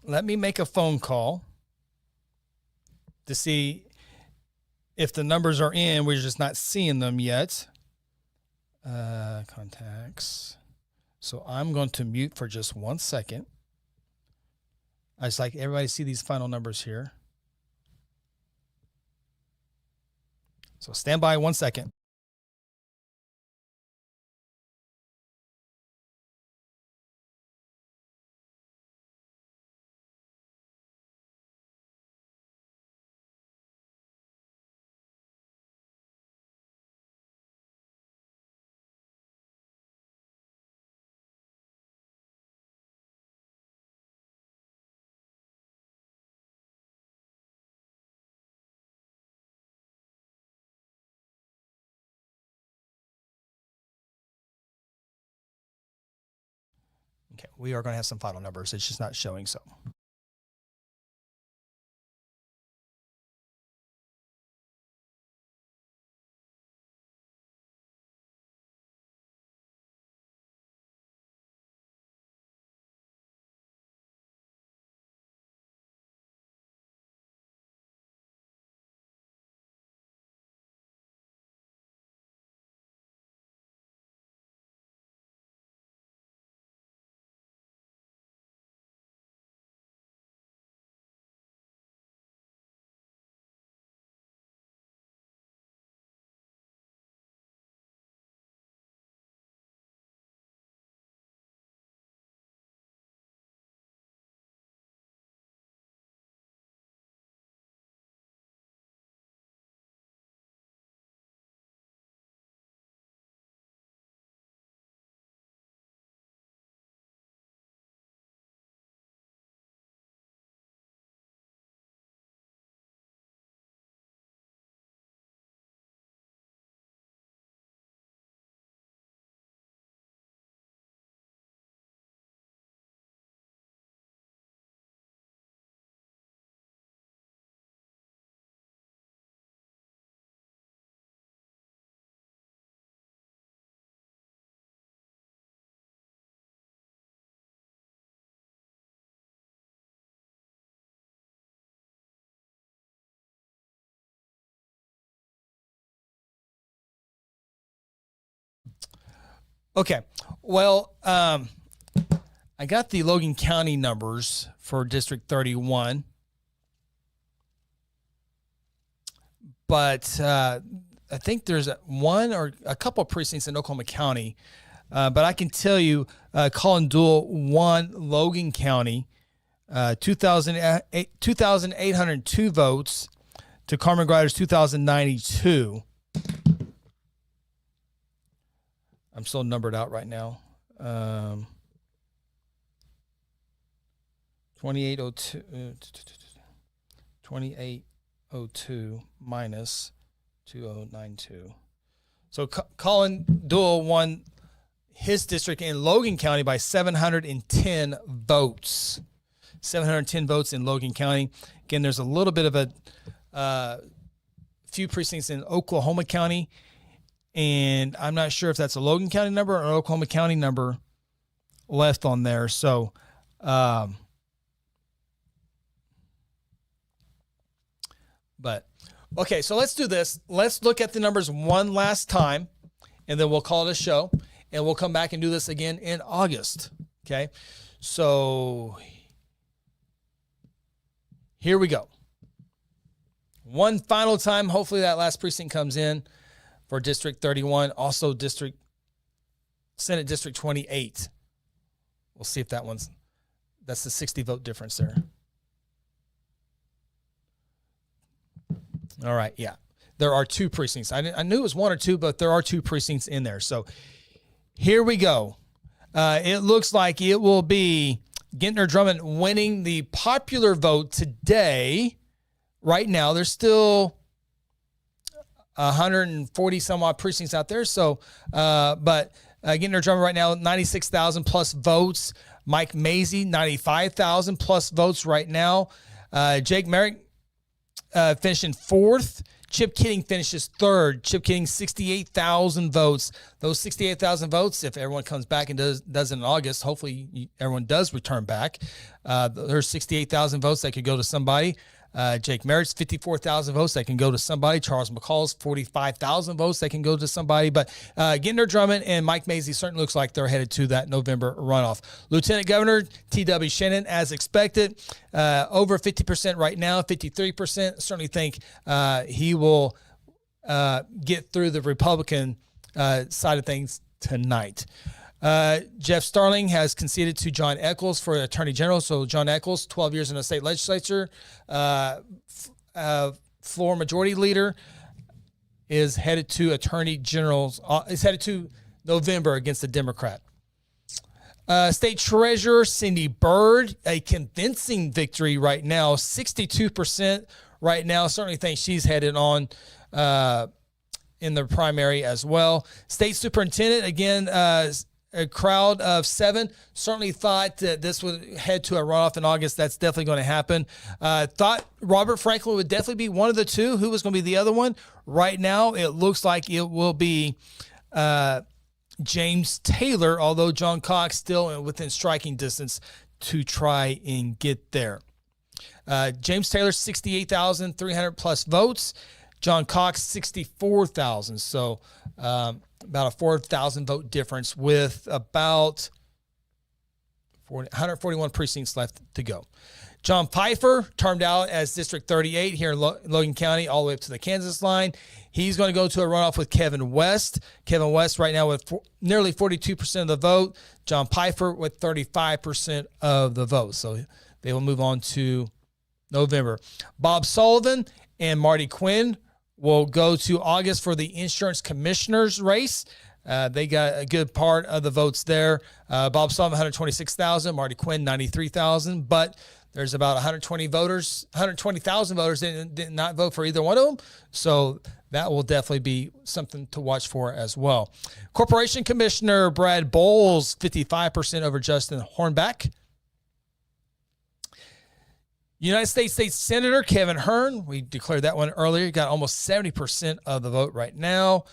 Let me make a phone call to see if the numbers are in. We're just not seeing them yet. Contacts. So I'm going to mute for just 1 second. I just like everybody to see these final numbers here. So stand by 1 second. Okay, we are going to have some final numbers. It's just not showing so. Okay. Well, I got the Logan County numbers for District 31, but I think there's one or a couple of precincts in Oklahoma County. But I can tell you, Colin Duell won Logan County, 2,802 votes to Carmen Grider's 2,092. I'm still numbered out right now. 2802 minus 2092. So Colin Duell won his district in Logan County by 710 votes. 710 votes in Logan County. Again, there's a little bit of a few precincts in Oklahoma County, and I'm not sure if that's a Logan County number or Oklahoma County number left on there. So, but okay, so let's do this. Let's look at the numbers one last time, and then we'll call it a show, and we'll come back and do this again in August. Okay, so here we go. One final time. Hopefully that last precinct comes in for District 31, also Senate District 28. We'll see if that one's That's the 60 vote difference there. All right, yeah. There are 2 precincts. I knew it was 1 or 2, but there are 2 precincts in there. So here we go. It looks like it will be Gintner Drummond winning the popular vote today. Right now, there's still 140 some odd precincts out there. So, but Gintner Drummond right now, 96,000 plus votes. Mike Mazie, 95,000 plus votes right now. Jake Merrick finishing 4th. Chip Kidding finishes 3rd. Chip Kidding, 68,000 votes. Those 68,000 votes, if everyone comes back and does it in August, hopefully everyone does return back. There's 68,000 votes that could go to somebody. Jake Merritt's 54,000 votes that can go to somebody. Charles McCall's 45,000 votes that can go to somebody. But Gintner Drummond and Mike Mazie certainly looks like they're headed to that November runoff. Lieutenant Governor T.W. Shannon, as expected, over 50% right now, 53%. Certainly think he will get through the Republican side of things tonight. Jeff Starling has conceded to John Eccles for Attorney General. So John Eccles, 12 years in the state legislature, floor majority leader, is headed to Attorney General's. Is headed to November against the Democrat. State Treasurer Cindy Byrd, a convincing victory right now, 62% right now. Certainly think she's headed on in the primary as well. State Superintendent, again, a crowd of 7 certainly thought that this would head to a runoff in August. That's definitely going to happen. Thought Robert Franklin would definitely be one of the 2. Who was going to be the other one? Right now, it looks like it will be James Taylor, although John Cox still within striking distance to try and get there. James Taylor, 68,300 plus votes. John Cox, 64,000. So, about a 4,000 vote difference with about 141 precincts left to go. John Pfeiffer, termed out as District 38 here in Logan County, all the way up to the Kansas line. He's going to go to a runoff with Kevin West. Kevin West right now with nearly 42% of the vote. John Pfeiffer with 35% of the vote. So they will move on to November. Bob Sullivan and Marty Quinn will go to August for the insurance commissioner's race. They got a good part of the votes there. Bob Sullivan, 126,000. Marty Quinn, 93,000. But there's about 120,000 voters that did not vote for either one of them. So that will definitely be something to watch for as well. Corporation Commissioner Brad Bowles, 55% over Justin Hornback. United States State Senator Kevin Hearn, we declared that one earlier, got almost 70% of the vote right now.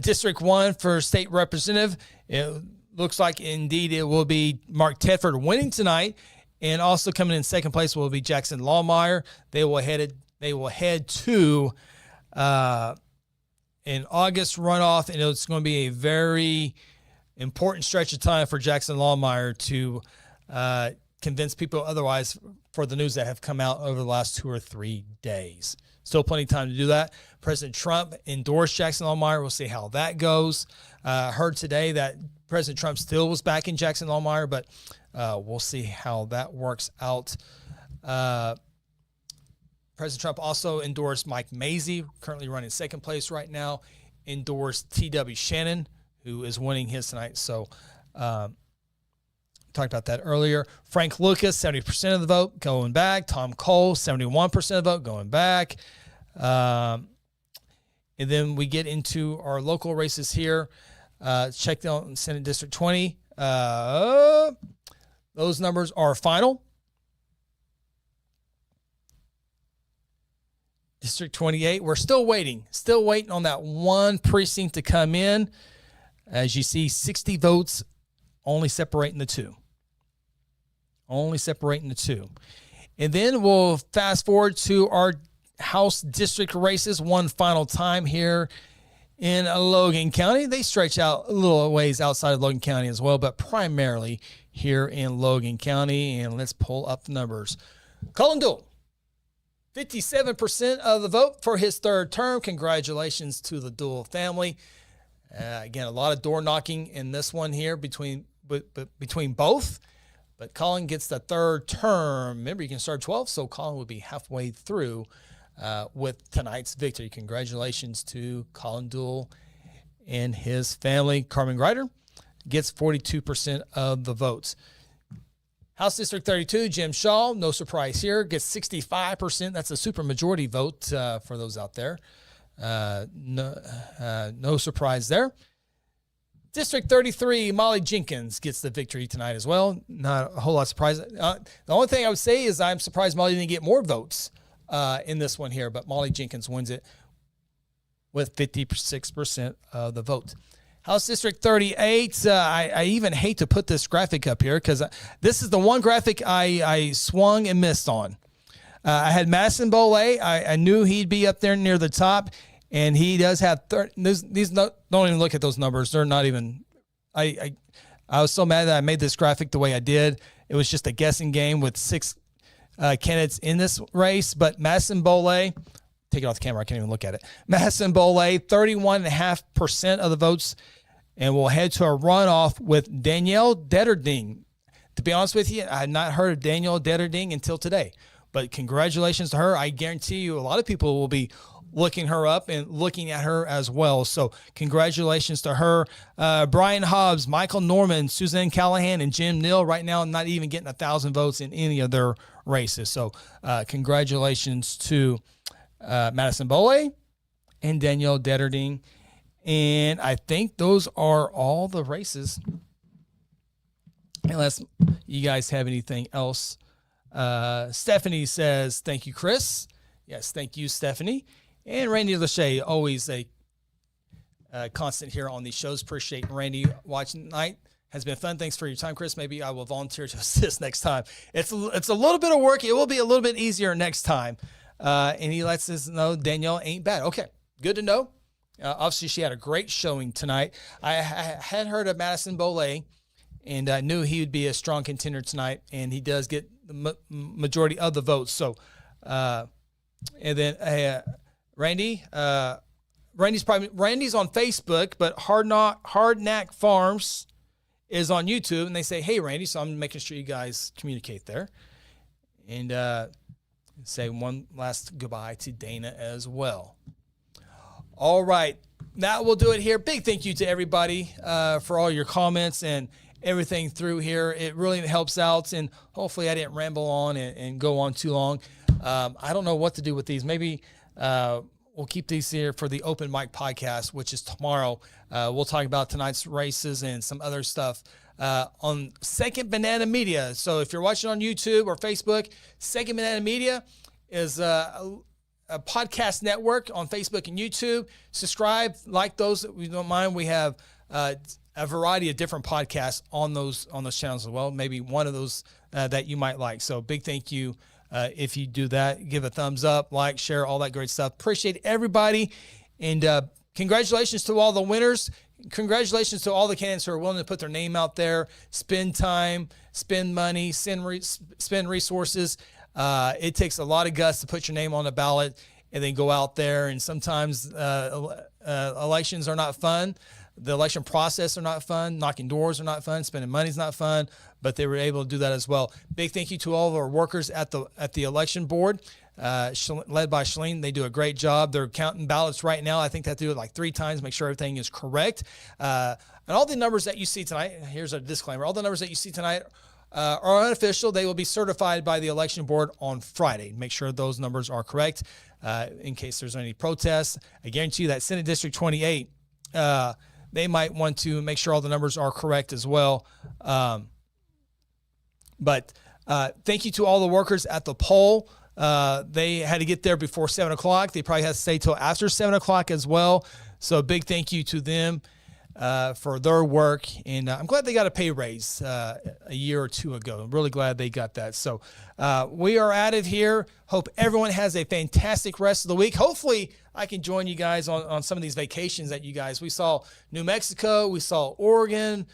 District 1 for state representative, it looks like indeed it will be Mark Tedford winning tonight, and also coming in second place will be Jackson Lawmeyer. They will head to an August runoff, and it's going to be a very important stretch of time for Jackson Lawmeyer to convince people otherwise for the news that have come out over the last 2 or 3 days. Still plenty of time to do that. President Trump endorsed Jackson Lawmeyer. We'll see how that goes. Heard today that President Trump still was backing Jackson Lawmeyer, but we'll see how that works out. President Trump also endorsed Mike Mazie, currently running second place right now, endorsed T.W. Shannon, who is winning his tonight. So, talked about that earlier. Frank Lucas, 70% of the vote going back. Tom Cole, 71% of the vote going back. And then we get into our local races here. Check out Senate District 20. Those numbers are final. District 28, we're still waiting on that one precinct to come in. As you see, 60 votes only separating the two. And then we'll fast forward to our House district races one final time here in Logan County. They stretch out a little ways outside of Logan County as well, but primarily here in Logan County. And let's pull up the numbers. Colin Dool, 57% of the vote for his third term. Congratulations to the Dool family. Again, a lot of door knocking in this one here between both. But Colin gets the third term. Remember, you can start 12, so Colin would be halfway through with tonight's victory. Congratulations to Colin Duell and his family. Carmen Greider gets 42% of the votes. House District 32, Jim Shaw, no surprise here, gets 65%. That's a supermajority vote for those out there. No surprise there. District 33, Molly Jenkins gets the victory tonight as well. Not a whole lot of surprise. The only thing I would say is I'm surprised Molly didn't get more votes in this one here, but Molly Jenkins wins it with 56% of the vote. House District 38, I even hate to put this graphic up here because this is the one graphic I swung and missed on. I had Madison Boley. I knew he'd be up there near the top, and he does have don't even look at those numbers. They're not even. I was so mad that I made this graphic the way I did. It was just a guessing game with 6 candidates in this race, but Madison Boley. Take it off the camera. I can't even look at it. Madison Boley, 31.5% of the votes. And we'll head to a runoff with Danielle Detterding. To be honest with you, I had not heard of Danielle Detterding until today. But congratulations to her. I guarantee you a lot of people will be looking her up and looking at her as well. So congratulations to her. Brian Hobbs, Michael Norman, Suzanne Callahan, and Jim Neal right now not even getting 1,000 votes in any of their races. So congratulations to Madison Boley and Danielle Detterding. And I think those are all the races. Unless you guys have anything else. Stephanie says, thank you, Chris. Yes, thank you, Stephanie. And Randy Lachey, always a constant here on these shows. Appreciate Randy watching tonight. Has been fun. Thanks for your time, Chris. Maybe I will volunteer to assist next time. It's a little bit of work. It will be a little bit easier next time. And he lets us know Danielle ain't bad. Okay, good to know. Obviously, she had a great showing tonight. I had heard of Madison Boley, and I knew he would be a strong contender tonight, and he does get the majority of the votes. So, and then Randy, Randy's on Facebook, but Hard Knack Farms is on YouTube, and they say, "Hey, Randy," so I'm making sure you guys communicate there, and say one last goodbye to Dana as well. All right, that will do it here. Big thank you to everybody for all your comments and everything through here. It really helps out, and hopefully I didn't ramble on and go on too long. I don't know what to do with these. Maybe we'll keep these here for the Open Mic podcast, which is tomorrow. We'll talk about tonight's races and some other stuff on Second Banana Media. So if you're watching on YouTube or Facebook, Second Banana Media is a podcast network on Facebook and YouTube. Subscribe, like those that we don't mind. We have a variety of different podcasts on those channels as well. Maybe one of those that you might like. So big thank you if you do that. Give a thumbs up, like, share, all that great stuff. Appreciate everybody. And congratulations to all the winners. Congratulations to all the candidates who are willing to put their name out there, spend time, spend money, spend resources. It takes a lot of guts to put your name on the ballot and then go out there. And sometimes elections are not fun. The election process are not fun. Knocking doors are not fun. Spending money is not fun. But they were able to do that as well. Big thank you to all of our workers at the election board, led by Shalene. They do a great job. They're counting ballots right now. I think they have to do it like 3 times, make sure everything is correct. And all the numbers that you see tonight, here's a disclaimer, all the numbers that you see tonight are unofficial. They will be certified by the election board on Friday. Make sure those numbers are correct in case there's any protests. I guarantee you that Senate District 28, they might want to make sure all the numbers are correct as well. But thank you to all the workers at the poll. They had to get there before 7 o'clock. They probably had to stay till after 7 o'clock as well. So a big thank you to them for their work. And I'm glad they got a pay raise a year or 2 ago. I'm really glad they got that. So we are at it here. Hope everyone has a fantastic rest of the week. Hopefully I can join you guys on some of these vacations that you guys, we saw New Mexico, we saw Oregon,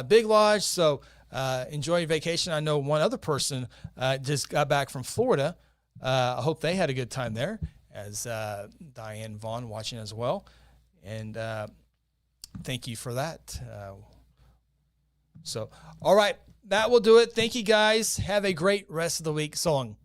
Big Lodge. So enjoy your vacation. I know one other person just got back from Florida. I hope they had a good time there, as Diane Vaughn watching as well. And thank you for that. So, all right, that will do it. Thank you guys. Have a great rest of the week. So long.